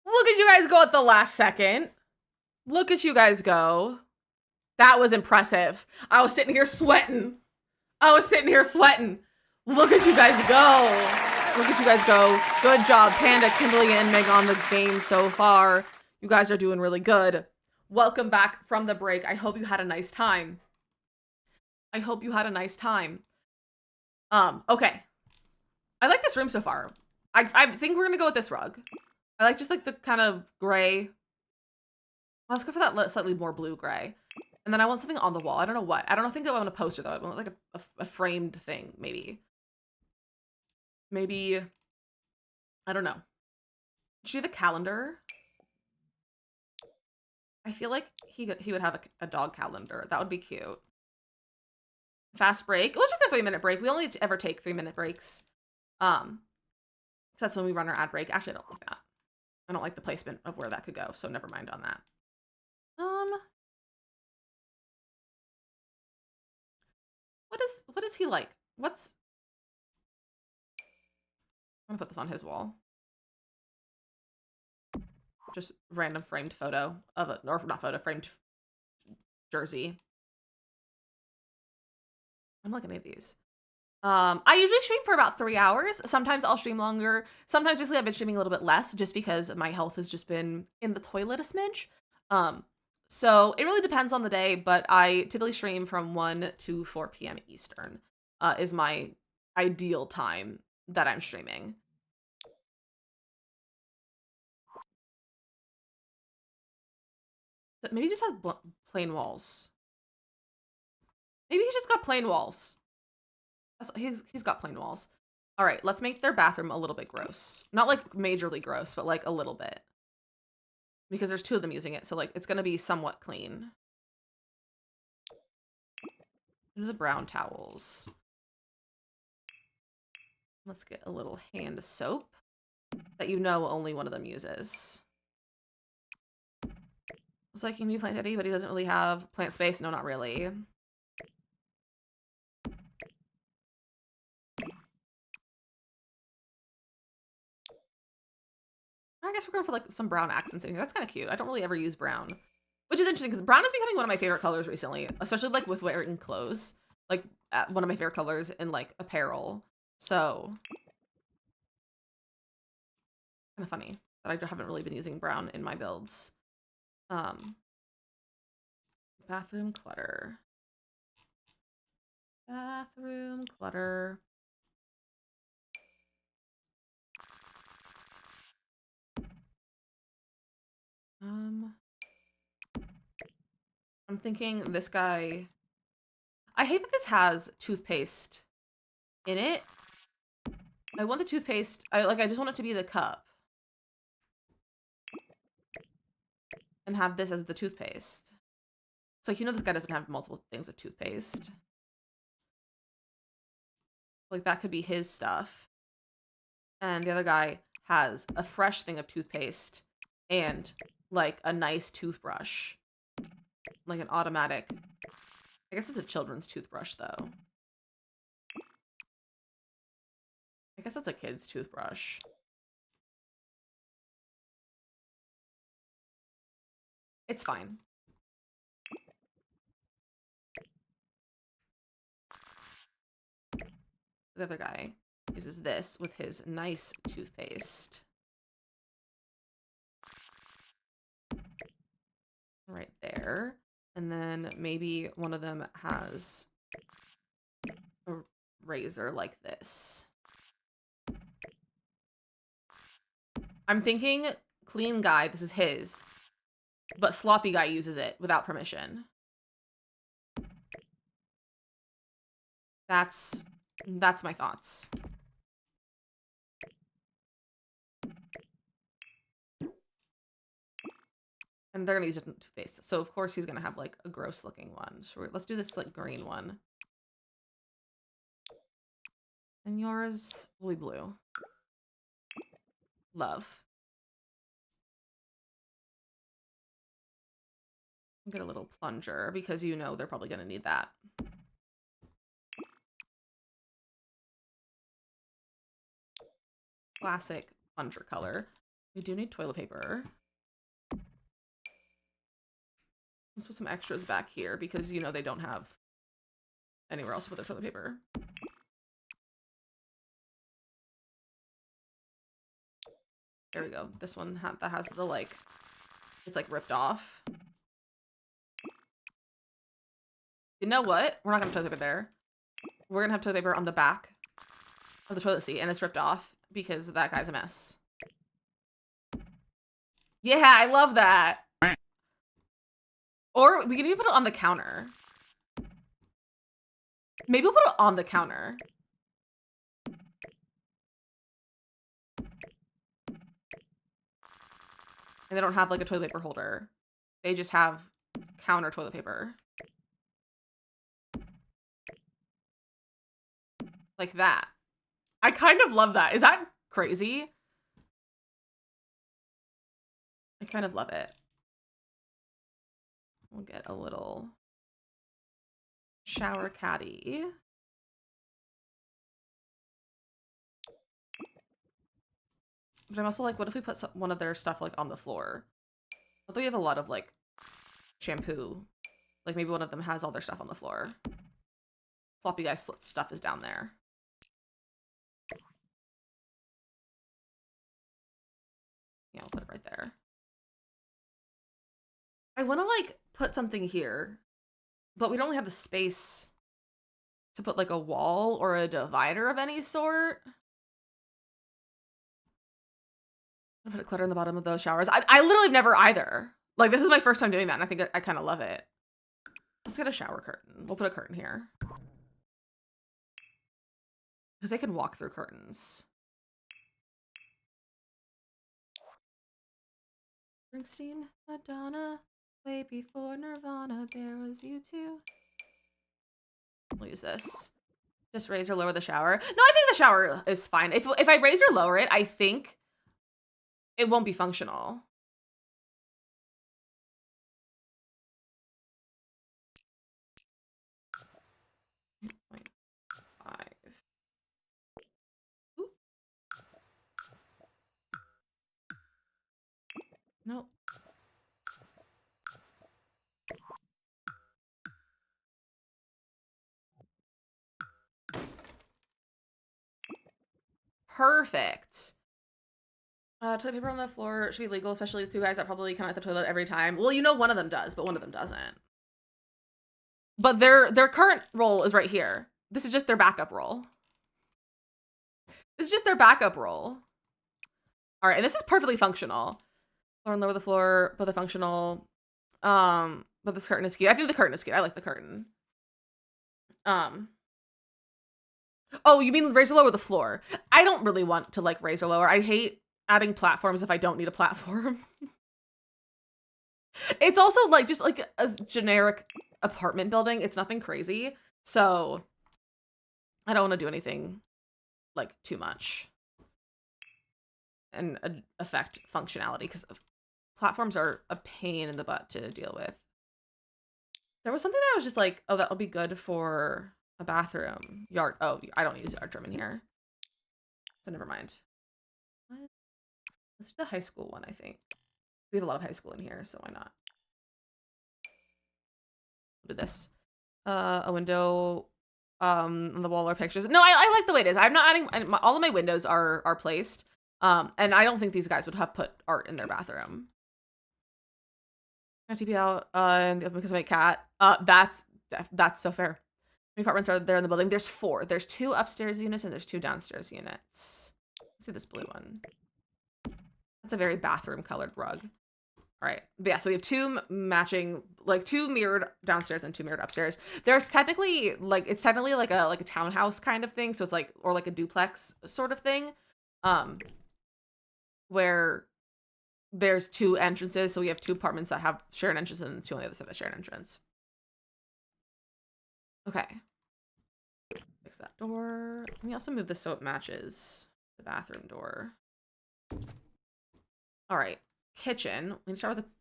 Speaker 1: Look at you guys go at the last second. Look at you guys go. That was impressive. I was sitting here sweating. Look at you guys go. Look at you guys go. Good job, Panda, Kimberly, and Meg on the game so far. You guys are doing really good. Welcome back from the break. I hope you had a nice time. I hope you had a nice time. Okay. I like this room so far. I think we're gonna go with this rug. I like just like the kind of gray. Well, let's go for that slightly more blue gray. And then I want something on the wall. I don't know what. I don't think I want a poster though. I want like a framed thing, maybe. Maybe, I don't know. Should you have a calendar? I feel like he would have a dog calendar. That would be cute. Fast break. Let's just a 3-minute break. We only ever take 3-minute breaks. That's when we run our ad break. Actually, I don't like that. I don't like the placement of where that could go, so never mind on that. What is he like? I'm gonna put this on his wall. Just random framed photo of a, or not photo, framed jersey. I'm looking at these. I usually stream for about 3 hours. Sometimes I'll stream longer. Sometimes recently I've been streaming a little bit less just because my health has just been in the toilet a smidge. So it really depends on the day, but I typically stream from 1 to 4 p.m. Eastern is my ideal time that I'm streaming. But maybe he just has plain walls. Maybe he's just got plain walls. He's got plain walls. All right, let's make their bathroom a little bit gross. Not like majorly gross, but like a little bit. Because there's 2 of them using it, so like it's gonna be somewhat clean. The brown towels. Let's get a little hand soap that you know only one of them uses. It's like, can you plant Eddie, but he doesn't really have plant space. No, not really. I guess we're going for like some brown accents in here. That's kind of cute. I don't really ever use brown, which is interesting because brown is becoming one of my favorite colors recently, especially like with wearing clothes. Like one of my favorite colors in like apparel. So kind of funny that I haven't really been using brown in my builds. Bathroom clutter. Bathroom clutter. I'm thinking this guy. I hate that this has toothpaste in it. I want the toothpaste. I just want it to be the cup. And have this as the toothpaste. It's like, you know, this guy doesn't have multiple things of toothpaste. Like, that could be his stuff. And the other guy has a fresh thing of toothpaste and, like, a nice toothbrush. Like an automatic. I guess it's a children's toothbrush, though. I guess it's a kid's toothbrush. It's fine. The other guy uses this with his nice toothpaste. Right there. And then maybe one of them has a razor like this. I'm thinking clean guy, this is his, but sloppy guy uses it without permission. That's my thoughts. And they're gonna use different toothpaste. So of course he's gonna have like a gross looking one. So let's do this like green one. And yours will be blue. Love. Get a little plunger because you know they're probably gonna need that. Classic plunger color. We do need toilet paper. Let's put some extras back here because you know they don't have anywhere else to put their toilet paper. There we go. This one that has the, like, it's, like, ripped off. You know what? We're not gonna have toilet paper there. We're gonna have toilet paper on the back of the toilet seat, and it's ripped off because that guy's a mess. Yeah, I love that. Or we can even put it on the counter. Maybe we'll put it on the counter. And they don't have, like, a toilet paper holder. They just have counter toilet paper. Like that. I kind of love that. Is that crazy? I kind of love it. We'll get a little shower caddy. But I'm also like, what if we put one of their stuff, like, on the floor? Although we have a lot of, like, shampoo. Like, maybe one of them has all their stuff on the floor. Floppy guy's stuff is down there. Yeah, I'll put it right there. I want to, like, put something here, but we don't really have the space to put, like, a wall or a divider of any sort. I'm gonna put a clutter in the bottom of those showers. I literally have never either. Like, this is my first time doing that, and I think I kind of love it. Let's get a shower curtain. We'll put a curtain here. Because they can walk through curtains. Springsteen, Madonna, way before Nirvana, there was you too. We'll use this. Just raise or lower the shower. No, I think the shower is fine. If I raise or lower it, I think it won't be functional. Nope. Perfect. Toilet paper on the floor should be legal, especially with two guys that probably come out the toilet every time. Well, you know, one of them does, but one of them doesn't. But their current role is right here. This is just their backup role. This is just their backup role. All right, and this is perfectly functional. Floor and lower the floor, both are functional. But this curtain is cute. I think the curtain is cute. I like the curtain. Oh, you mean raise or lower the floor? I don't really want to, like, raise or lower. I hate adding platforms if I don't need a platform. It's also, like, just, like, a generic apartment building. It's nothing crazy. So I don't want to do anything, like, too much and affect functionality, because platforms are a pain in the butt to deal with. There was something that I was just like, oh, that'll be good for a bathroom. Yard. Oh, I don't use yard trim in here. So never mind. What? Let's do the high school one, I think. We have a lot of high school in here, so why not? We'll do this. A window on the wall or pictures. No, I like the way it is. I'm not adding, all of my windows are placed. And I don't think these guys would have put art in their bathroom. I have to be out because of my cat. That's so fair. How many apartments are there in the building? There's 4. There's 2 upstairs units and there's 2 downstairs units. Let's do this blue one. That's a very bathroom colored rug. All right. But yeah, so we have 2 matching, like 2 mirrored downstairs and 2 mirrored upstairs. There's technically like, it's technically like a townhouse kind of thing. So it's like, or like a duplex sort of thing. Where there's 2 entrances. So we have 2 apartments that have shared entrances and 2 on the other side that share an entrance. Okay. Fix that door. Let me also move this so it matches the bathroom door. All right. Kitchen. We can start with the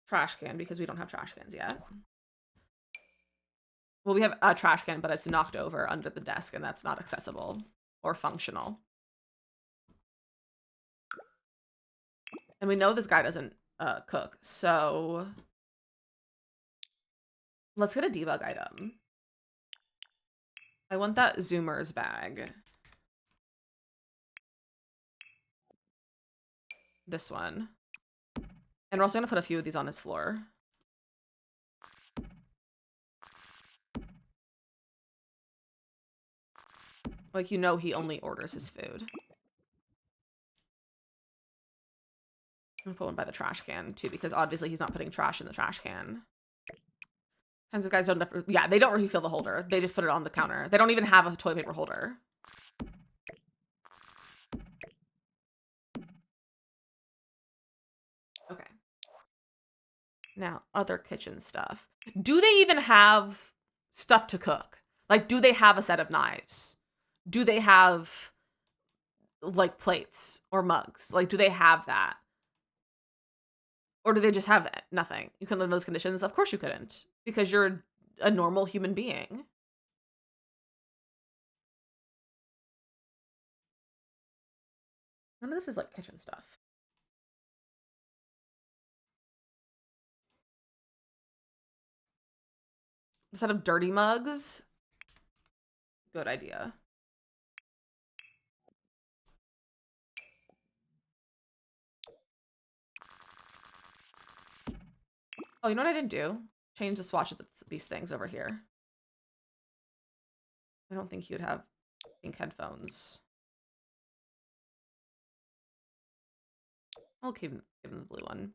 Speaker 1: trash can because we don't have trash cans yet. Well, we have a trash can, but it's knocked over under the desk and that's not accessible or functional. And we know this guy doesn't cook, so let's get a debug item. I want that Zoomers bag. this one. And we're also gonna put a few of these on his floor. Like, you know he only orders his food. I'm gonna put one by the trash can, too, because obviously he's not putting trash in the trash can. Kinds of guys don't ever, yeah, they don't refill the holder. They just put it on the counter. They don't even have a toilet paper holder. Okay. Now, other kitchen stuff. Do they even have stuff to cook? Like, do they have a set of knives? Do they have, like, plates or mugs? Like, do they have that? Or do they just have nothing? You couldn't live in those conditions? Of course you couldn't, because you're a normal human being. None of this is like kitchen stuff. A set of dirty mugs? Good idea. Oh, you know what I didn't do? Change the swatches of these things over here. I don't think he would have pink headphones. I'll give him the blue one.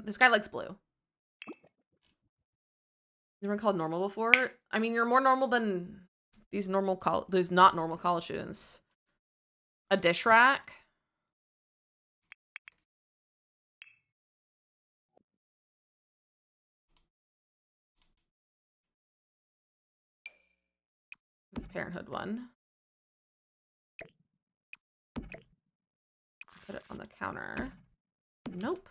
Speaker 1: This guy likes blue. You ever called normal before? I mean, you're more normal than these not normal college students. A dish rack. This Parenthood one. Put it on the counter. Nope.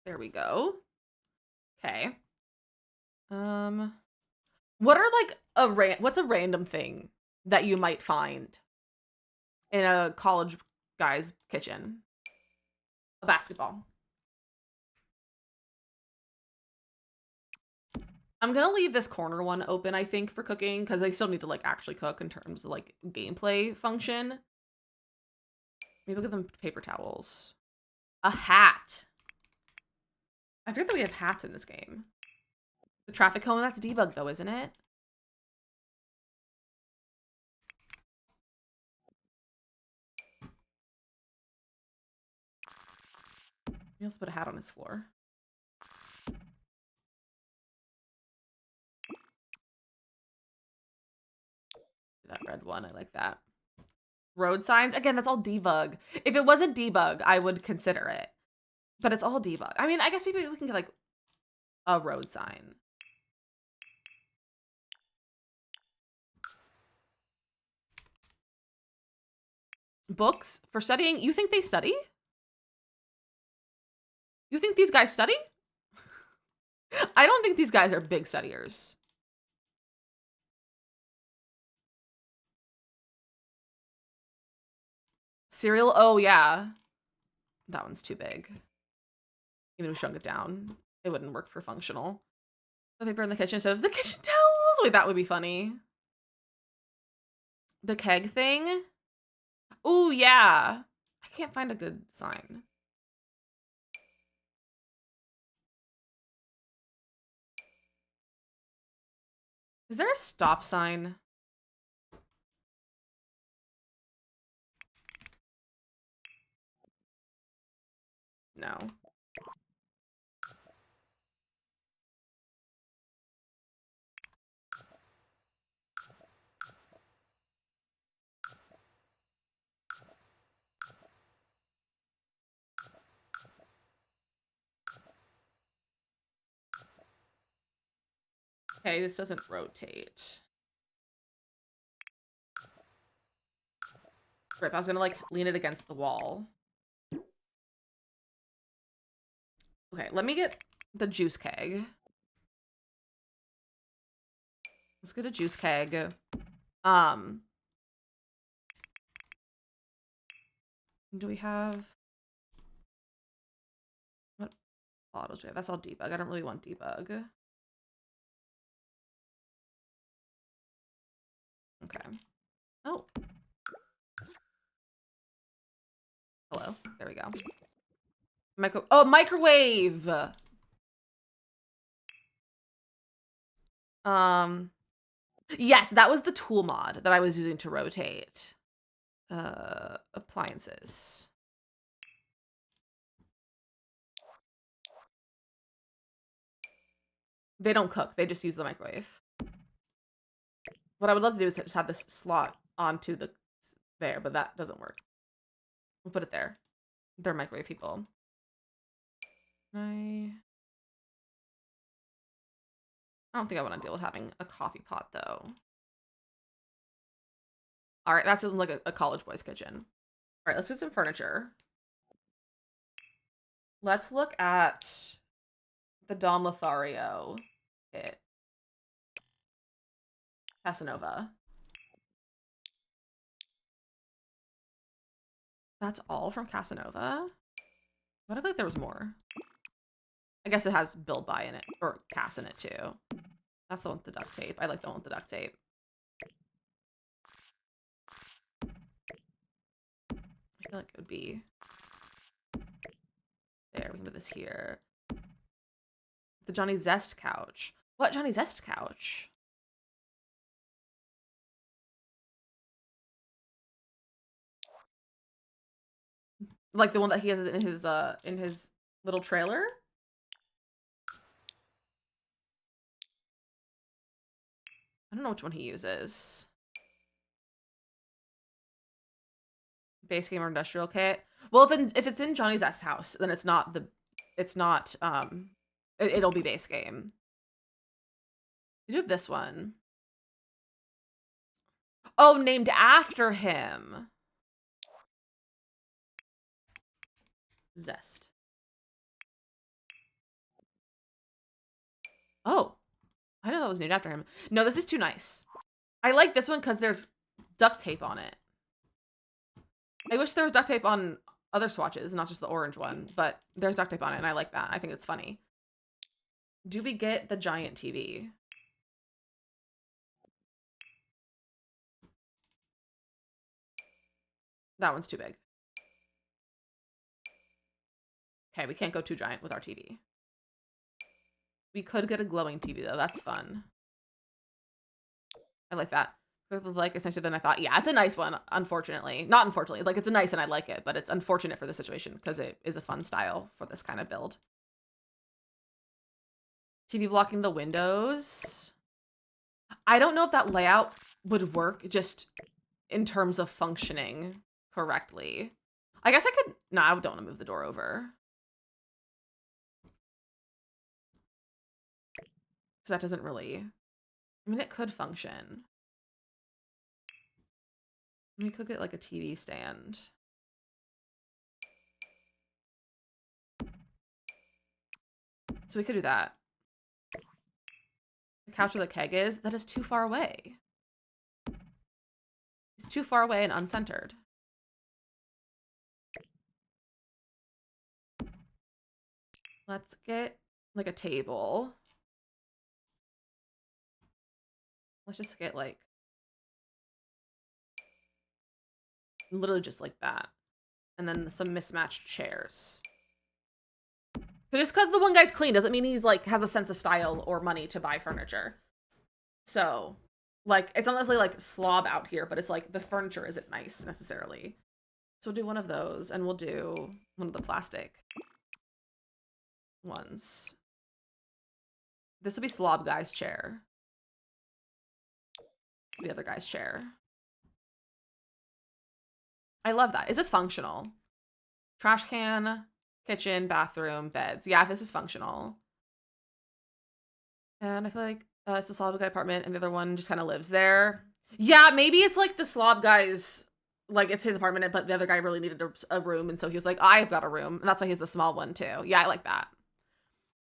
Speaker 1: There we go. Okay. What are like what's a random thing that you might find in a college guy's kitchen? A basketball. I'm gonna leave this corner one open, I think, for cooking, because they still need to like actually cook in terms of like gameplay function. Maybe we'll give them paper towels. A hat. I forget that we have hats in this game. The traffic cone, that's debug though, isn't it? He also put a hat on his floor. That red one, I like that. Road signs, again, that's all debug. If it wasn't debug, I would consider it. But it's all debug. I mean, I guess maybe we can get like a road sign. Books for studying. You think they study? You think these guys study? I don't think these guys are big studiers. Cereal, oh yeah. That one's too big. Even if we shrunk it down, it wouldn't work for functional. The paper in the kitchen instead of the kitchen towels. Wait, that would be funny. The keg thing. Oh yeah. I can't find a good sign. Is there a stop sign? No. Okay, this doesn't rotate. Rip, I was gonna like lean it against the wall. Okay, let me get the juice keg. Let's get a juice keg. Do we have... What autos do we have? That's all debug. I don't really want debug. Okay. Oh. Hello. There we go. Microwave! Yes, that was the tool mod that I was using to rotate. Appliances. They don't cook. They just use the microwave. What I would love to do is just have this slot onto there, but that doesn't work. We'll put it there. They're microwave people. I don't think I want to deal with having a coffee pot, though. All right, that sounds like a college boy's kitchen. All right, let's get some furniture. Let's look at the Don Lothario kit. Casanova. That's all from Casanova? What if like there was more? I guess it has build by in it, or Cass in it too. That's the one with the duct tape. I like the one with the duct tape. I feel like it would be there. We can put this here. The Johnny Zest couch. What Johnny Zest couch? Like the one that he has in his little trailer? I don't know which one he uses. Base game or industrial kit. Well, if it's in Johnny Zest's house, then it'll be base game. We do have this one. Oh, named after him. Zest. Oh, I know that was named after him. No, this is too nice. I like this one because there's duct tape on it. I wish there was duct tape on other swatches, not just the orange one, but there's duct tape on it, and I like that. I think it's funny. Do we get the giant TV? That one's too big. Okay, we can't go too giant with our TV. We could get a glowing TV, though. That's fun. I like that. Like, it's nicer than I thought. Yeah, it's a nice one, unfortunately. Not unfortunately. Like, it's a nice and I like it, but it's unfortunate for the situation because it is a fun style for this kind of build. TV blocking the windows. I don't know if that layout would work just in terms of functioning correctly. I guess I could... No, I don't want to move the door over. Because that doesn't really... I mean, it could function. We could get like a TV stand. So we could do that. The couch where the keg is, that is too far away. It's too far away and uncentered. Let's get like a table. Let's just get like literally just like that. And then some mismatched chairs. But just because the one guy's clean doesn't mean he's like has a sense of style or money to buy furniture. So like it's not necessarily like slob out here, but it's like the furniture isn't nice necessarily. So we'll do one of those and we'll do one of the plastic ones. This will be slob guy's chair. This will be the other guy's chair. I love that. Is this functional? Trash can, kitchen, bathroom, beds. Yeah, this is functional. And I feel like it's a slob guy apartment and the other one just kind of lives there. Yeah, maybe it's like the slob guy's, like it's his apartment, but the other guy really needed a room. And so he was like, I've got a room. And that's why he has the small one too. Yeah, I like that.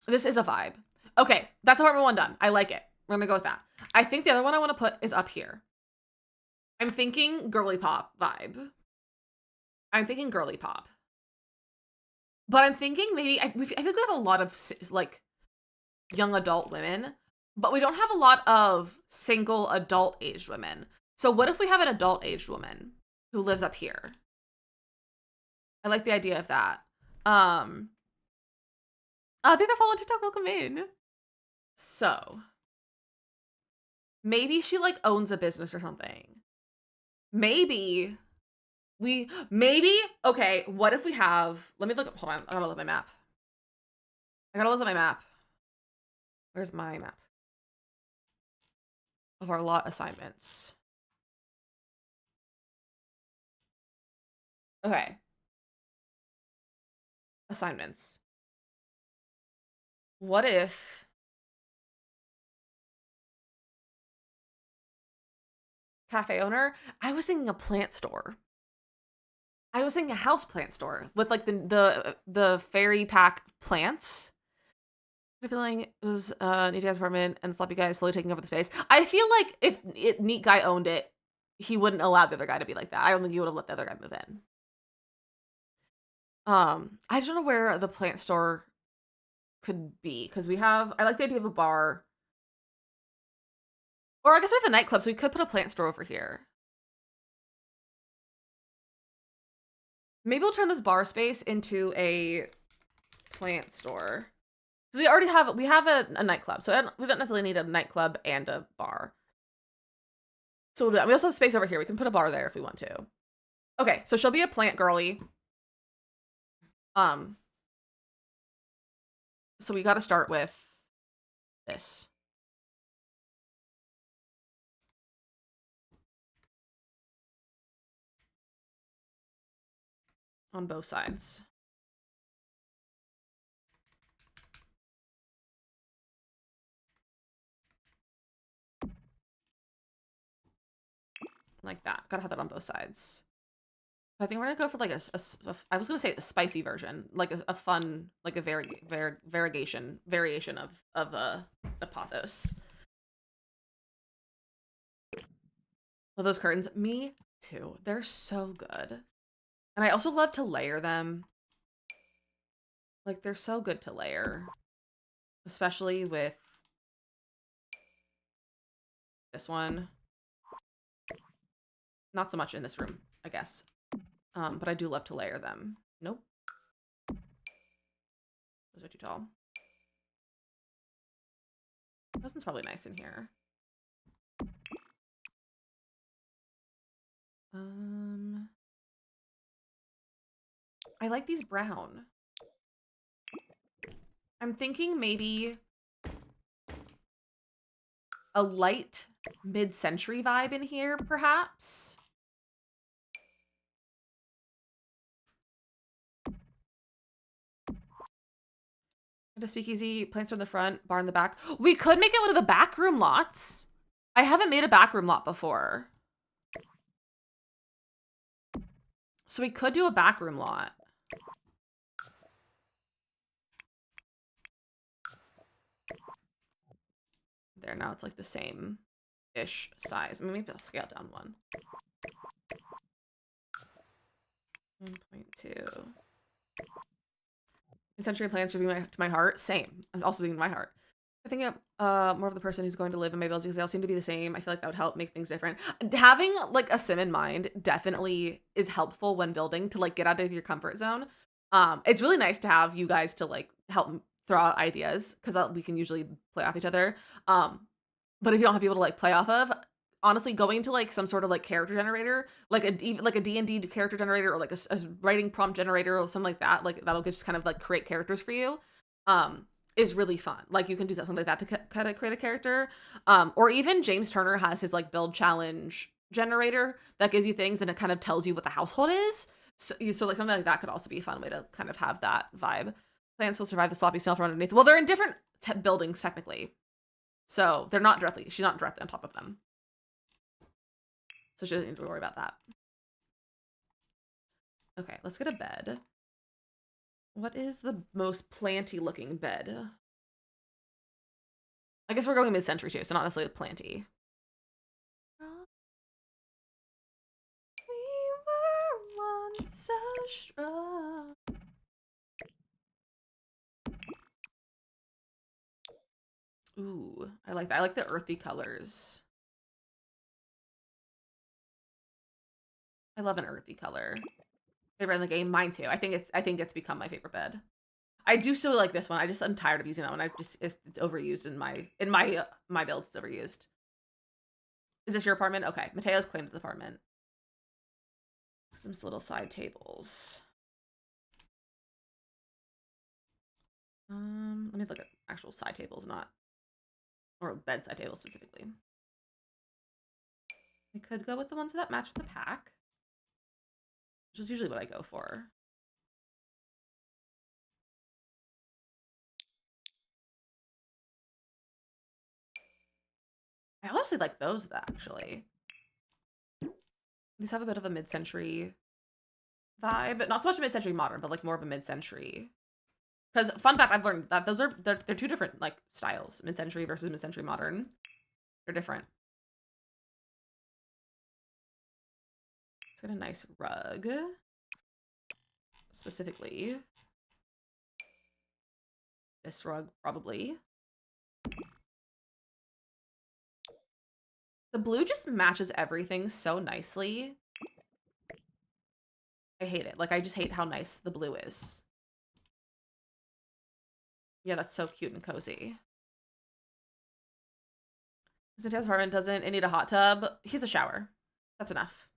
Speaker 1: This is a vibe. Okay, that's apartment one done. I like it. We're gonna go with that. I think the other one I want to put is up here. I'm thinking girly pop vibe. I'm thinking girly pop. But I'm thinking maybe, I think we have a lot of, like, young adult women, but we don't have a lot of single adult aged women. So what if we have an adult aged woman who lives up here? I like the idea of that. I think that follow on TikTok, welcome in. So maybe she like owns a business or something. Maybe okay, what if we have, let me look up, hold on, I gotta look at my map. Where's my map of our lot assignments? Okay. Assignments. What if cafe owner? I was thinking a plant store. I was thinking a house plant store with like the fairy pack plants. I feel like it was Neat Guy's apartment and Sloppy Guy is slowly taking over the space. I feel like if Neat Guy owned it, he wouldn't allow the other guy to be like that. I don't think he would have let the other guy move in. I don't know where the plant store could be because I like the idea of a bar. Or I guess we have a nightclub, so we could put a plant store over here. Maybe we'll turn this bar space into a plant store. Because we have a nightclub, so we don't necessarily need a nightclub and a bar. So we'll do that. We also have space over here. We can put a bar there if we want to. Okay, so she'll be a plant girly. So we got to start with this. On both sides. Like that. Gotta have that on both sides. I think we're gonna go for like I was gonna say a spicy version, like a fun, like a variation of the pathos. Well, those curtains, me too. They're so good, and I also love to layer them. Like they're so good to layer, especially with this one. Not so much in this room, I guess. But I do love to layer them. Nope. Those are too tall. This one's probably nice in here. I like these brown. I'm thinking maybe a light mid-century vibe in here, perhaps. The speakeasy, plants are in the front, bar in the back. We could make it one of the back room lots. I haven't made a back room lot before. So we could do a back room lot. There, now it's like the same-ish size. I mean, maybe I'll scale down one. 1.2. Century plans to be to my heart. Same. I'm also being my heart. I think more of the person who's going to live in my builds because they all seem to be the same. I feel like that would help make things different. Having like a sim in mind definitely is helpful when building to like get out of your comfort zone. It's really nice to have you guys to like help throw out ideas because we can usually play off each other. But if you don't have people to like play off of, honestly, going to like some sort of like character generator, like a D&D character generator or like a writing prompt generator or something like that, like that'll just kind of like create characters for you, is really fun. Like you can do something like that to kind of create a character. Or even James Turner has his like build challenge generator that gives you things and it kind of tells you what the household is. So like something like that could also be a fun way to kind of have that vibe. Plants will survive the sloppy smell from underneath. Well, they're in different buildings technically. So they're not directly, she's not directly on top of them. So she doesn't need to worry about that. Okay, let's get a bed. What is the most planty looking bed? I guess we're going mid-century too, so not necessarily planty. We were so strong. Ooh, I like that. I like the earthy colors. I love an earthy color. Favorite in the game, mine too. I think it's become my favorite bed. I do still like this one. I'm tired of using that one. It's overused in my build. It's overused. Is this your apartment? Okay, Mateo's claimed the apartment. Some little side tables. Let me look at actual side tables, or bedside tables specifically. I could go with the ones that match the pack, which is usually what I go for. I honestly like those, actually. These have a bit of a mid-century vibe, but not so much a mid-century modern, but like more of a mid-century. Because fun fact, I've learned that they're two different like styles, mid-century versus mid-century modern. They're different. It's got a nice rug, specifically. This rug, probably. The blue just matches everything so nicely. I hate it. Like, I just hate how nice the blue is. Yeah, that's so cute and cozy. This Mateo's apartment doesn't need a hot tub. He has a shower. That's enough.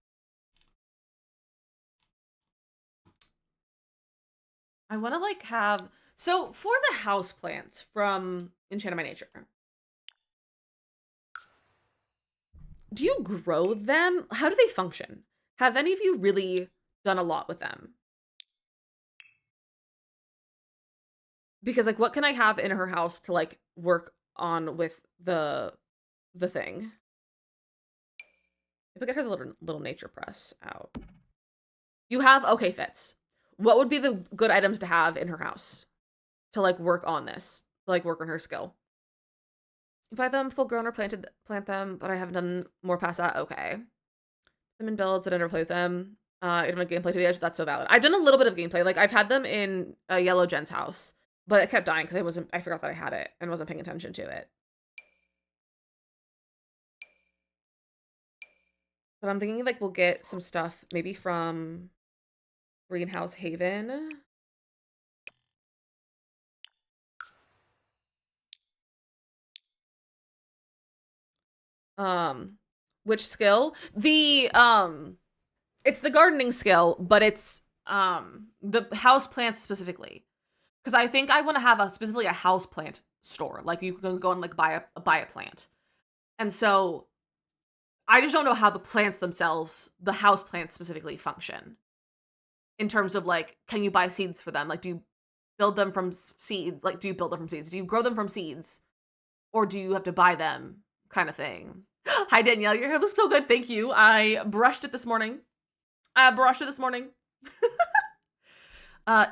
Speaker 1: I want to like have, so for the house plants from Enchanted by Nature, do you grow them? How do they function? Have any of you really done a lot with them? Because like, what can I have in her house to like work on with the thing? If we get her the little nature press out. You have, okay, Fitz. What would be the good items to have in her house to like work on this, to, like work on her skill? You buy them full grown or plant them, but I haven't done more past that. Okay. Them in builds, but I never play with them. I don't have gameplay to the edge. That's so valid. I've done a little bit of gameplay. Like I've had them in Yellow Jen's house, but it kept dying because I forgot that I had it and wasn't paying attention to it. But I'm thinking like we'll get some stuff maybe from Greenhouse Haven. Which skill? It's the gardening skill, but it's the house plants specifically. Because I think I want to have specifically a house plant store. Like you can go and like buy a plant. And so I just don't know how the plants themselves, the house plants specifically, function. In terms of like, can you buy seeds for them? Like, do you build them from seeds? Like, do you build them from seeds? Do you grow them from seeds? Or do you have to buy them? Kind of thing. Hi, Danielle. Your hair looks so good. Thank you. I brushed it this morning.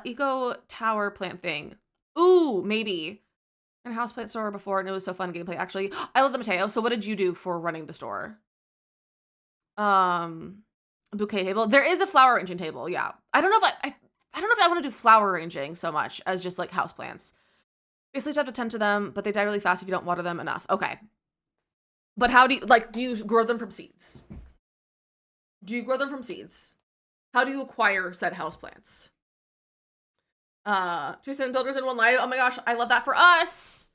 Speaker 1: Eco tower plant thing. Ooh, maybe. And houseplant store before, and it was so fun gameplay. Actually, I love the Mateo. So, what did you do for running the store? Bouquet table. There is a flower arranging table. Yeah, I don't know if I don't know if I want to do flower arranging so much as just like houseplants. Basically, you have to tend to them, but they die really fast if you don't water them enough. Okay. But how do you grow them from seeds? Do you grow them from seeds? How do you acquire said houseplants? 2 cent builders in one life. Oh my gosh, I love that for us.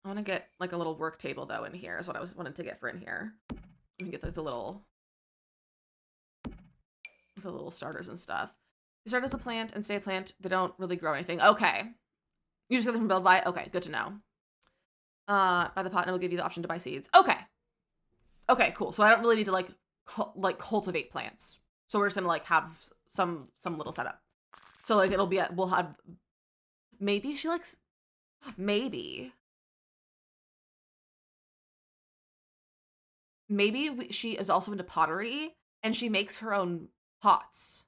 Speaker 1: I want to get like a little work table though in here is what I wanted to get for in here. We can get like the little starters and stuff. You start as a plant and stay a plant. They don't really grow anything. Okay. You just get them from build by. Okay, good to know. Buy the pot and it will give you the option to buy seeds. Okay. Okay, cool. So I don't really need to like cultivate plants. So we're just gonna like have some little setup. So like we'll have, maybe she likes, maybe she is also into pottery and she makes her own pots.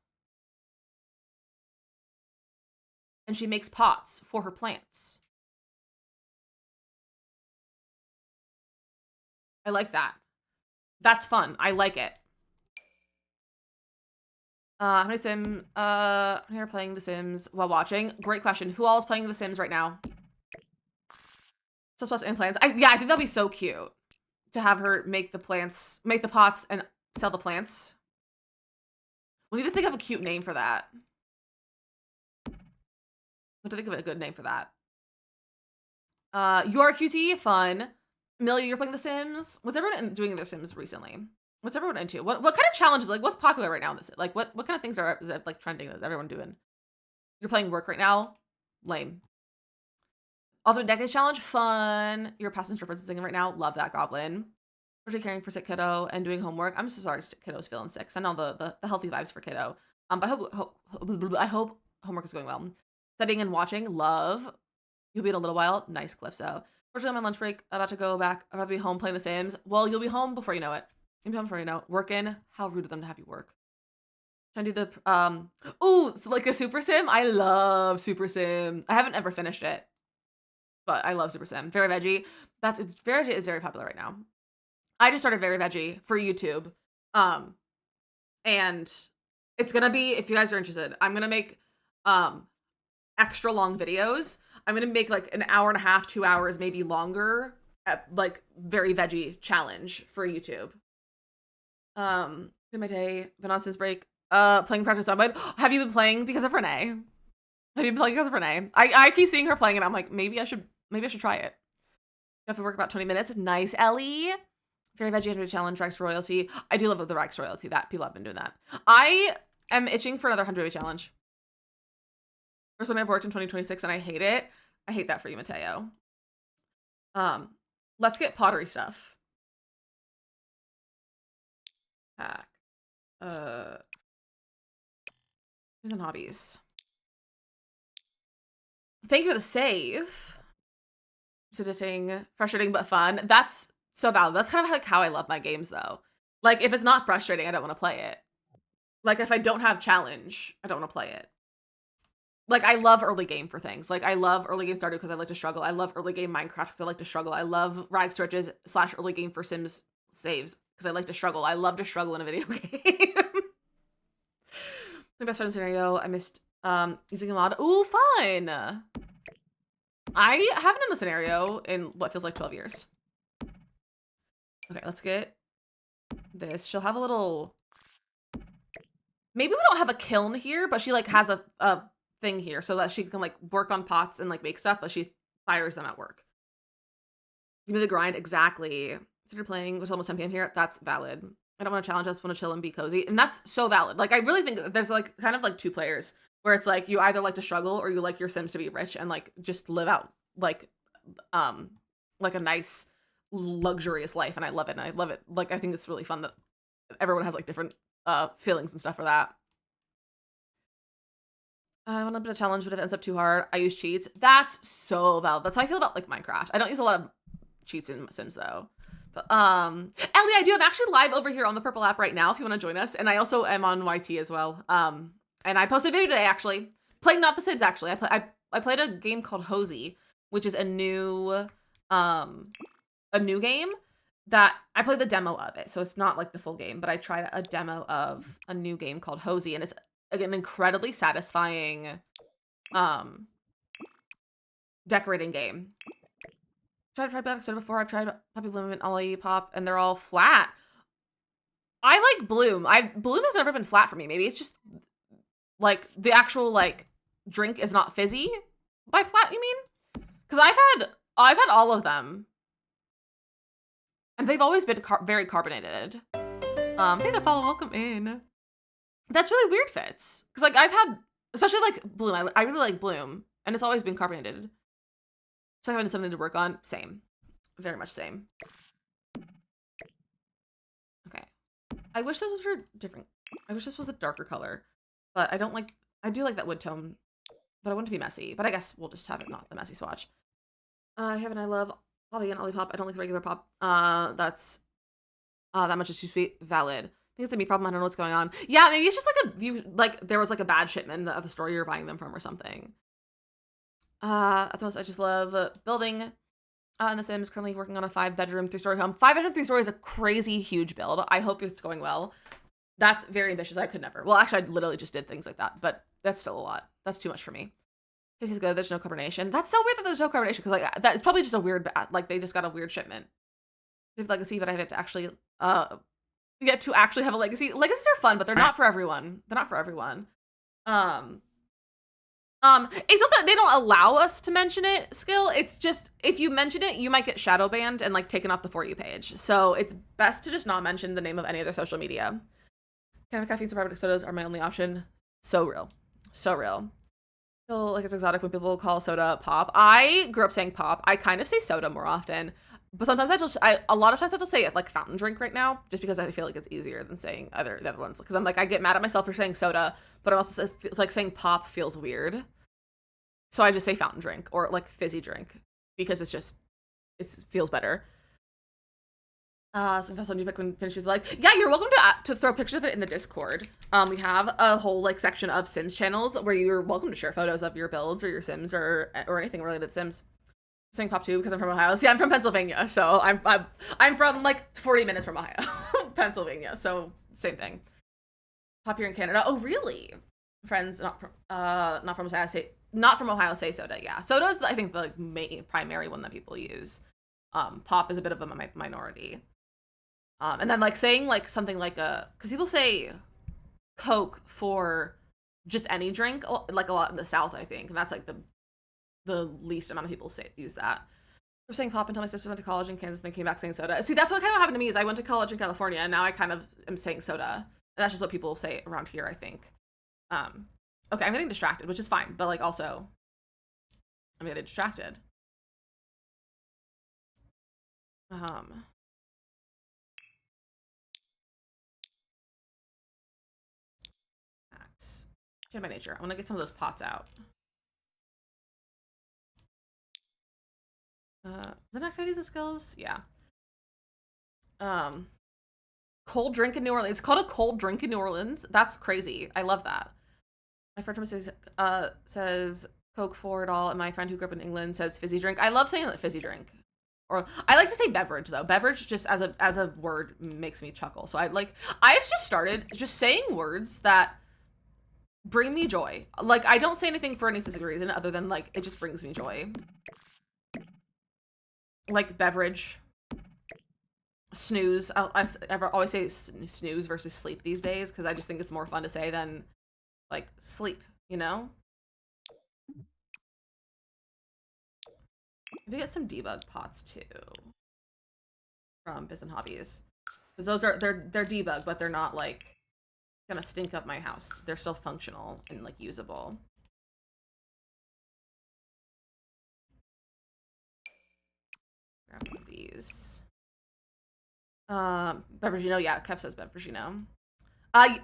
Speaker 1: And she makes pots for her plants. I like that. That's fun. I like it. How many here playing The Sims while watching? Great question. Who all is playing The Sims right now? Plus and plants. Yeah, I think that'd be so cute to have her make the pots and sell the plants. We need to think of a cute name for that. We have to think of a good name for that. You're QT, fun. Amelia, you're playing The Sims. What's everyone doing in their Sims recently? What's everyone into? What kind of challenges? Like, what's popular right now in this? Like, what kind of things is it, like trending? Is everyone doing? You're playing work right now. Lame. Ultimate Decades Challenge, fun. You're passenger princessing right now. Love that, Goblin. Especially caring for sick kiddo and doing homework. I'm so sorry kiddo's feeling sick. Send all the healthy vibes for kiddo. But I hope homework is going well. Studying and watching, love. You'll be in a little while. Nice Calypso. Fortunately, on my lunch break, about to go back. I'm about to be home playing The Sims. Well, you'll be home before you know it. You'll be home before you know it. Working. How rude of them to have you work. Trying to do the ooh, so like a Super Sim. I love Super Sim. I haven't ever finished it, but I love Super Sim. Very Veggie. Very Veggie is very popular right now. I just started Very Veggie for YouTube. And it's gonna be, if you guys are interested, I'm gonna make extra long videos. I'm gonna make like an hour and a half, 2 hours, maybe longer, like Very Veggie challenge for YouTube. In my day, been on since break. Playing Project Zomboid. Have you been playing because of Renee? Have you been playing because of Renee? I keep seeing her playing and I'm like, maybe I should try it. You have to work about 20 minutes. Nice, Ellie. Very Veggie challenge, Rex royalty. I do love the Rex royalty. That people have been doing that. I am itching for another 100 challenge. First one I've worked in 2026 and I hate it. I hate that for you, Mateo. Let's get pottery stuff. Pack. And hobbies. Thank you for the save. Editing, frustrating but fun. That's so valid. That's kind of like how I love my games though. Like if it's not frustrating, I don't want to play it. Like if I don't have challenge, I don't want to play it. Like I love early game for things. Like I love early game Stardew because I like to struggle. I love early game Minecraft because I like to struggle. I love Rags to Riches / early game for Sims saves because I like to struggle. I love to struggle in a video game. My best friend scenario, I missed using a mod. Ooh, fun! I haven't done a scenario in what feels like 12 years. Okay, let's get this. She'll have a little... Maybe we don't have a kiln here, but she like has a thing here so that she can like work on pots and like make stuff, but she fires them at work. Give me the grind, exactly. Started playing, it's almost 10 p.m. here. That's valid. I don't want to challenge, I just want to chill and be cozy. And that's so valid. Like, I really think that there's like kind of like two players where it's like you either like to struggle or you like your Sims to be rich and like just live out like a nice luxurious life. And I love it. And I love it. Like, I think it's really fun that everyone has like different feelings and stuff for that. I want a bit of challenge, but if it ends up too hard, I use cheats. That's so valid. That's how I feel about like Minecraft. I don't use a lot of cheats in Sims though. But Ellie, I do. I'm actually live over here on the Purple app right now if you want to join us. And I also am on YT as well. And I posted a video today actually. Playing not the Sims actually. I played a game called Hosey, which is a new game that I played the demo of it. So it's not like the full game, but I tried a demo of a new game called Hosey, and it's an incredibly satisfying decorating game. I've tried Black Soda before. I've tried Puppy Bloom and Olipop, and they're all flat. I like Bloom. Bloom has never been flat for me. Maybe it's just like the actual like drink is not fizzy. By flat, you mean? Because I've had all of them, and they've always been very carbonated. Thank the follow. Welcome in. That's really weird, Fitz. Because like I've had, especially like Bloom. I really like Bloom, and it's always been carbonated. So having something to work on, same. Very much same. Okay. I wish this was for different. I wish this was a darker color. But I do like that wood tone. But I want it to be messy. But I guess we'll just have it not the messy swatch. I love Poppy and Olipop. I don't like the regular pop. That's that much is too sweet. Valid. I think it's a me problem. I don't know what's going on. Yeah, maybe it's just like there was like a bad shipment at the store you're buying them from or something. At the most, I just love building in The Sims. Currently working on a 5-bedroom, 3-story home. 5-bedroom, 3-story is a crazy huge build. I hope it's going well. That's very ambitious. I could never. Well, actually, I literally just did things like that, but that's still a lot. That's too much for me. Tastes good. There's no carbonation. That's so weird that there's no carbonation because like that is probably just a weird like they just got a weird shipment. We have legacy, but I have to actually get to actually have a legacy. Legacies are fun, but they're not for everyone. They're not for everyone. It's not that they don't allow us to mention it, Skill. It's just if you mention it, you might get shadow banned and like taken off the For You page. So it's best to just not mention the name of any other social media. Kind of caffeine probiotic sodas are my only option. So real. So real. Feel like it's exotic when people call soda pop. I grew up saying pop. I kind of say soda more often. But sometimes a lot of times I just say it like fountain drink right now, just because I feel like it's easier than saying the other ones. Because I'm like, I get mad at myself for saying soda, but I also like saying pop feels weird. So I just say fountain drink or like fizzy drink because it feels better. So invest on new pick when finished with like, yeah, you're welcome to throw pictures of it in the Discord. We have a whole like section of Sims channels where you're welcome to share photos of your builds or your Sims or anything related to Sims. I'm saying pop too because I'm from Ohio. See, I'm from Pennsylvania, so I'm from like 40 minutes from Ohio, Pennsylvania. So same thing. Pop here in Canada. Oh, really? Friends not from Ohio say soda. Yeah, soda is I think the like, main primary one that people use. Pop is a bit of a minority. And then like saying like something like because people say Coke for just any drink, like a lot in the South, I think, and that's like the least amount of people use that. We're saying pop until my sister went to college in Kansas and then came back saying soda. See, that's what kind of happened to me is I went to college in California and now I kind of am saying soda. And that's just what people say around here, I think. Okay, I'm getting distracted, which is fine, but like also I'm getting distracted. Change by nature. I want to get some of those pots out. Is it activities and skills? Yeah. Cold drink in New Orleans. It's called a cold drink in New Orleans. That's crazy. I love that. My friend from says Coke for it all, and my friend who grew up in England says fizzy drink. I love saying fizzy drink. Or I like to say beverage though. Beverage just as a word makes me chuckle. So I just started just saying words that bring me joy. Like I don't say anything for any specific reason other than like it just brings me joy. Like beverage, snooze. I always say snooze versus sleep these days because I just think it's more fun to say than like sleep, you know? Maybe get some debug pots too from Biz and Hobbies because those are they're debug, but they're not like gonna stink up my house. They're still functional and like usable. Grab one of these. Beveragino, yeah, Kev says Beveragino. I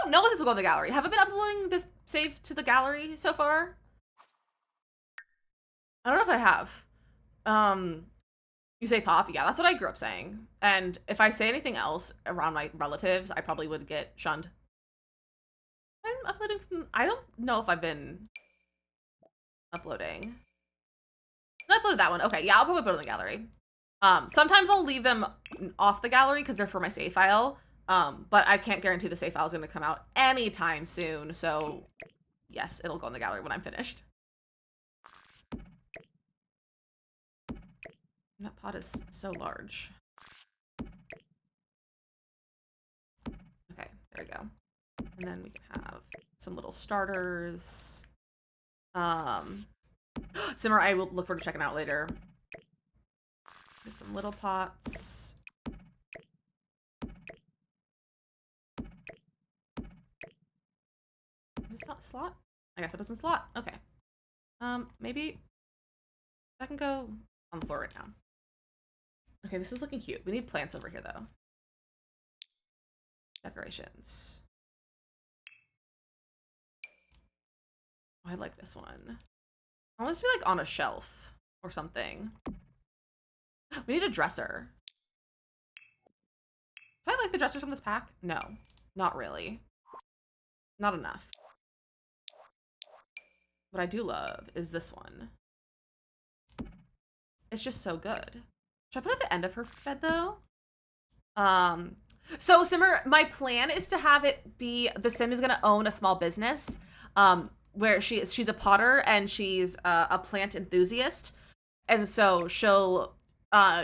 Speaker 1: don't know if this will go in the gallery. Have I been uploading this save to the gallery so far? I don't know if I have. You say pop? Yeah, that's what I grew up saying. And if I say anything else around my relatives, I probably would get shunned. I'm uploading from, I don't know if I've been uploading. I uploaded that one. Okay, yeah, I'll probably put it in the gallery. Sometimes I'll leave them off the gallery because they're for my save file. But I can't guarantee the save file is going to come out anytime soon. So yes, it'll go in the gallery when I'm finished. That pot is so large. Okay, there we go. And then we can have some little starters. Simmer, I will look forward to checking out later. Get some little pots. Does this not slot? I guess it doesn't slot. Okay. Maybe that can go on the floor right now. Okay, this is looking cute. We need plants over here though. Decorations. Oh, I like this one. I want this to be like on a shelf or something. We need a dresser. Do I like the dressers from this pack? No, not really. Not enough. What I do love is this one. It's just so good. Should I put it at the end of her bed though? So Simmer, my plan is to have it be the Sim is gonna own a small business, where she's a potter and she's a plant enthusiast, and so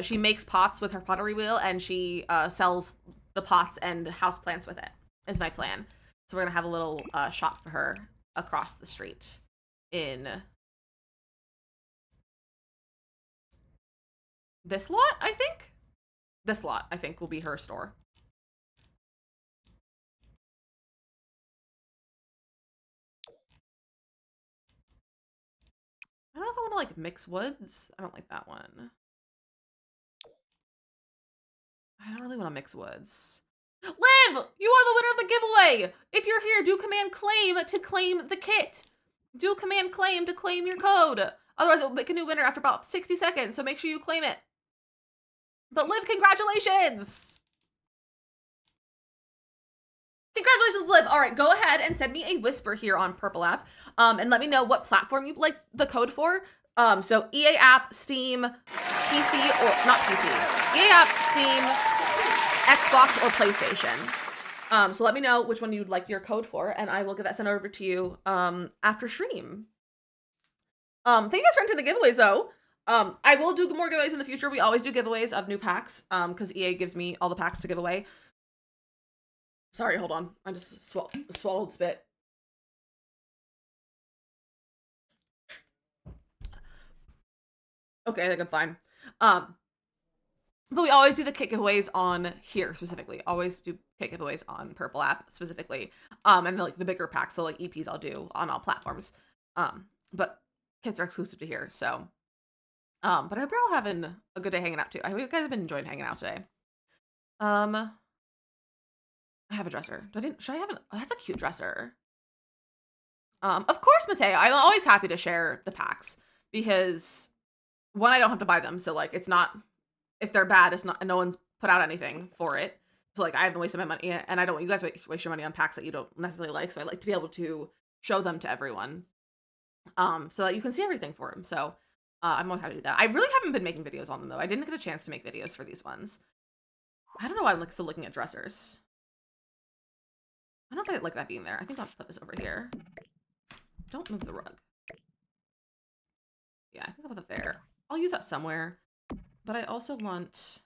Speaker 1: she makes pots with her pottery wheel and she sells the pots and house plants with it. Is my plan. So we're gonna have a little shop for her across the street in this lot, I think. This lot, I think, will be her store. I don't know if I want to like mix woods. I don't like that one. I don't really want to mix woods. Liv, you are the winner of the giveaway. If you're here, do command claim to claim the kit. Do command claim to claim your code. Otherwise, it will make a new winner after about 60 seconds. So make sure you claim it. But Liv, congratulations. Congratulations, Liv. All right, go ahead and send me a whisper here on Purple app, and let me know what platform you'd like the code for. So EA app, Steam, PC, or not PC, EA app, Steam, Xbox, or PlayStation. So let me know which one you'd like your code for, and I will get that sent over to you after stream. Thank you guys for entering the giveaways, though. I will do more giveaways in the future. We always do giveaways of new packs, because EA gives me all the packs to give away. Sorry, hold on. I just swallowed spit. Okay, I think I'm fine. But we always do the kit giveaways on here specifically. Always do kit giveaways on Purple app specifically. And like the bigger packs, so like EPs I'll do on all platforms. But kits are exclusive to here, so. But I hope you're all having a good day hanging out too. I hope you guys have been enjoying hanging out today. I have a dresser. Should I have oh, that's a cute dresser. Of course, Mateo. I'm always happy to share the packs because one, I don't have to buy them. So like, it's not, if they're bad, it's not, no one's put out anything for it. So like, I haven't wasted my money and I don't want you guys to waste your money on packs that you don't necessarily like. So I like to be able to show them to everyone. So that you can see everything for them. So I'm always happy to do that. I really haven't been making videos on them though. I didn't get a chance to make videos for these ones. I don't know why I'm still looking at dressers. I don't know if I like that being there. I think I'll put this over here. Don't move the rug. Yeah, I think I'll put it there. I'll use that somewhere. But I also want...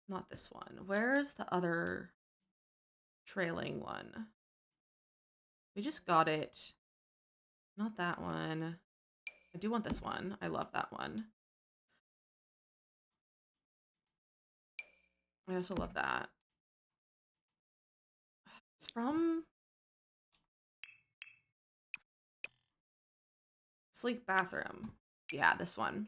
Speaker 1: not this one. Where's the other trailing one? We just got it. Not that one. I do want this one. I love that one. I also love that. It's from Sleek Bathroom. Yeah, this one.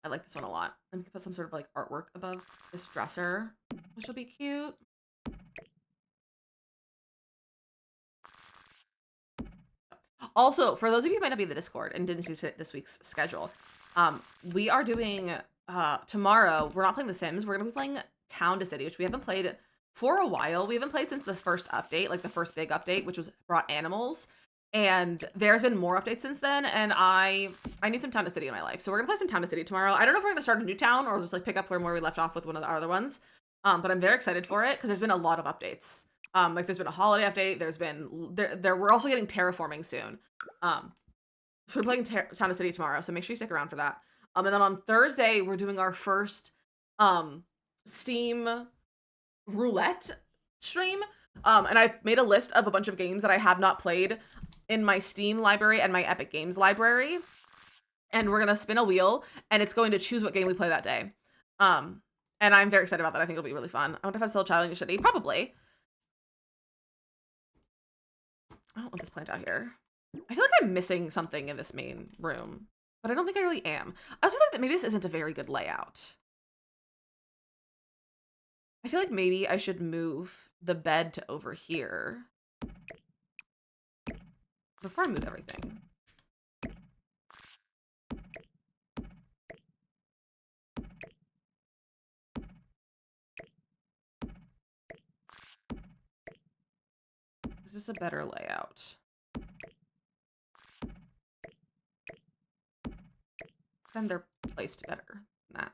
Speaker 1: I like this one a lot. And we can put some sort of like artwork above this dresser, which will be cute. Also, for those of you who might not be in the Discord and didn't see this week's schedule, we are doing tomorrow. We're not playing The Sims. We're gonna be playing Town to City, which we haven't played for a while. We haven't played since the first update, like the first big update, which was brought animals. And there's been more updates since then, and I need some Town to City in my life. So we're gonna play some Town to City tomorrow. I don't know if we're gonna start a new town or just like pick up from where we left off with one of the other ones. But I'm very excited for it because there's been a lot of updates. Like there's been a holiday update. There's been we're also getting terraforming soon. So we're playing Town to City tomorrow. So make sure you stick around for that. And then on Thursday we're doing our first Steam roulette stream. And I've made a list of a bunch of games that I have not played in my Steam library and my Epic Games library. And we're gonna spin a wheel and it's going to choose what game we play that day. And I'm very excited about that. I think it'll be really fun. I wonder if I'm still a child in city. Probably. I don't want this plant out here. I feel like I'm missing something in this main room, but I don't think I really am. I also think that maybe this isn't a very good layout. I feel like maybe I should move the bed to over here before I move everything. Is this a better layout? Then they're placed better than that.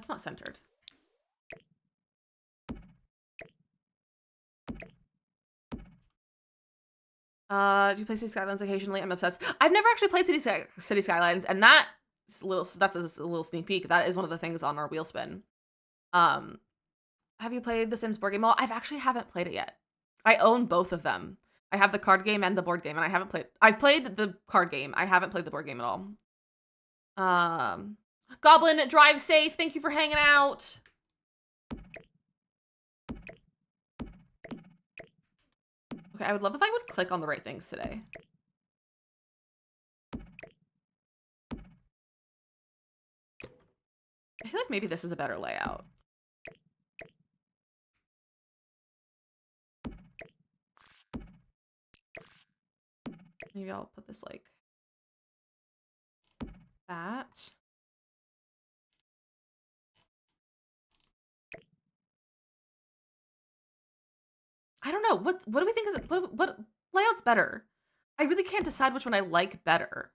Speaker 1: That's not centered. Do you play City Skylines occasionally? I'm obsessed. I've never actually played City Skylines, and that's a little sneak peek. That is one of the things on our wheel spin. Have you played the Sims board game? Well, I've actually haven't played it yet. I own both of them. I have the card game and the board game, and I've played the card game. I haven't played the board game at all. Goblin, drive safe. Thank you for hanging out. Okay, I would love if I would click on the right things today. I feel like maybe this is a better layout. Maybe I'll put this like that. I don't know. What do we think is what layout's better? I really can't decide which one I like better.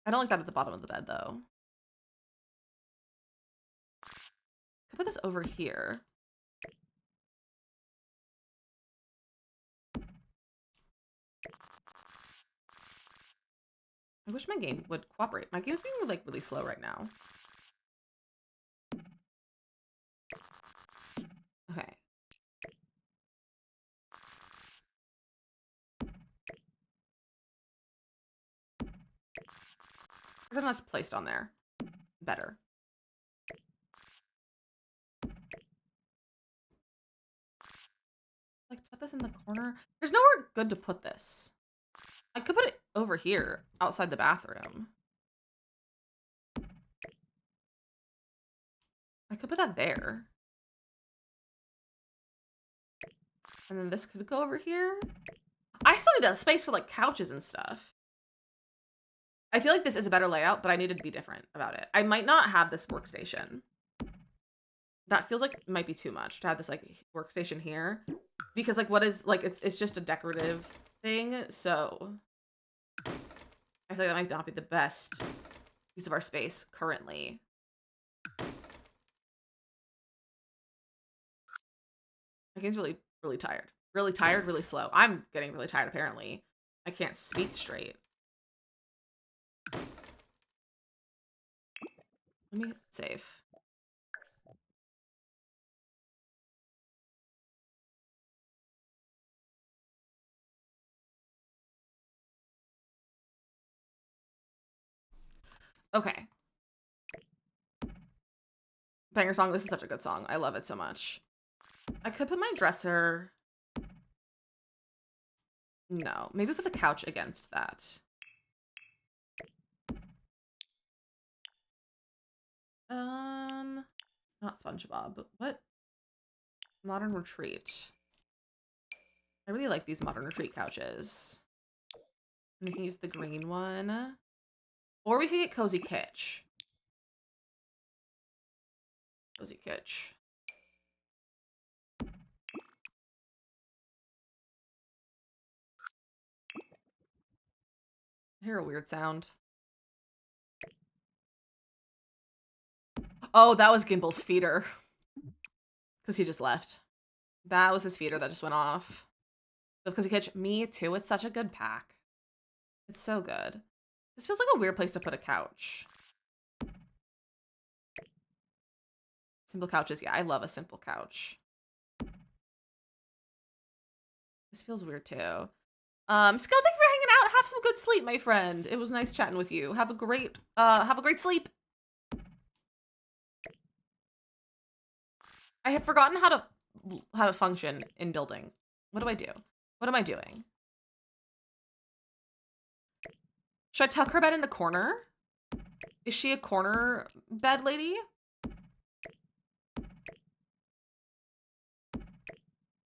Speaker 1: I don't like that at the bottom of the bed though. Could put this over here. I wish my game would cooperate. My game's being like really slow right now. Okay. Then that's placed on there. Better. Like put this in the corner. There's nowhere good to put this. I could put it over here outside the bathroom. I could put that there. And then this could go over here. I still need a space for like couches and stuff. I feel like this is a better layout, but I needed to be different about it. I might not have this workstation. That feels like it might be too much to have this like workstation here. Because like what is like it's just a decorative thing, so I feel like that might not be the best use of our space currently. My game's really, really tired. Really tired, really slow. I'm getting really tired apparently. I can't speak straight. Let me save. Okay. Banger song. This is such a good song. I love it so much. I could put my dresser. No. Maybe put the couch against that. Not SpongeBob, but what? Modern Retreat. I really like these Modern Retreat couches. And we can use the green one. Or we could get Cozy Kitsch. Cozy Kitsch. I hear a weird sound. Oh, that was Gimble's feeder. Because he just left. That was his feeder that just went off. So Cozy Kitsch, me too. It's such a good pack. It's so good. This feels like a weird place to put a couch. Simple couches. Yeah, I love a simple couch. This feels weird too. Skill, thank you for hanging out. Have some good sleep, my friend. It was nice chatting with you. Have a great sleep. I have forgotten how to function in building. What do I do? What am I doing? Should I tuck her bed in the corner? Is she a corner bed lady?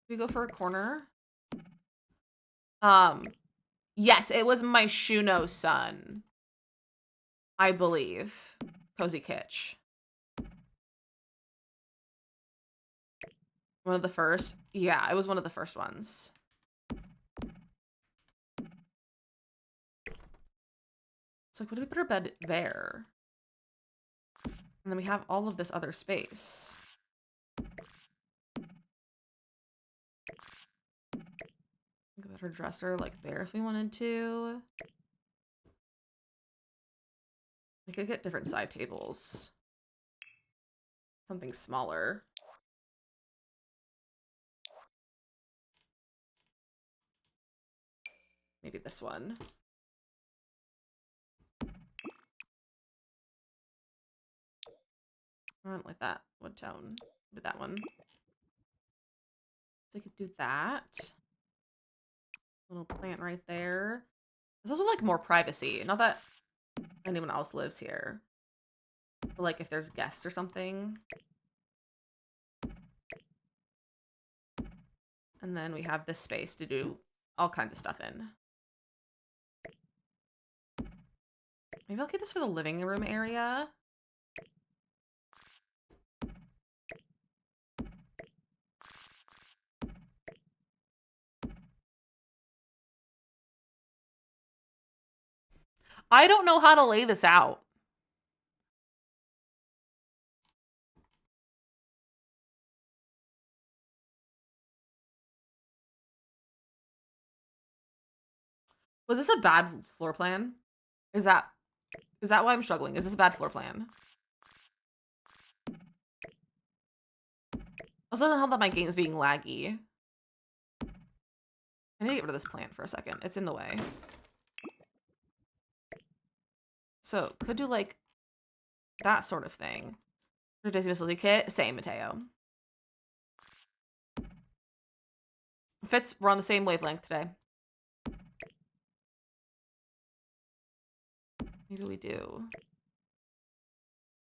Speaker 1: We go for a corner. Yes, it was my Shuno son. I believe. Cozy Kitsch. One of the first? Yeah, it was one of the first ones. It's like, what do we put our bed there? And then we have all of this other space. Think about her dresser like there if we wanted to. We could get different side tables. Something smaller. Maybe this one. I don't like that wood tone. Do that one. So I could do that. Little plant right there. There's also like more privacy. Not that anyone else lives here. But like if there's guests or something. And then we have this space to do all kinds of stuff in. Maybe I'll keep this for the living room area. I don't know how to lay this out. Was this a bad floor plan? Is that why I'm struggling? Is this a bad floor plan? Also, I don't know how that my game is being laggy. I need to get rid of this plant for a second. It's in the way. So, could do like that sort of thing. For DizzyMissLizzy kit, same, Mateo. Fitz, we're on the same wavelength today. Maybe we do.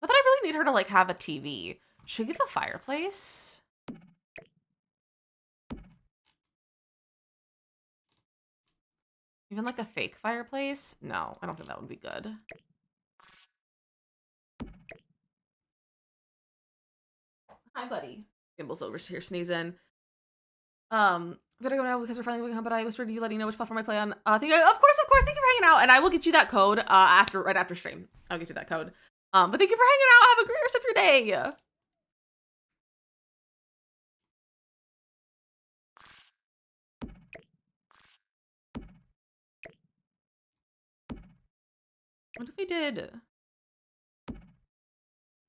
Speaker 1: Not that I really need her to like have a TV. Should we give a fireplace? Even like a fake fireplace? No, I don't think that would be good. Hi, buddy. Gimble's over here sneezing. I'm gonna go now because we're finally going home, but I whispered to you letting you know which platform I play on. Thank you, of course, thank you for hanging out, and I will get you that code right after stream. I'll get you that code. But thank you for hanging out. Have a great rest of your day. What if we did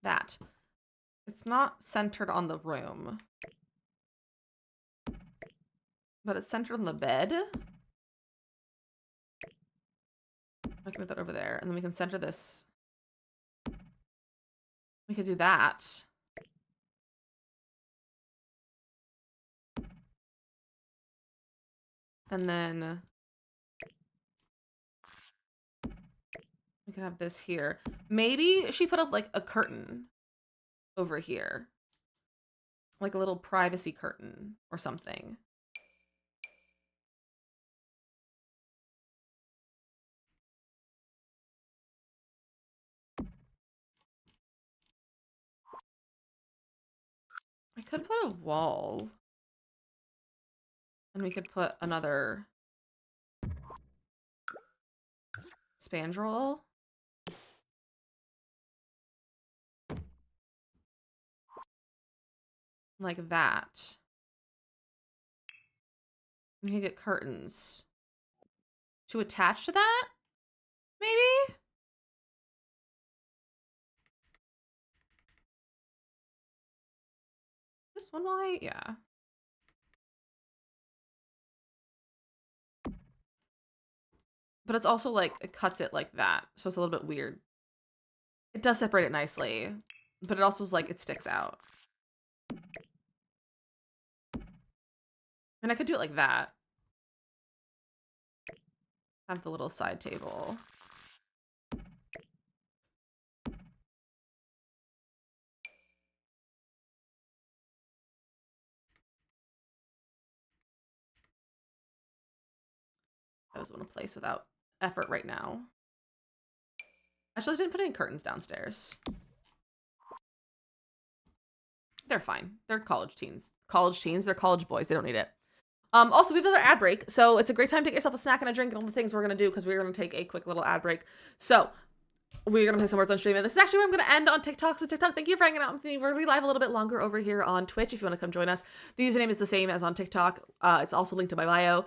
Speaker 1: that? It's not centered on the room, but it's centered on the bed. I can put that over there, and then we can center this. We could do that. And then we can have this here. Maybe she put up like a curtain over here. Like a little privacy curtain or something. I could put a wall. And we could put another spandrel. Like that. We could get curtains. To attach to that? Maybe? This one light? Yeah. But it's also like, it cuts it like that. So it's a little bit weird. It does separate it nicely. But it also is like, it sticks out. And I could do it like that. Have the little side table. I just want to place without effort right now. Actually, I didn't put any curtains downstairs. They're fine. They're college college teens. They're college boys. They don't need it. Also, we have another ad break, so it's a great time to get yourself a snack and a drink and all the things we're going to do because we're going to take a quick little ad break. So, we're going to play some words on stream, and this is actually where I'm going to end on TikTok. So, TikTok, thank you for hanging out with me. We're going to be live a little bit longer over here on Twitch if you want to come join us. The username is the same as on TikTok. It's also linked to my bio.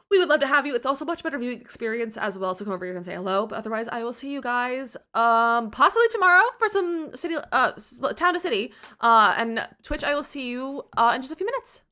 Speaker 1: We would love to have you. It's also a much better viewing experience as well, so come over here and say hello. But otherwise, I will see you guys possibly tomorrow for some city, town to city. And Twitch, I will see you in just a few minutes.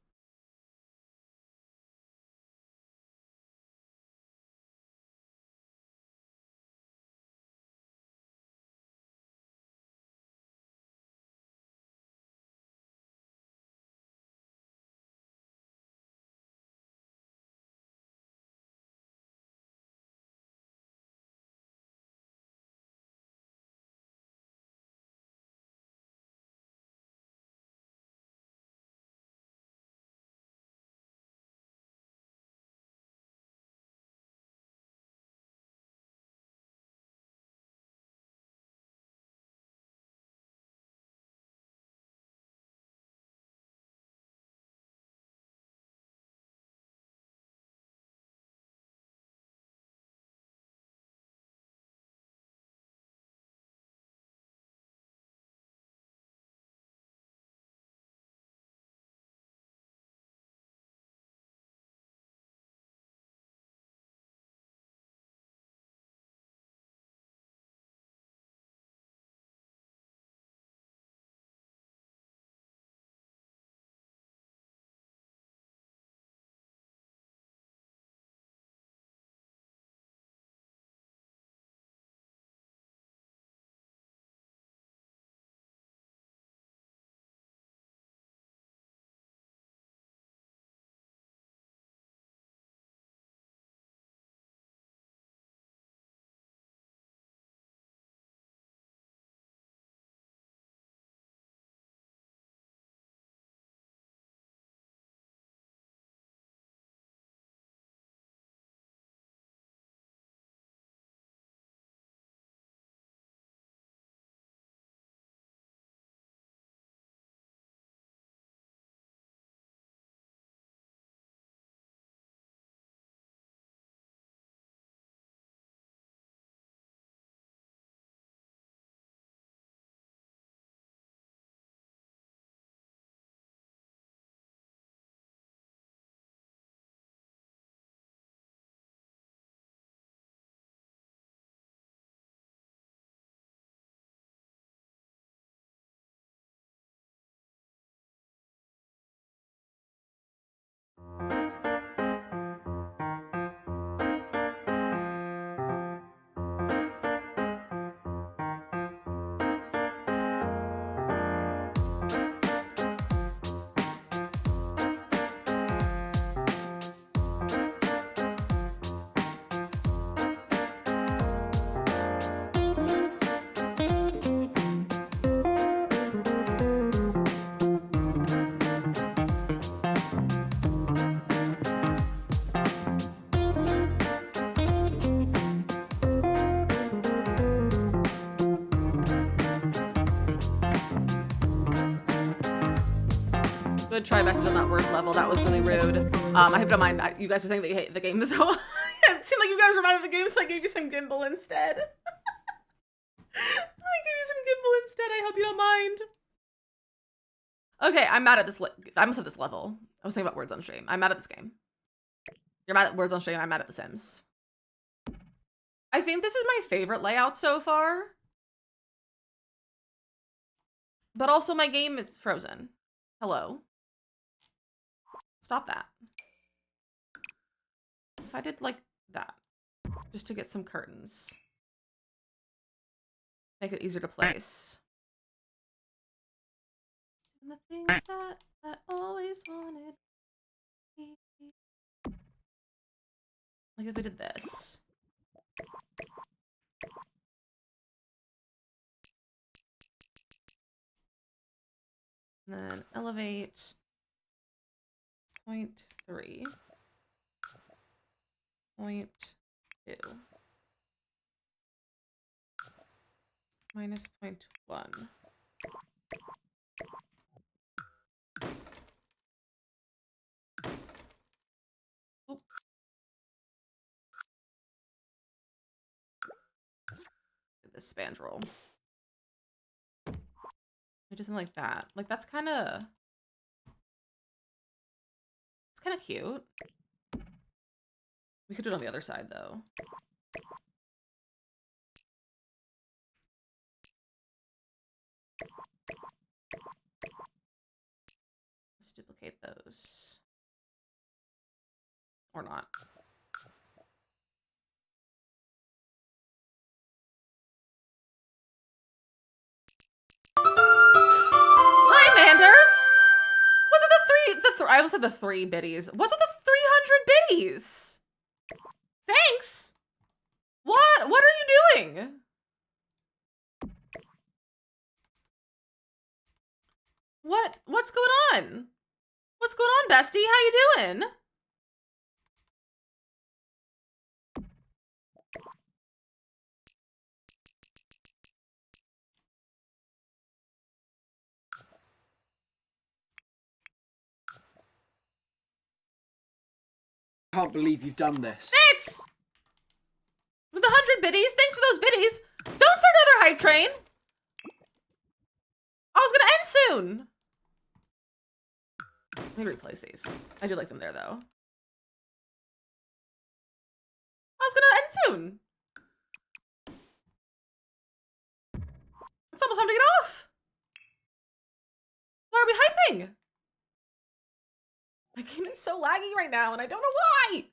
Speaker 1: Good try, message on that word level. That was really rude. I hope you don't mind. You guys were saying that you hate the game, so it seemed like you guys were mad at the game, so I gave you some gimbal instead. I gave you some gimbal instead. I hope you don't mind. Okay, I'm mad at this. I almost said this level. I was saying about words on stream. I'm mad at this game. You're mad at words on stream. I'm mad at The Sims. I think this is my favorite layout so far. But also my game is frozen. Hello. Stop that. If I did like that, just to get some curtains. Make it easier to place. And the things that I always wanted. Like if I did this. And then elevate 0.3, 0.2, minus 0.1. this spandrel. It doesn't like that. Like, that's kind of... It's kind of cute. We could do it on the other side, though. Let's duplicate those. Or not. Hi, Manders! What's with the three, I almost said the 3 biddies. What's with the 300 biddies? Thanks! What are you doing? What's going on? What's going on, bestie? How you doing?
Speaker 5: I can't believe you've done this.
Speaker 1: Fitz! With 100 biddies, thanks for those biddies. Don't start another hype train. I was gonna end soon. Let me replace these. I do like them there, though. I was gonna end soon. It's almost time to get off. Why are we hyping? My game is so laggy right now, and I don't know why.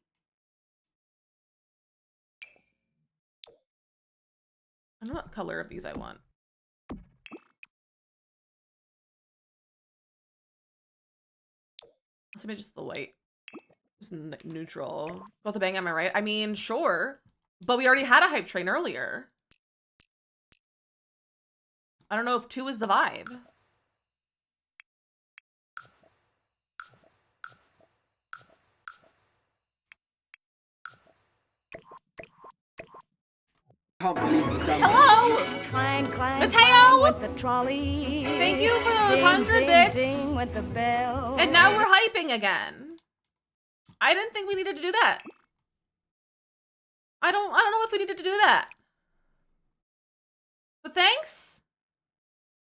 Speaker 1: I don't know what color of these I want. So maybe just the white. Just neutral. Go with the bang, am I right? I mean, sure. But we already had a hype train earlier. I don't know if 2 is the vibe.
Speaker 5: I can't believe you've done
Speaker 1: Hello!
Speaker 3: Clang, clang,
Speaker 1: Mateo!
Speaker 3: clang with the trolley.
Speaker 1: Thank you for those
Speaker 3: Ding,
Speaker 1: 100
Speaker 3: ding,
Speaker 1: bits.
Speaker 3: ding with the bell.
Speaker 1: And now we're hyping again. I didn't think we needed to do that. I don't know if we needed to do that. But thanks.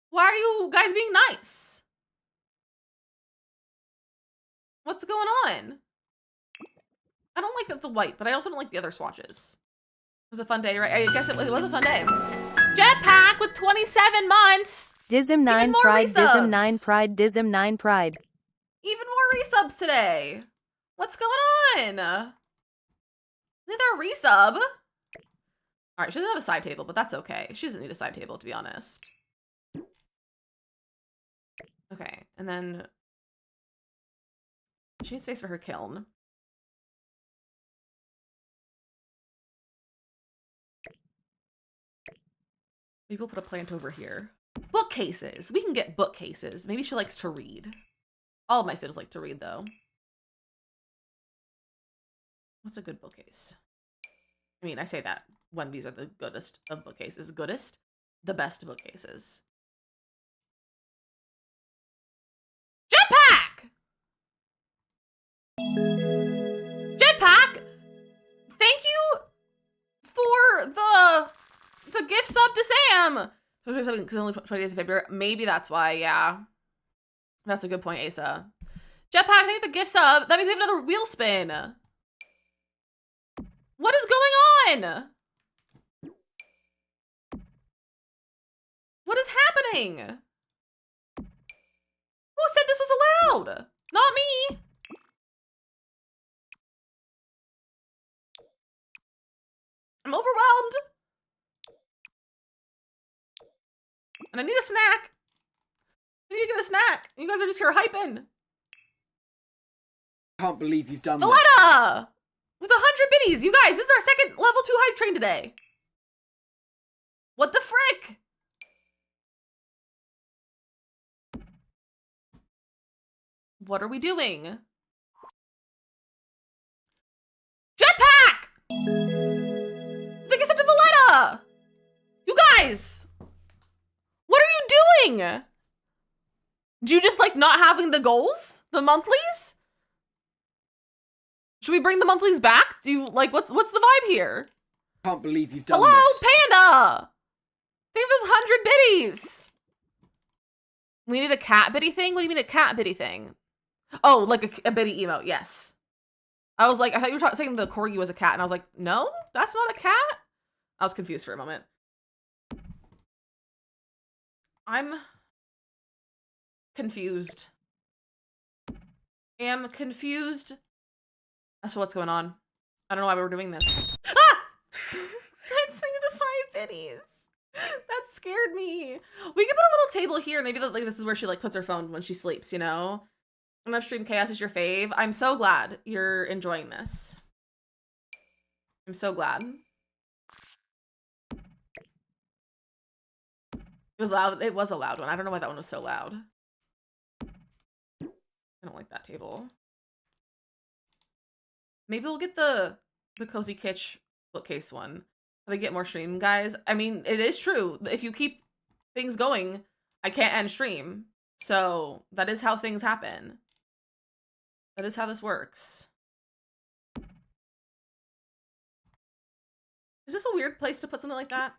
Speaker 1: Why are you guys being nice? What's going on? I don't like the white, but I also don't like the other swatches. It was a fun day, right? I guess it was a fun day. Jetpack with 27 months.
Speaker 2: DizzyMissLizzy
Speaker 1: more
Speaker 2: Pride,
Speaker 1: resubs.
Speaker 2: DizzyMissLizzy Pride, DizzyMissLizzy Pride.
Speaker 1: Even more resubs today. What's going on? Need a resub. All right, she doesn't have a side table, but that's okay. She doesn't need a side table, to be honest. Okay, and then she needs space for her kiln. Maybe we'll put a plant over here. Bookcases. We can get bookcases. Maybe she likes to read. All of my siblings like to read, though. What's a good bookcase? I mean, I say that when these are the goodest of bookcases. Goodest? The best bookcases. Jetpack! Jetpack! Thank you for the gift sub to Sam! Because only 20 days of February. Maybe that's why, yeah. That's a good point, Asa. Jetpack, thank you for the gift sub. That means we have another wheel spin. What is going on? What is happening? Who said this was allowed? Not me. I'm overwhelmed. And I need a snack. I need to get a snack. You guys are just here hyping.
Speaker 5: I can't believe you've done this.
Speaker 1: Valletta! With 100 biddies. You guys, this is our second level 2 hype train today. What the frick? What are we doing? Jetpack! Think it's up to Valletta! You guys! What are you doing? Do you just like not having the goals? The monthlies? Should we bring the monthlies back? Do you like what's the vibe here?
Speaker 5: I can't believe you've done
Speaker 1: Hello,
Speaker 5: this.
Speaker 1: Panda! Think of those 100 biddies. We need a cat biddy thing? What do you mean a cat biddy thing? Oh, like a biddy emote, yes. I was like, I thought you were saying the corgi was a cat, and I was like, no, that's not a cat? I was confused for a moment. I'm confused. Am confused as to what's going on. I don't know why we were doing this. Ah! That's like the 5 biddies. That scared me. We could put a little table here. Maybe like this is where she like puts her phone when she sleeps, you know? Enough Stream Chaos is your fave. I'm so glad you're enjoying this. I'm so glad. It was loud. It was a loud one. I don't know why that one was so loud. I don't like that table. Maybe we'll get the Cozy Kitsch bookcase one. So they get more stream, guys. I mean, it is true. If you keep things going, I can't end stream. So that is how things happen. That is how this works. Is this a weird place to put something like that?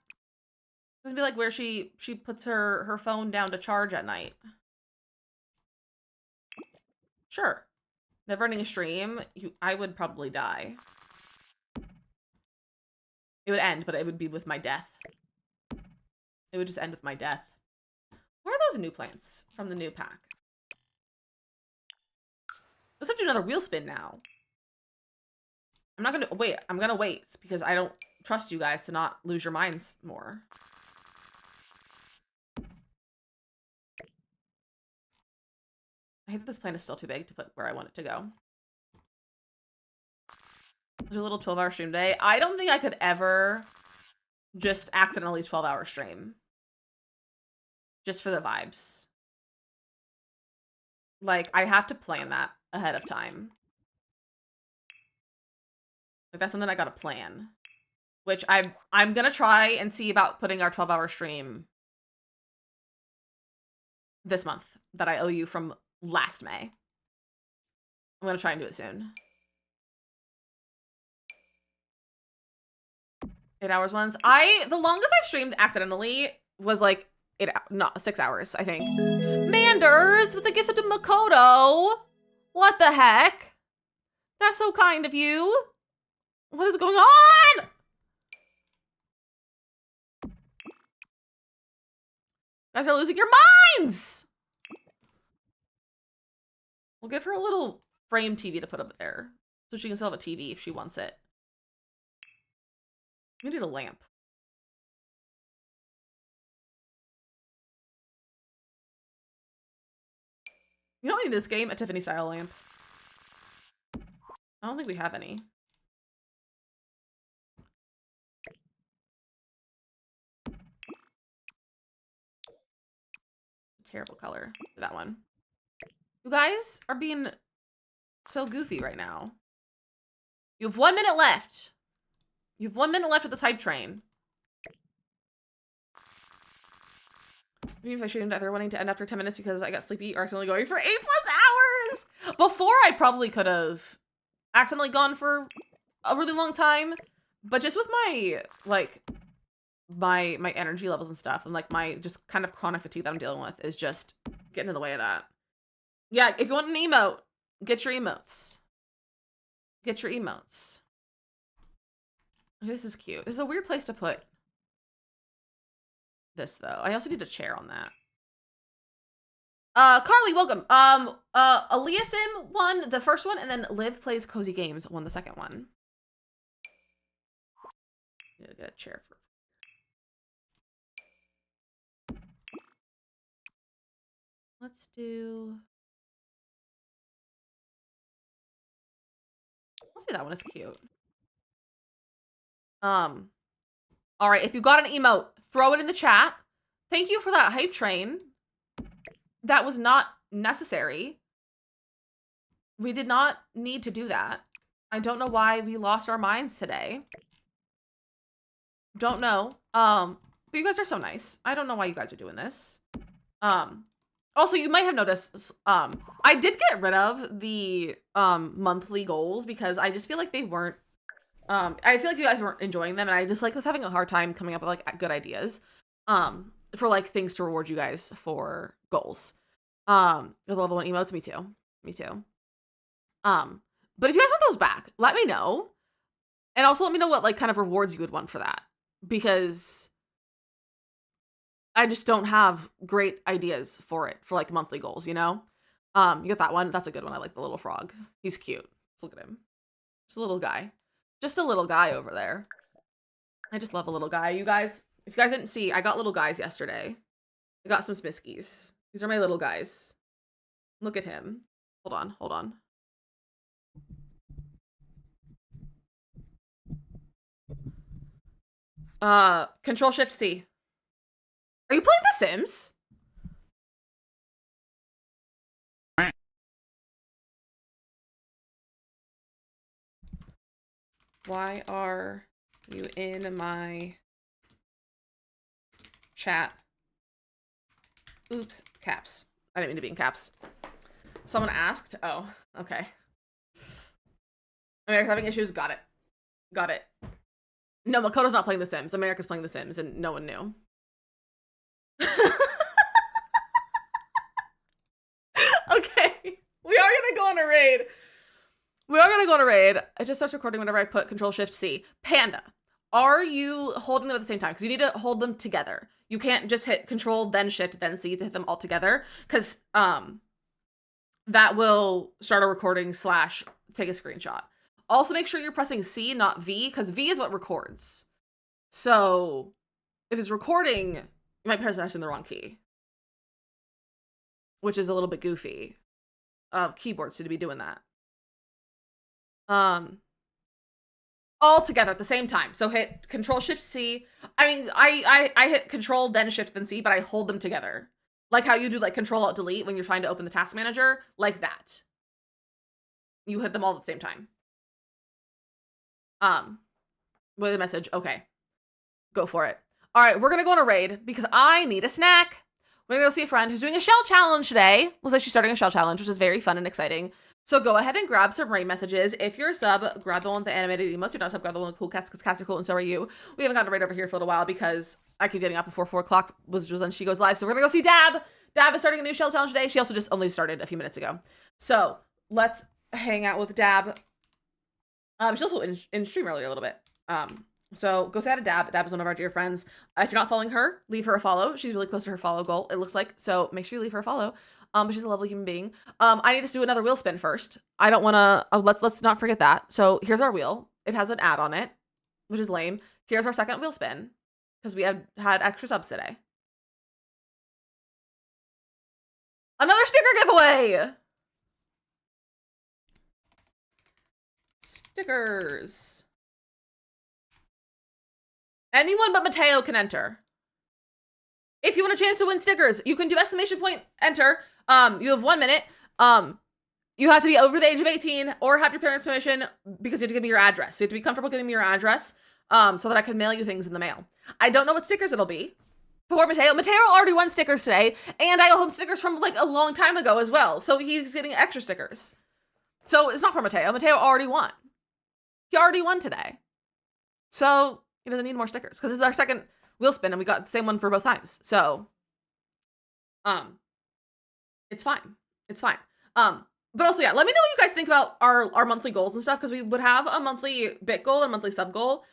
Speaker 1: This would be like where she puts her phone down to charge at night. Sure. Never ending a stream, I would probably die. It would end, but it would be with my death. It would just end with my death. Where are those new plants from the new pack? Let's have to do another wheel spin now. I'm not gonna wait. I'm gonna wait because I don't trust you guys to not lose your minds more. I hate that this plant is still too big to put where I want it to go. There's a little 12-hour stream today. I don't think I could ever just accidentally 12-hour stream. Just for the vibes. Like, I have to plan that ahead of time. Like, that's something I gotta plan. Which I'm gonna try and see about putting our 12-hour stream this month that I owe you from last May. I'm gonna try and do it soon. 8 hours once. The longest I've streamed accidentally was like 6 hours, I think. Manders with the gift to Makoto. What the heck? That's so kind of you. What is going on? You guys are losing your minds. We'll give her a little frame TV to put up there so she can still have a TV if she wants it. We need a lamp. You know what I need this game? A Tiffany style lamp. I don't think we have any. Terrible color for that one. You guys are being so goofy right now. You have 1 minute left. You have 1 minute left of this hype train. Even if I streamed either wanting to end after 10 minutes because I got sleepy or accidentally going for 8+ hours. Before I probably could have accidentally gone for a really long time. But just with my, like, my energy levels and stuff and like my just kind of chronic fatigue that I'm dealing with is just getting in the way of that. Yeah, if you want an emote, get your emotes. Get your emotes. This is cute. This is a weird place to put this though. I also need a chair on that. Carly, welcome. Eliasim won the first one, and then Liv Plays Cozy Games won the second one. Need to get a chair for. Let's do that one. It's cute. All right, if you got an emote, throw it in the chat. Thank you for that hype train. That was not necessary. We did not need to do that. I don't know why we lost our minds today. Don't know. But you guys are so nice. I don't know why you guys are doing this. Also, you might have noticed, I did get rid of the monthly goals because I just feel like they weren't, I feel like you guys weren't enjoying them, and I just like was having a hard time coming up with like good ideas. for like things to reward you guys for goals. With level 1 emotes, me too. Me too. But if you guys want those back, let me know. And also let me know what like kind of rewards you would want for that. Because I just don't have great ideas for it for like monthly goals, you know? You got that one. That's a good one. I like the little frog. He's cute. Let's look at him. Just a little guy. Just a little guy over there. I just love a little guy. You guys, if you guys didn't see, I got little guys yesterday. I got some Smiskies. These are my little guys. Look at him. Hold on, hold on. Control Shift C. Are you playing The Sims? Why are you in my chat? Oops, caps. I didn't mean to be in caps. Someone asked. Oh, okay. America's having issues. Got it. Got it. No, Makoto's not playing The Sims. America's playing The Sims, and no one knew. Okay. We are gonna go on a raid. We are gonna go on a raid. It just starts recording whenever I put Control Shift C. Panda, are you holding them at the same time? Because you need to hold them together. You can't just hit Control, then Shift, then C to hit them all together. Because that will start a recording / take a screenshot. Also, make sure you're pressing C, not V, because V is what records. So, if it's recording, you might press in the wrong key. Which is a little bit goofy of keyboards to be doing that. All together at the same time. So hit Control Shift C. I mean, I hit Control, then Shift, then C, but I hold them together. Like how you do like Control Alt Delete when you're trying to open the task manager, like that. You hit them all at the same time. With a message, okay. Go for it. All right, we're gonna go on a raid because I need a snack. We're gonna go see a friend who's doing a shell challenge today. Looks like she's starting a shell challenge, which is very fun and exciting. So go ahead and grab some raid messages. If you're a sub, grab the one with the animated emotes. If you're not a sub, grab the one with cool cats, because cats are cool and so are you. We haven't gotten a raid over here for a little while because I keep getting up before 4 o'clock, was when she goes live. So we're gonna go see Dab. Dab is starting a new shell challenge today. She also just only started a few minutes ago. So let's hang out with Dab. She's also in stream earlier a little bit. So go say hi to Dab. Dab is one of our dear friends. If you're not following her, leave her a follow. She's really close to her follow goal, it looks like. So make sure you leave her a follow. But she's a lovely human being. I need to do another wheel spin first. I don't want to. Let's not forget that. So here's our wheel. It has an ad on it, which is lame. Here's our second wheel spin because we had extra subs today. Another sticker giveaway. Stickers. Anyone but Mateo can enter. If you want a chance to win stickers, you can do !enter. You have 1 minute. You have to be over the age of 18 or have your parents' permission because you have to give me your address. So you have to be comfortable giving me your address so that I can mail you things in the mail. I don't know what stickers it'll be. Poor Mateo. Mateo already won stickers today, and I owe him stickers from like a long time ago as well. So he's getting extra stickers. So it's not for Mateo. Mateo already won. He already won today. So he doesn't need more stickers because this is our second wheel spin and we got the same one for both times. So, it's fine. It's fine. But also, yeah, let me know what you guys think about our monthly goals and stuff, because we would have a monthly bit goal and a monthly sub goal,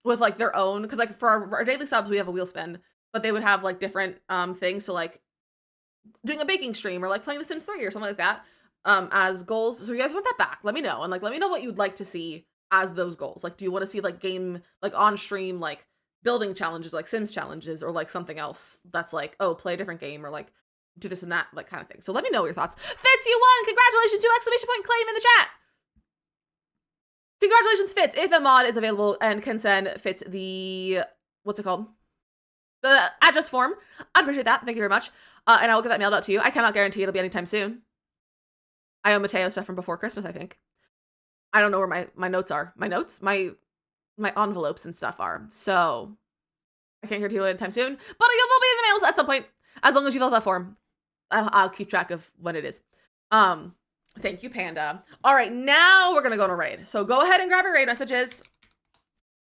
Speaker 1: with like their own, because like for our daily subs, we have a wheel spin, but they would have like different, things. So like doing a baking stream or like playing The Sims 3 or something like that, as goals. So you guys want that back, let me know. And like, let me know what you'd like to see as those goals. Like, do you want to see like game, like on stream, like building challenges, like Sims challenges, or like something else that's like, oh, play a different game, or like do this and that, like kind of thing. So let me know your thoughts. Fitz, you won! Congratulations! 2 exclamation point claim in the chat. Congratulations, Fitz. If a mod is available and can send Fitz the, what's it called? The address form. I'd appreciate that. Thank you very much. And I will get that mailed out to you. I cannot guarantee it'll be anytime soon. I owe Mateo stuff from before Christmas, I think. I don't know where my notes are. My notes? My envelopes and stuff are. So I can't guarantee it'll be anytime soon. But you'll be in the mails at some point. As long as you fill out that form. I'll keep track of when it is. Thank you, Panda. All right, now we're gonna go on a raid. So go ahead and grab your raid messages.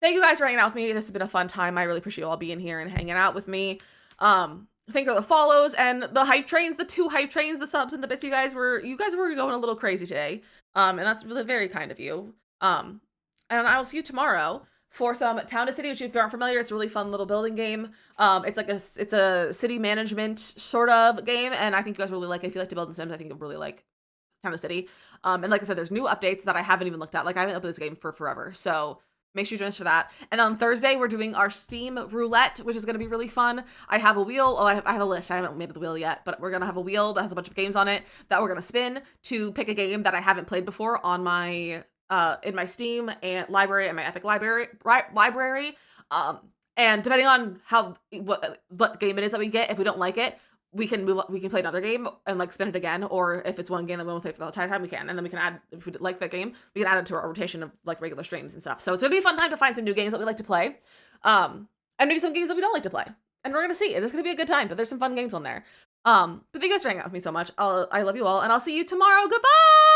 Speaker 1: Thank you guys for hanging out with me. This has been a fun time. I really appreciate you all being here and hanging out with me. Thank you for the follows and the hype trains, the 2 hype trains, the subs and the bits. You guys were going a little crazy today. And that's really very kind of you. And I will see you tomorrow for some Town to City, which if you aren't familiar, it's a really fun little building game. It's like it's a city management sort of game, and I think you guys really like it. If you like to build in Sims, I think you'll really like Town to City. And like I said, there's new updates that I haven't even looked at. Like I haven't opened this game for forever, so make sure you join us for that. And on Thursday, we're doing our Steam Roulette, which is going to be really fun. I have a wheel. Oh, I have a list. I haven't made the wheel yet, but we're going to have a wheel that has a bunch of games on it that we're going to spin to pick a game that I haven't played before on my in my Steam and library and my Epic library. And depending on what game it is that we get, if we don't like it, we can play another game and like spin it again, or if it's one game that we want to play for the entire time, we can, and then we can add, if we like that game, we can add it to our rotation of like regular streams and stuff. So it's gonna be a fun time to find some new games that we like to play, and maybe some games that we don't like to play, and we're gonna see. It's gonna be a good time, but there's some fun games on there. But thank you guys for hanging out with me so much. I love you all, and I'll see you tomorrow. Goodbye.